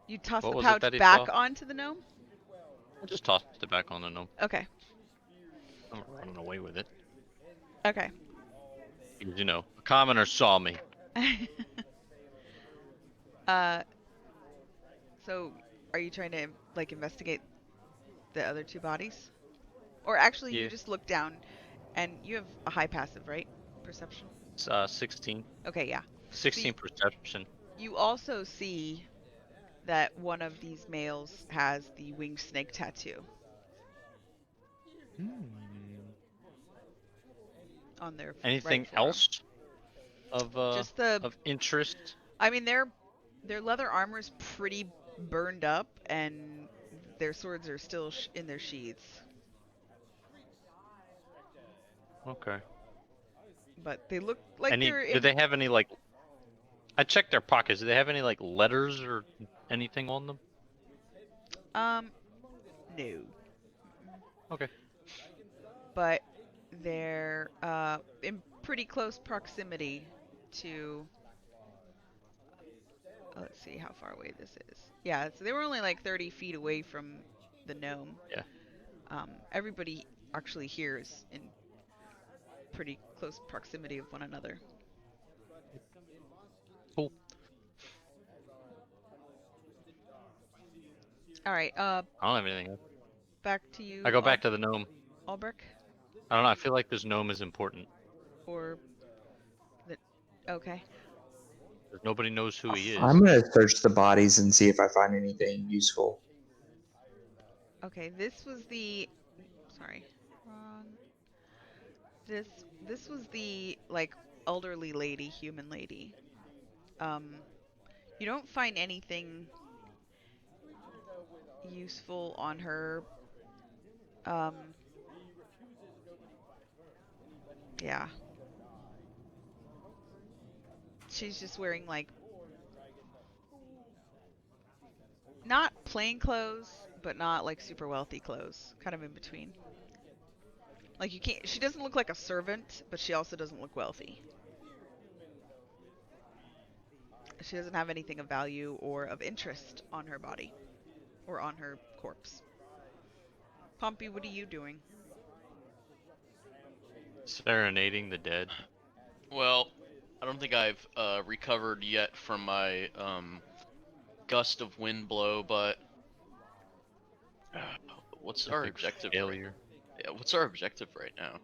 You toss What the was it pouch that he back saw? onto the gnome? I just tossed it back on the gnome. Okay. I'm not running away with it. Okay. Because, you know, a commoner saw me. uh so are you trying to like investigate the other two bodies? Or actually Yeah. you just look down and you have a high passive, right? Perception? It's 16. Okay, yeah. 16 perception. You also see that one of these males has the winged snake tattoo on their Anything right forearm. else of Just the of interest? I mean their leather armor is pretty burned up and their swords are still in their sheaths. Okay. But they look like Any? they're Do in they have any like? I checked their pockets. Do they have any like letters or anything on them? no. Okay. But they're in pretty close proximity to let's see how far away this is. Yeah, so they were only like 30 feet away from the gnome. Yeah. Everybody actually here is in pretty close proximity of one another. All right. I don't have anything else. Back to you. I go back to the gnome. Albrecht, I don't know. I feel like this gnome is important. or the. Okay. 'Cause nobody knows who he is. I'm gonna search the bodies and see if I find anything useful. Okay. This was the. Sorry. Wrong. This was the like elderly lady, human lady. You don't find anything useful on her. Um, yeah. She's just wearing like not plain clothes, but not like super wealthy clothes, kind of in between. Like you can't. She doesn't look like a servant, but she also doesn't look wealthy. She doesn't have anything of value or of interest on her body or on her corpse. Pompey, what are you doing? Serenading the dead. Well, I don't think I've recovered yet from my gust of wind blow, but what's our objective? Failure. Yeah, what's our objective right now?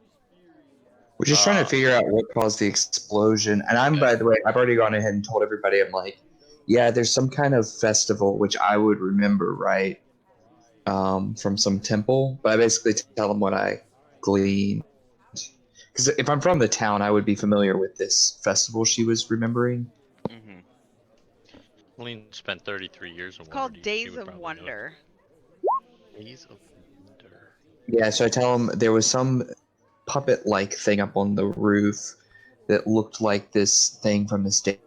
We're just trying to figure out what caused the explosion. And I'm, Okay. by the way, I've already gone ahead and told everybody. I'm like, yeah, there's some kind of festival which I would remember, right? From some temple. But I basically tell them what I gleaned. Because if I'm from the town, I would be familiar with this festival she was remembering. Mm-hmm. Celine spent 33 years in It's called Waterdeep. She Days would of probably know it. Wonder. Days of Wonder. Yeah, so I tell them there was some puppet-like thing up on the roof that looked like this thing from the stage.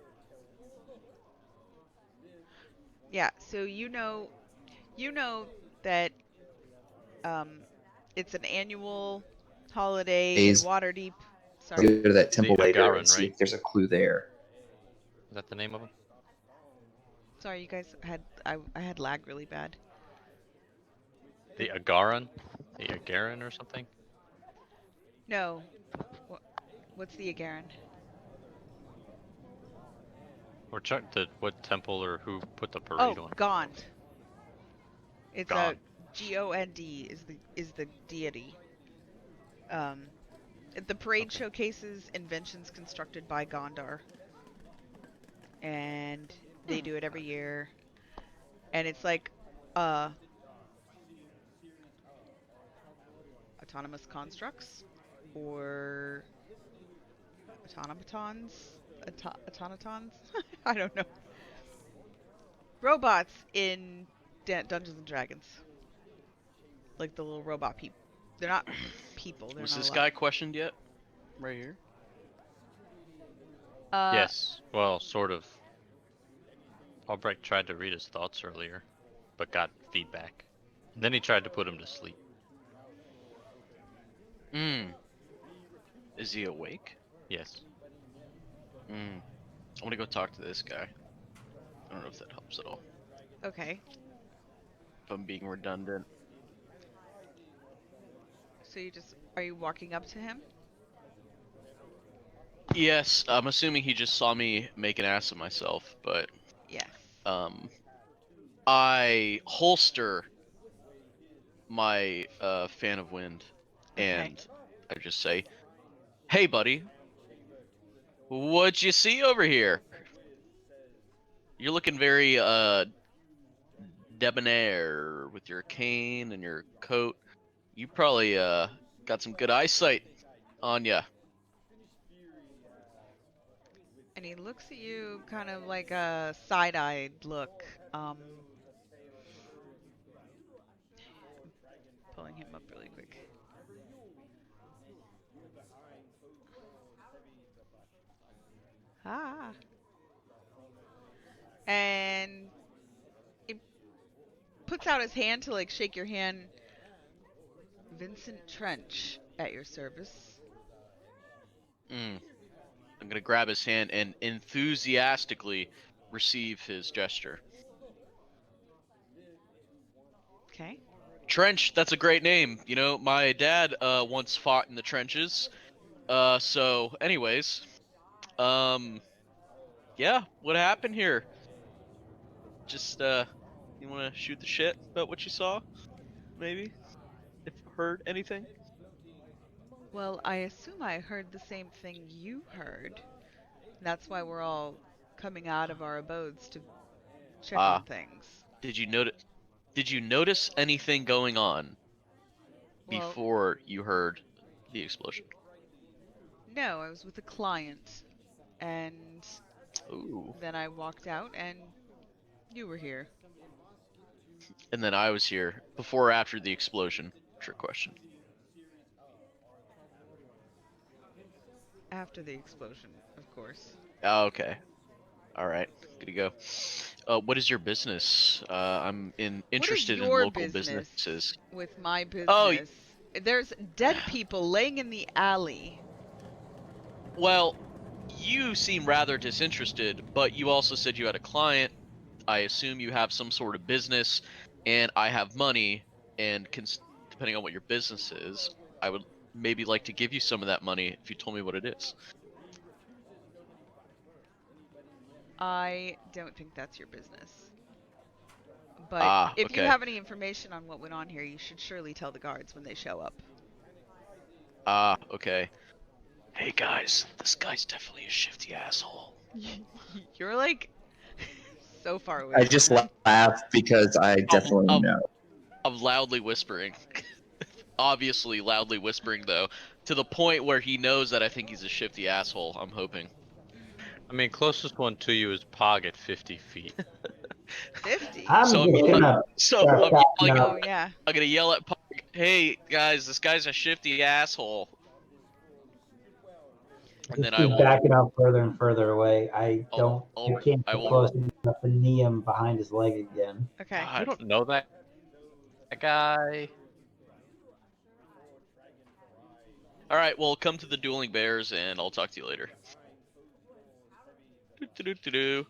Yeah, so you know that it's an annual holiday in Days. Waterdeep. Go Sorry. to that temple The later Agaran, and see right? if there's a clue there. Is that the name of him? Sorry, you guys had I had lag really bad. The Agaran? The Agaran or something? No. What's the Agaran? Or what temple or who put the Oh, parade on? Gond. It's Gond. Gond is the deity. Um, the parade Okay. showcases inventions constructed by Gondar, and they do it every year. And it's like, autonomous constructs or automatons, automatons. I don't know. Robots in Dungeons and Dragons, like the little robot people. They're not people. They're Was not this alive. guy questioned yet? Right here. Yes. Well, sort of. Albrecht tried to read his thoughts earlier, but got feedback. And then he tried to put him to sleep. Is he awake? Yes. I'm gonna go talk to this guy. I don't know if that helps at all. Okay. If I'm being redundant. So are you walking up to him? Yes, I'm assuming he just saw me make an ass of myself, but Yes. I holster my fan of wind, Okay. and I just say, "Hey, buddy, what'd you see over here? You're looking very debonair with your cane and your coat. You probably got some good eyesight on ya." And he looks at you kind of like a side-eyed look. Pulling him up really quick. Ah. And he puts out his hand to like shake your hand. Vincent Trench at your service. I'm gonna grab his hand and enthusiastically receive his gesture. Okay. Trench, that's a great name. You know, my dad once fought in the trenches. So anyways, yeah, what happened here? Just You want to shoot the shit about what you saw? Maybe? If heard anything? Well, I assume I heard the same thing you heard. That's why we're all coming out of our abodes to check on things. Did you notice anything going on Well, before you heard the explosion? no, I was with a client, and Ooh. then I walked out, and you were here. And then I was here before or after the explosion. Trick question. After the explosion, of course. Oh, okay. All right. Good to go. What is your business? I'm interested in your local business businesses. with my Oh, business? There's dead people laying in the alley. well, you seem rather disinterested, but you also said you had a client. I assume you have some sort of business, and I have money, and depending on what your business is, I would maybe like to give you some of that money if you told me what it is. I don't think that's your business. But if you Okay. have any information on what went on here, you should surely tell the guards when they show up. Okay. Hey guys, this guy's definitely a shifty asshole. You're like so far away I from just them. laugh because I definitely know. I'm loudly whispering. Obviously loudly whispering though, to the point where he knows that I think he's a shifty asshole, I'm hoping. I mean, closest one to you is Pog at 50 feet. 50? I'm So gonna start backing Oh, up. yeah. I'm gonna yell at Pog, hey guys, this guy's a shifty asshole. And then Just I keep will backing up further and further away. I I'll can't I get will close enough to knee him behind his leg again. Okay. You God. don't know that guy. Alright, well come to the dueling bears and I'll talk to you later. Do-do-do-do-do.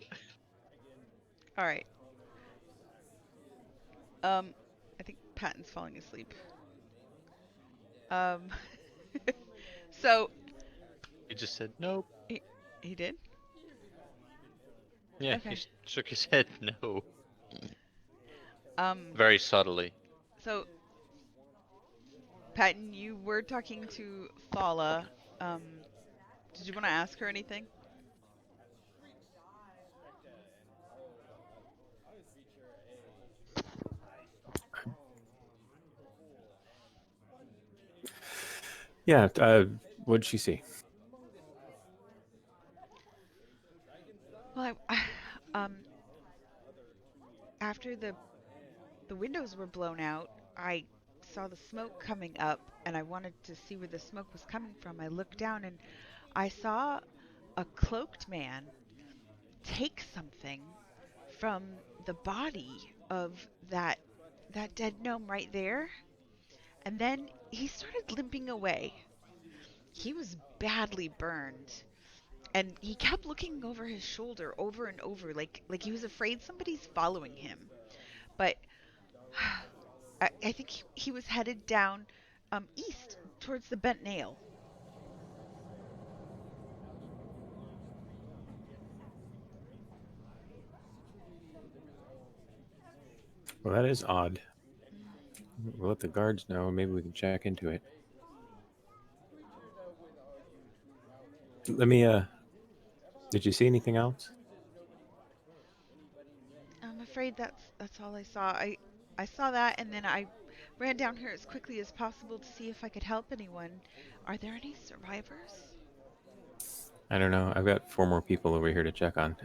Alright. I think Patton's falling asleep. Um, so, He just said nope. he did? Yeah, Okay. he shook his head no. Um, Very subtly. so, Patton, you were talking to Thala. Did you want to ask her anything? Yeah. What'd she see? Well, after the windows were blown out, I saw the smoke coming up, and I wanted to see where the smoke was coming from. I looked down, and I saw a cloaked man take something from the body of that dead gnome right there, and then he started limping away. He was badly burned, and he kept looking over his shoulder over and over, like he was afraid somebody's following him. But I think he was headed down east towards the bent nail. Well, that is odd. We'll let the guards know. Maybe we can check into it. Let me. Did you see anything else? I'm afraid that's all I saw. I saw that, and then I ran down here as quickly as possible to see if I could help anyone. Are there any survivors? I don't know. I've got 4 more people over here to check on,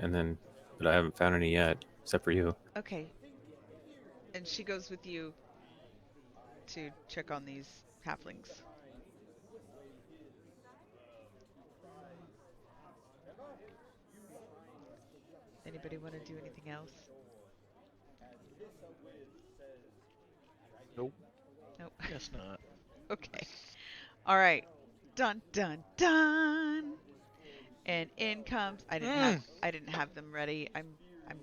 but I haven't found any yet, except for you. Okay. And she goes with you to check on these halflings. Anybody want to do anything else? Nope. Nope. Guess not. Okay. All right. Dun dun dun. And in comes. I didn't have them ready. I'm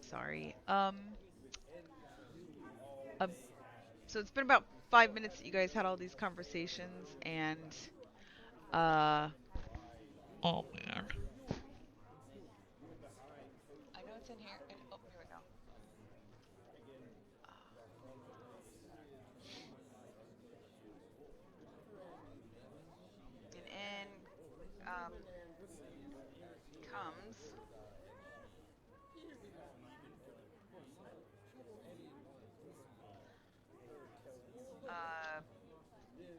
sorry. So it's been about 5 minutes that you guys had all these conversations, and Oh man. I know it's in here. And, oh, here we go.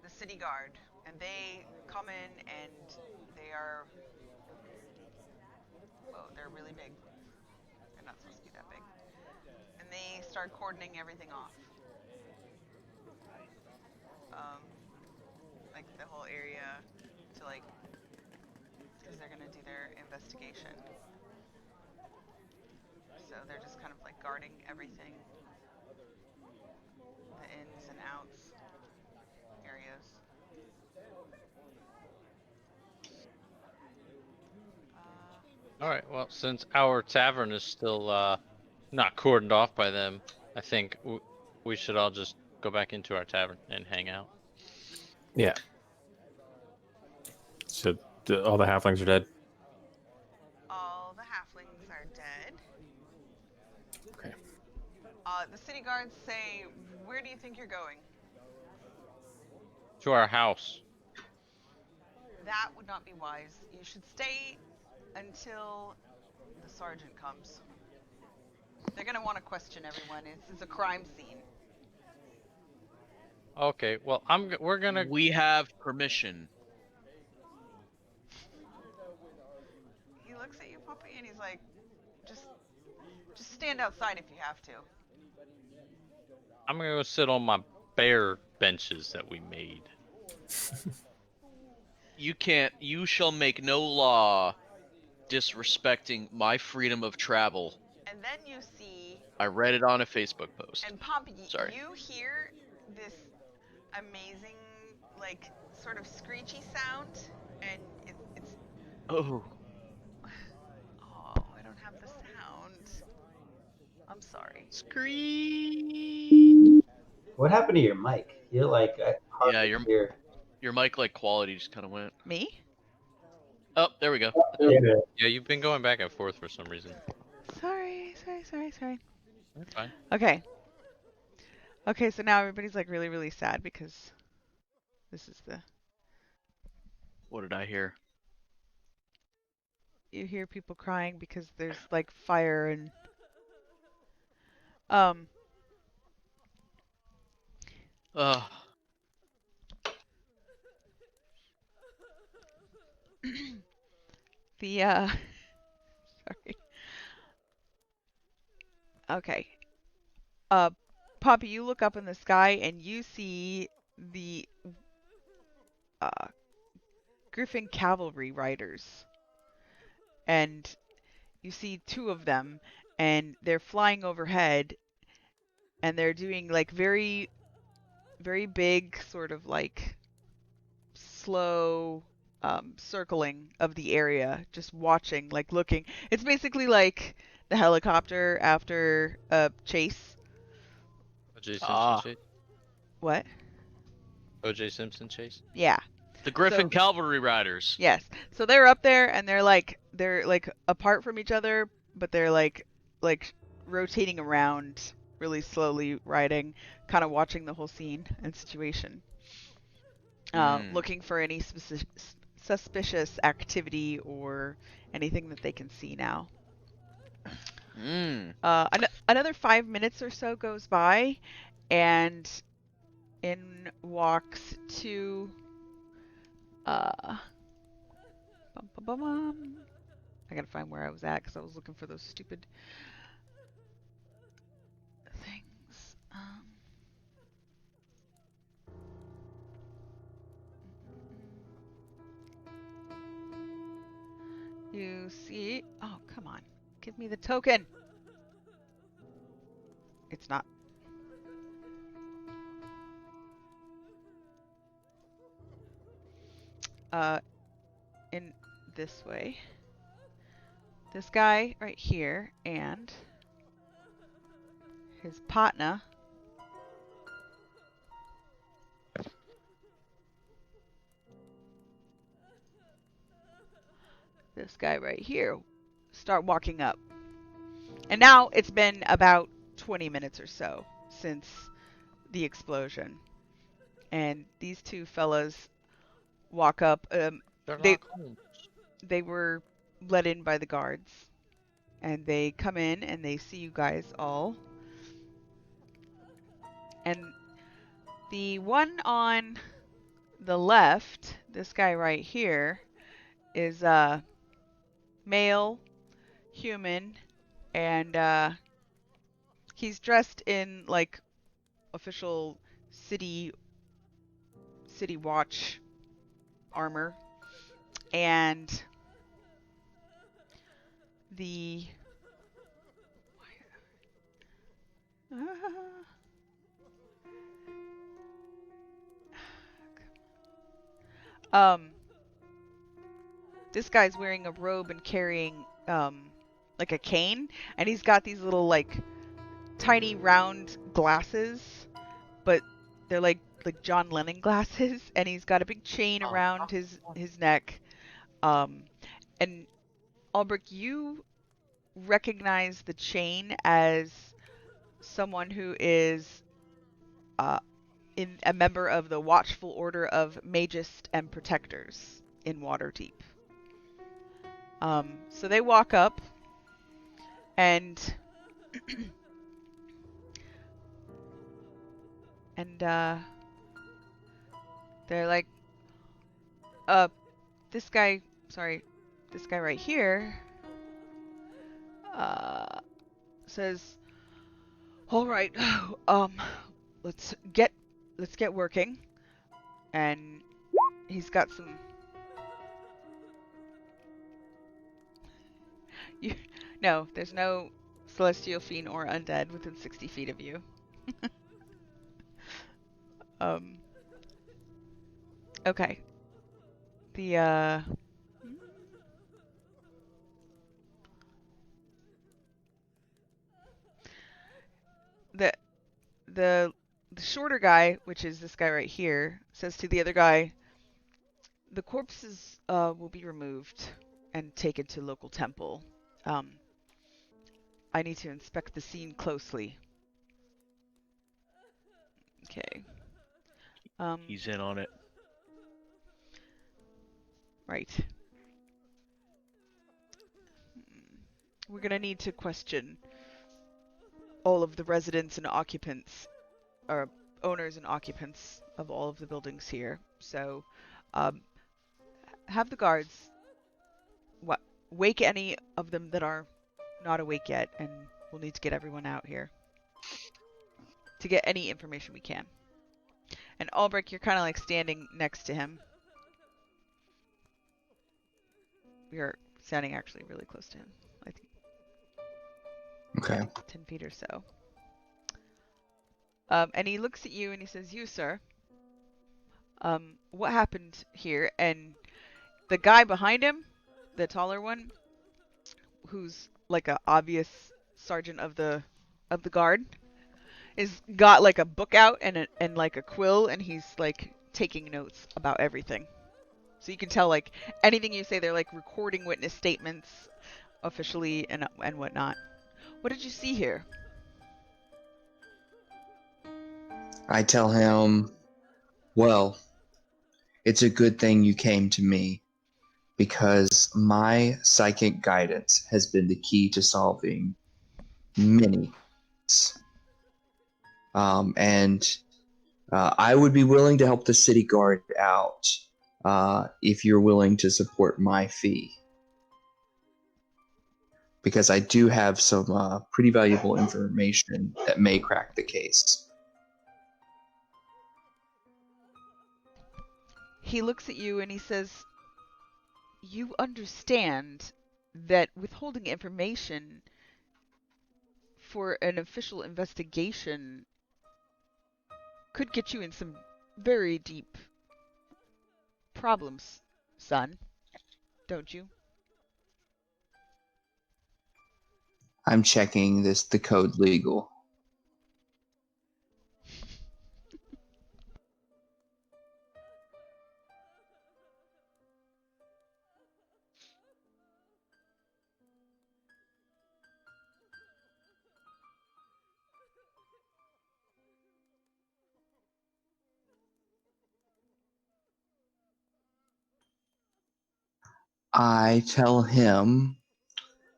the city guard, and they come in and they are, whoa, they're really big. They're not supposed to be that big. And they start cordoning everything off. Like the whole area to like, because they're gonna do their investigation. So they're just kind of like guarding everything, the ins and outs areas. All right. Well, since our tavern is still not cordoned off by them, I think we should all just go back into our tavern and hang out. Yeah. So all the halflings are dead. All the halflings are dead. Okay. The city guards say, "Where do you think you're going?" To our house. That would not be wise. You should stay until the sergeant comes. They're gonna want to question everyone. It's a crime scene. Okay. Well, we're gonna. We have permission. He looks at you, Poppy, and he's like, just stand outside if you have to. I'm gonna go sit on my bare benches that we made. You can't. You shall make no law disrespecting my freedom of travel. And then you see, I read it on a Facebook post. and Poppy, Sorry. you hear this amazing, like, sort of screechy sound, and it's Oh. oh, I don't have the sound. I'm sorry. Scream. What happened to your mic? You're like, I hardly Yeah, hear. your mic like quality just kind of went. Me? Oh, there we go. Yeah, you've been going back and forth for some reason. Sorry. You're fine. Okay. Okay, so now everybody's like really, really sad because this is the... What did I hear? You hear people crying because there's like fire and... Ugh. the, sorry. Okay. Poppy, you look up in the sky and you see the Griffin cavalry riders. And you see two of them, and they're flying overhead, and they're doing like very, very big sort of like slow circling of the area, just watching, like looking. It's basically like the helicopter after a chase. O.J. Simpson Ah. chase. What? O.J. Simpson chase. Yeah. The Griffin So- Cavalry Riders. Yes. So they're up there and they're like apart from each other, but they're like rotating around really slowly, riding, kind of watching the whole scene and situation. Looking for any suspicious activity or anything that they can see now. Another 5 minutes or so goes by, and in walks two. I gotta find where I was at because I was looking for those stupid things. You see? Oh, come on. Give me the token. It's not. In this way. This guy right here and his partner. This guy right here start walking up. And now it's been about 20 minutes or so since the explosion. And these two fellas walk up. They were let in by the guards. And they come in and they see you guys all. And the one on the left, this guy right here, is male, human, and he's dressed in like official city watch armor, and the this guy's wearing a robe and carrying like a cane, and he's got these little like tiny round glasses, but they're like John Lennon glasses, and he's got a big chain around his neck. And Albrecht, you recognize the chain as someone who is in a member of the Watchful Order of Magists and Protectors in Waterdeep. So they walk up, and they're like, this guy right here, says, all right, let's get working. And he's got some, no, there's no celestial fiend or undead within 60 feet of you. Okay. The shorter guy, which is this guy right here, says to the other guy, the corpses will be removed and taken to local temple. I need to inspect the scene closely. Okay. He's in on it. Right. We're gonna need to question all of the residents and occupants, or owners and occupants of all of the buildings here. So, have the guards wake any of them that are not awake yet, and we'll need to get everyone out here to get any information we can. And Albrecht, you're kind of like standing next to him. You're standing actually really close to him. I think. Okay. 10 feet or so. And he looks at you and he says, you, sir, what happened here? And the guy behind him, the taller one, who's like a obvious sergeant of the guard, is got like a book out and like a quill, and he's like taking notes about everything. So you can tell like anything you say, they're like recording witness statements officially and whatnot. What did you see here? I tell him, well, it's a good thing you came to me, because my psychic guidance has been the key to solving many. I would be willing to help the city guard out if you're willing to support my fee. Because I do have some pretty valuable information that may crack the case. He looks at you and he says, you understand that withholding information for an official investigation could get you in some very deep problems, son, don't you? I'm checking the code legal. I tell him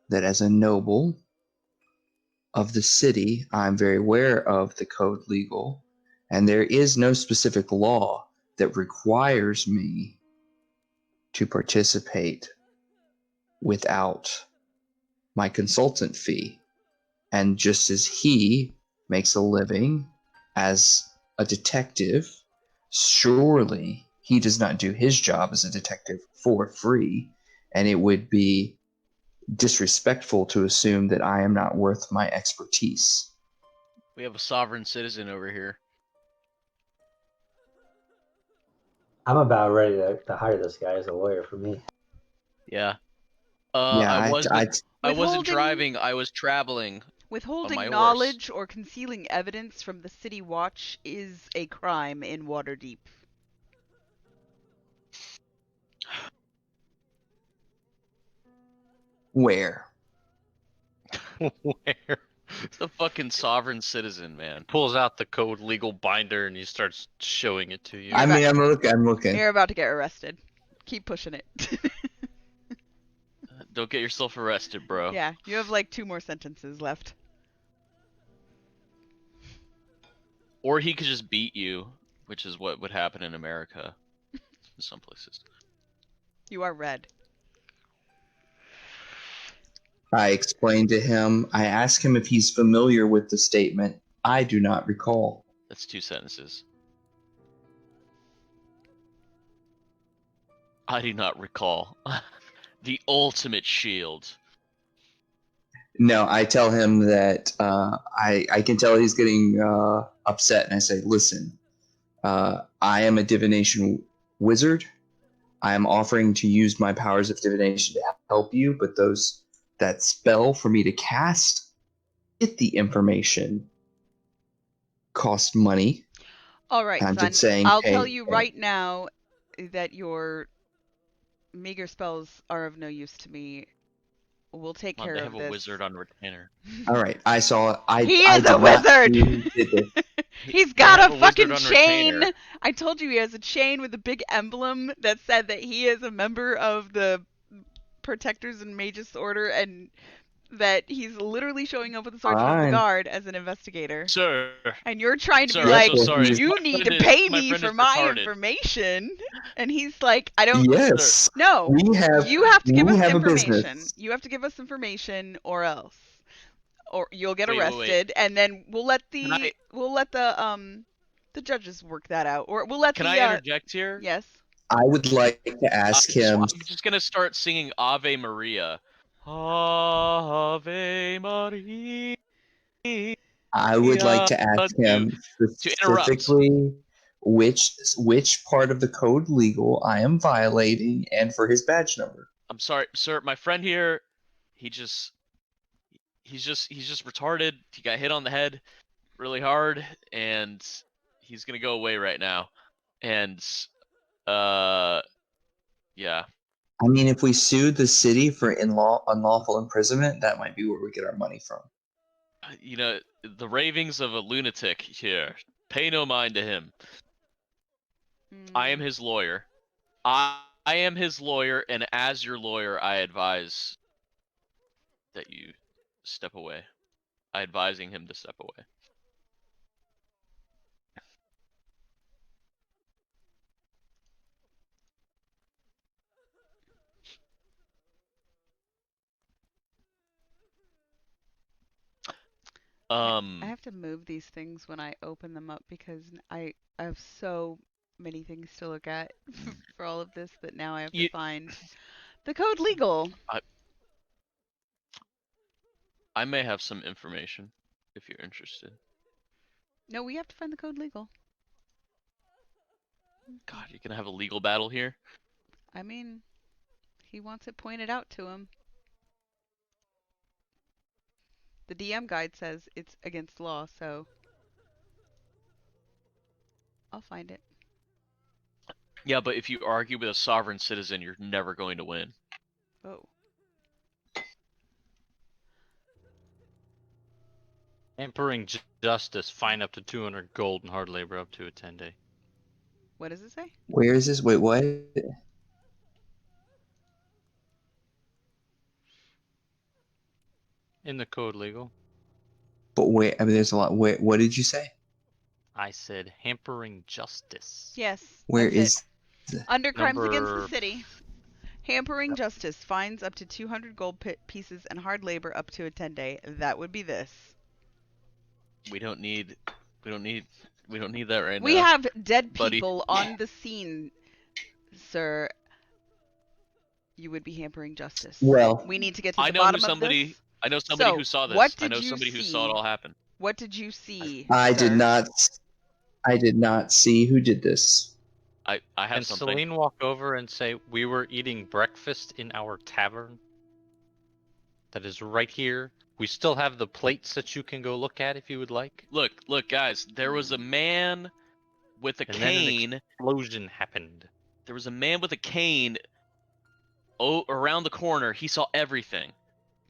that as a noble of the city, I'm very aware of the code legal, and there is no specific law that requires me to participate without my consultant fee. And just as he makes a living as a detective, surely he does not do his job as a detective for free. And it would be disrespectful to assume that I am not worth my expertise. We have a sovereign citizen over here. I'm about ready to hire this guy as a lawyer for me. Yeah. Yeah, I wasn't Withholding- driving. I was traveling. Withholding my horse. knowledge or concealing evidence from the city watch is a crime in Waterdeep. Where? Where? It's a fucking sovereign citizen, man. Pulls out the code legal binder and he starts showing it to you. I mean, I'm looking. You're about to get arrested. Keep pushing it. Don't get yourself arrested, bro. Yeah, you have like 2 more sentences left. Or he could just beat you, which is what would happen in America. In some places. You are red. I explained to him, I asked him if he's familiar with the statement, I do not recall. That's 2 sentences. I do not recall. The ultimate shield. No, I tell him that I can tell he's getting upset, and I say, listen, I am a divination wizard. I am offering to use my powers of divination to help you, but that spell for me to cast, get the information, cost money. All right, I'm son. just saying, I'll hey, tell you right now that your meager spells are of no use to me. We'll take care They of have this. a wizard on retainer. All right, I saw. He I is did a not wizard! see who did this. He's They got have a a wizard fucking on chain! retainer. I told you he has a chain with a big emblem that said that he is a member of the Protectors and Magus Order and that he's literally showing up with the Sergeant of the Fine. Guard as an investigator. Sir. And you're trying to Sir, be I'm like, so sorry. you My need friend to pay my me friend for is my retarded. information. And he's like, I don't... Yes. No, We have. you have to give we us have a information. business. You have to give us information or else. Or you'll get Wait. arrested and then we'll let Can I- the judges work that out. Or we'll let Can the I interject here? Yes. I would like to ask him. I'm just gonna start singing Ave Maria. Ave Maria. I would like to ask him interrupt. specifically which part of the code legal I am violating and for his badge number. I'm sorry, sir. My friend here, he's just retarded. He got hit on the head really hard, and he's gonna go away right now. And yeah. I mean, if we sued the city for unlawful imprisonment, that might be where we get our money from. You know, the ravings of a lunatic here. Pay no mind to him. I am his lawyer. I am his lawyer, and as your lawyer, I advise that you step away. I advising him to step away. I have to move these things when I open them up because I have so many things to look at for all of this that now I have to find the code legal. I may have some information if you're interested. No, we have to find the code legal. God, you're gonna have a legal battle here? I mean, he wants it pointed out to him. The DM guide says it's against law, so I'll find it. Yeah, but if you argue with a sovereign citizen, you're never going to win. Oh. Hampering justice, fine up to 200 gold and hard labor up to a 10-day. What does it say? Where is this? Wait, what? In the code legal. But wait, I mean, there's a lot. Wait, what did you say? I said hampering justice. Yes. Where that's is? it. Under crimes against the Number- city? Hampering justice, fines up to 200 gold pieces, and hard labor up to a 10-day. That would be this. We don't need that right We now. have dead buddy. people on the scene, sir. You would be hampering justice. Well, We need to get to I the know bottom who somebody. of this. I know somebody So, who saw this. what I did know you somebody who saw it see? all happen. What did you see? I sir? did not see who did this. I have Can something. Celine walk over and say, we were eating breakfast in our tavern that is right here. We still have the plates that you can go look at if you would like. Look, guys. There was a man with a And then an cane. explosion happened. There was a man with a cane. Around the corner. He saw everything.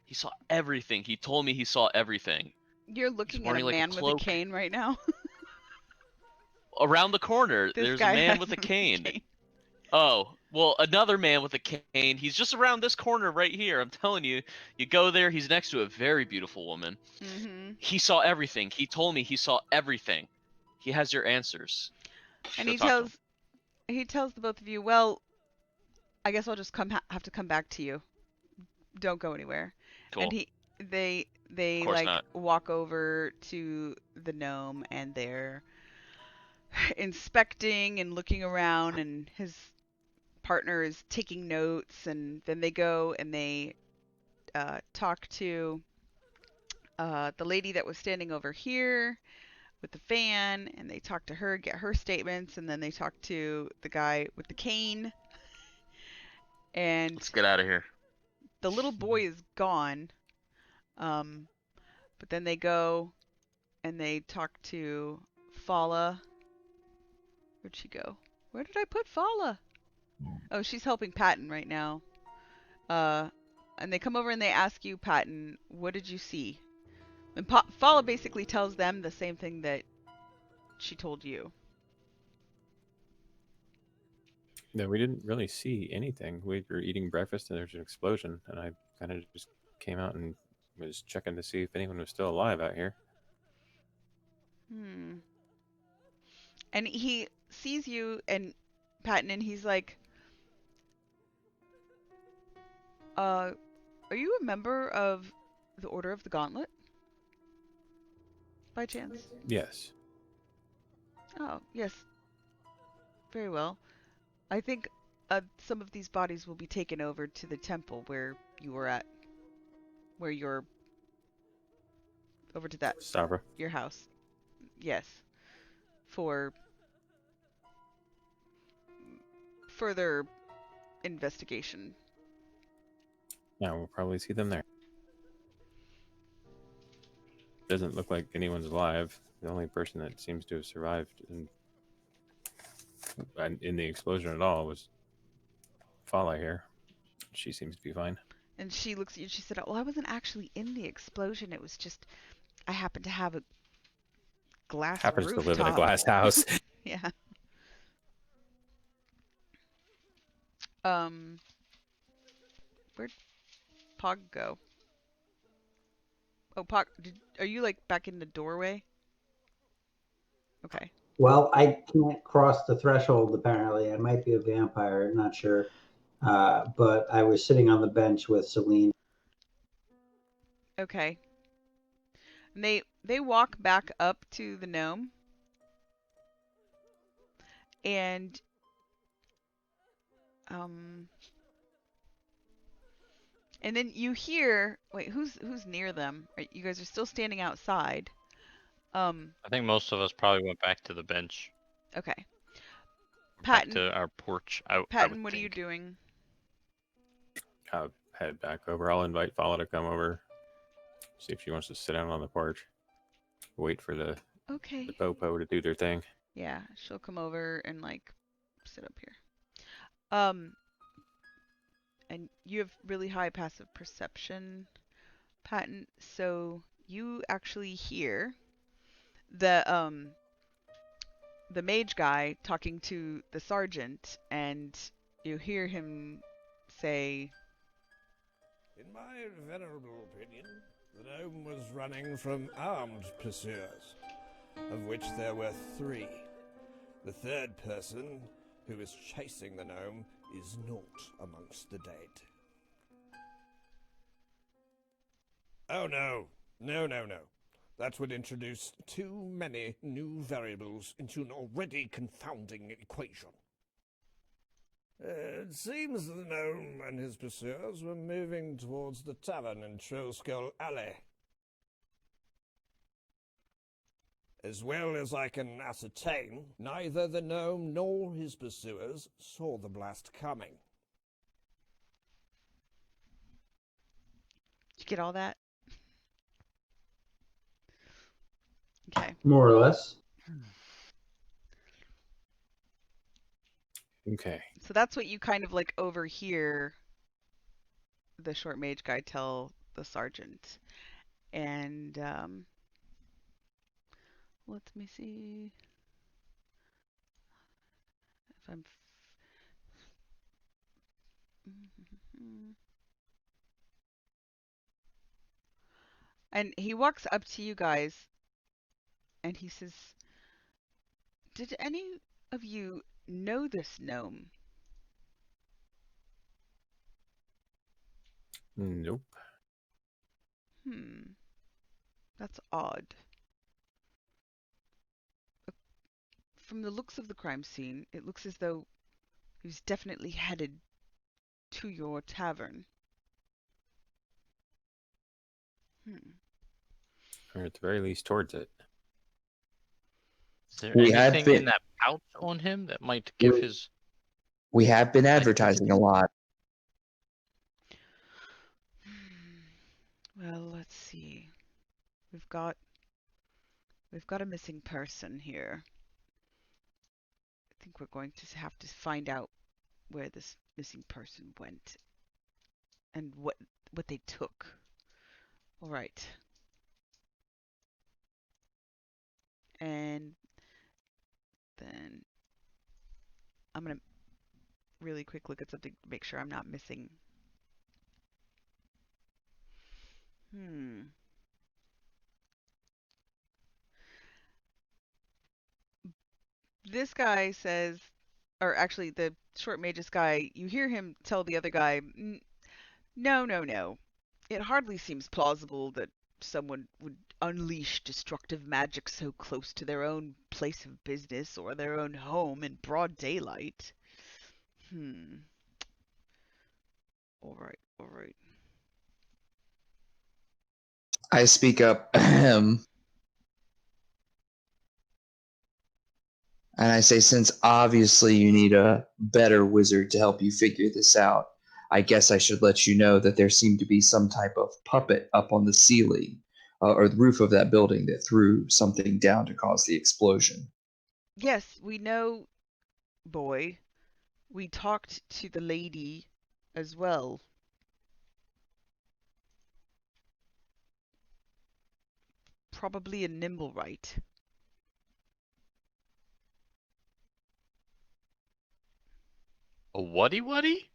He saw everything. He told me he saw everything. You're looking at a wearing, like, a man with a cloak. cane right now. Around the corner, This there's guy a man has with a cane. Oh, well, another man with a cane. He's just around this corner right here. I'm telling you. You go there, he's next to a very beautiful woman. Mm-hmm. He saw everything. He told me he saw everything. He has your answers. And Go he talk to him. tells the both of you, well, I guess I'll just have to come back to you. Don't go anywhere. Cool. And they Of course like not. walk over to the gnome, and they're inspecting and looking around, and his partner is taking notes, and then they go and they talk to the lady that was standing over here with the fan, and they talk to her, get her statements, and then they talk to the guy with the cane. And Let's get out of here. the little boy is gone. But then they go and they talk to Fala. Where'd she go? Where did I put Fala? Oh, she's helping Patton right now. And they come over and they ask you, Patton, what did you see? And Fala basically tells them the same thing that she told you. No, we didn't really see anything. We were eating breakfast and there was an explosion, and I kind of just came out and was checking to see if anyone was still alive out here. And he sees you and Patton, and he's like, are you a member of the Order of the Gauntlet? By chance? Yes. Oh, yes. Very well. I think some of these bodies will be taken over to the temple where you were at. Where you're... Over to that... Stavra. Your house. Yes. For... further investigation. Yeah, we'll probably see them there. Doesn't look like anyone's alive. The only person that seems to have survived in the explosion at all was Fala here. She seems to be fine. And she looks at you and she said, well, I wasn't actually in the explosion. It was just, I happened to have a glass Happens rooftop. to live in a glass house. Yeah. Where'd Pog go? Oh, Pog, are you like back in the doorway? Okay. Well, I can't cross the threshold, apparently. I might be a vampire, not sure. But I was sitting on the bench with Celine. Okay. And they walk back up to the gnome. And then you hear, wait, who's near them? You guys are still standing outside. I think most of us probably went back to the bench. Okay. Back Patton, to our porch. I Patton, would what are you think. doing? I'll head back over. I'll invite Fala to come over. See if she wants to sit down on the porch. Wait for the Okay. popo to do their thing. Yeah, she'll come over and like sit up here. And you have really high passive perception, Patton, so you actually hear the mage guy talking to the sergeant, and you hear him say, In my venerable opinion, the gnome was running from armed pursuers. of which there were 3. The third person, who is chasing the gnome, is not amongst the dead. Oh no. No. That would introduce too many new variables into an already confounding equation. It seems the gnome and his pursuers were moving towards the tavern in Trollskull Alley. As well as I can ascertain, neither the gnome nor his pursuers saw the blast coming. Did you get all that? Okay. More or less. Okay. So that's what you kind of like overhear the short mage guy tell the sergeant. And let me see if I'm and he walks up to you guys and he says, "Did any of you know this gnome?" Nope. That's odd. From the looks of the crime scene, it looks as though he was definitely headed to your tavern. Or at the very least towards it. Is there We have anything in been- that pouch on him that might give his... We have been advertising a lot. Well, let's see. We've got a missing person here. I think we're going to have to find out where this missing person went and what they took. All right. And then I'm going to really quick look at something to make sure I'm not missing. This guy says, or actually the short magus guy, you hear him tell the other guy, no. It hardly seems plausible that someone would unleash destructive magic so close to their own place of business or their own home in broad daylight. All right. I speak up, and I say, since obviously you need a better wizard to help you figure this out, I guess I should let you know that there seemed to be some type of puppet up on the ceiling or the roof of that building that threw something down to cause the explosion. Yes, we know, boy. We talked to the lady as well. Probably a Nimblewright. A whatty?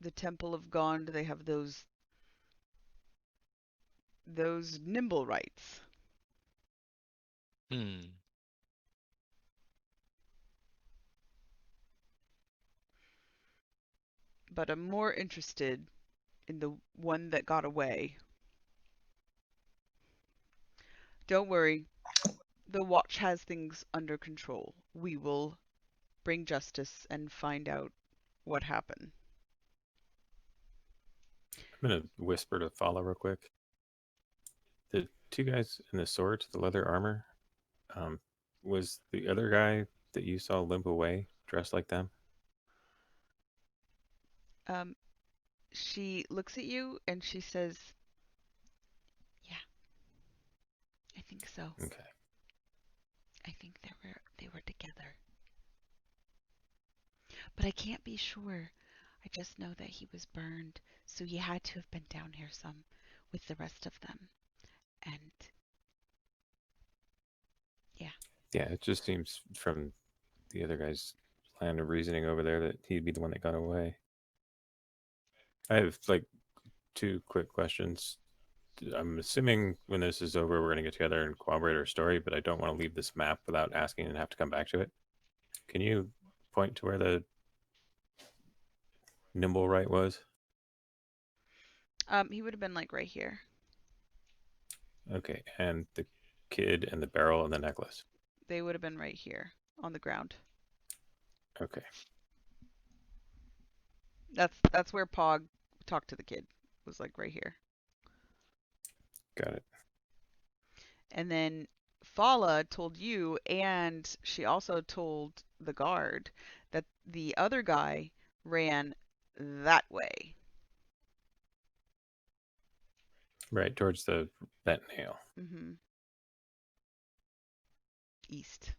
The Temple of Gond, they have those Nimblewrights. But I'm more interested in the one that got away. Don't worry. The Watch has things under control. We will bring justice and find out what happened. I'm going to whisper to Follow real quick. The 2 guys in the swords, the leather armor, was the other guy that you saw limp away dressed like them? She looks at you and she says, "Yeah, I think so. Okay. I think they were together. But I can't be sure. I just know that he was burned, so he had to have been down here some with the rest of them. And yeah. Yeah, it just seems from the other guy's line of reasoning over there that he'd be the one that got away. I have like 2 quick questions. I'm assuming when this is over, we're going to get together and corroborate our story, but I don't want to leave this map without asking and have to come back to it. Can you point to where the nimble right was? He would have been like right here. Okay, and the kid and the barrel and the necklace. They would have been right here on the ground. Okay. That's where Pog talked to the kid. Was like right here. Got it. And then Fala told you, and she also told the guard that the other guy ran that way. Right, towards the bent nail. Mm-hmm. East.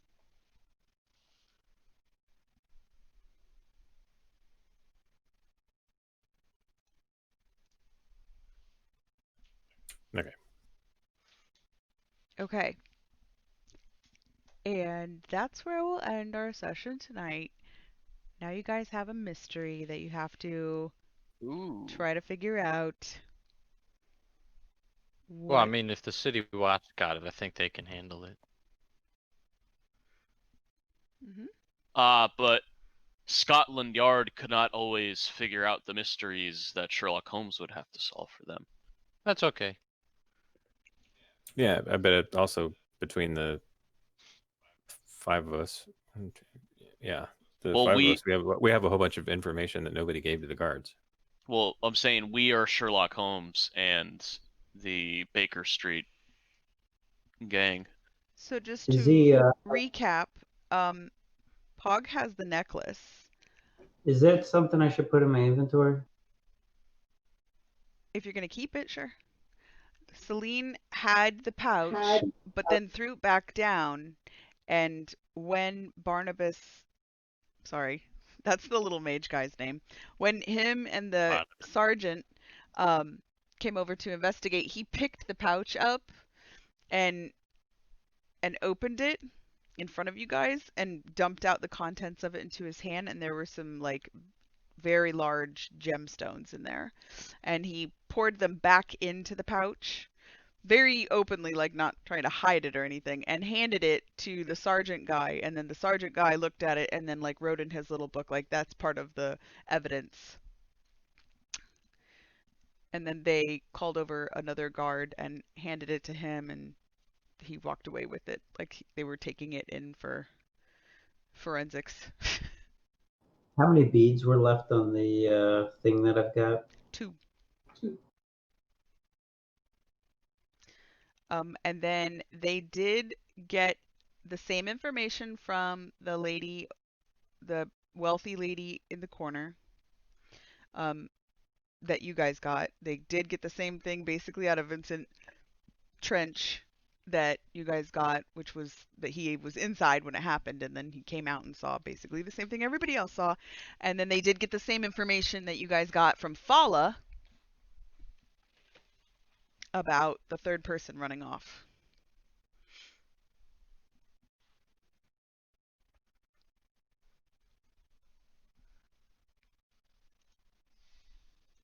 Okay. Okay. And that's where we'll end our session tonight. Now you guys have a mystery that you have to Ooh. try to figure out. Well, I What? mean, if the city watch got it, I think they can handle it. Mm-hmm. But Scotland Yard could not always figure out the mysteries that Sherlock Holmes would have to solve for them. That's okay. Yeah, I bet it also between the 5 of us. Yeah, the Well, 5 of us, we have a whole bunch of information that nobody gave to the guards. Well, I'm saying we are Sherlock Holmes and the Baker Street gang. So just Is to he? recap, Pog has the necklace. Is that something I should put in my inventory? If you're gonna keep it, sure. Celine had the pouch, but then threw it back down. And when Barnabas, sorry, that's the little mage guy's name. When him and the sergeant came over to investigate, he picked the pouch up and opened it in front of you guys and dumped out the contents of it into his hand, and there were some like very large gemstones in there, and he poured them back into the pouch very openly, like not trying to hide it or anything, and handed it to the sergeant guy, and then the sergeant guy looked at it and then like wrote in his little book like that's part of the evidence. And then they called over another guard and handed it to him, and he walked away with it like they were taking it in for forensics. How many beads were left on the thing that I've got? 2. And then they did get the same information from the lady, the wealthy lady in the corner, that you guys got. They did get the same thing basically out of Vincent Trench that you guys got, which was that he was inside when it happened, and then he came out and saw basically the same thing everybody else saw. And then they did get the same information that you guys got from Fala about the third person running off.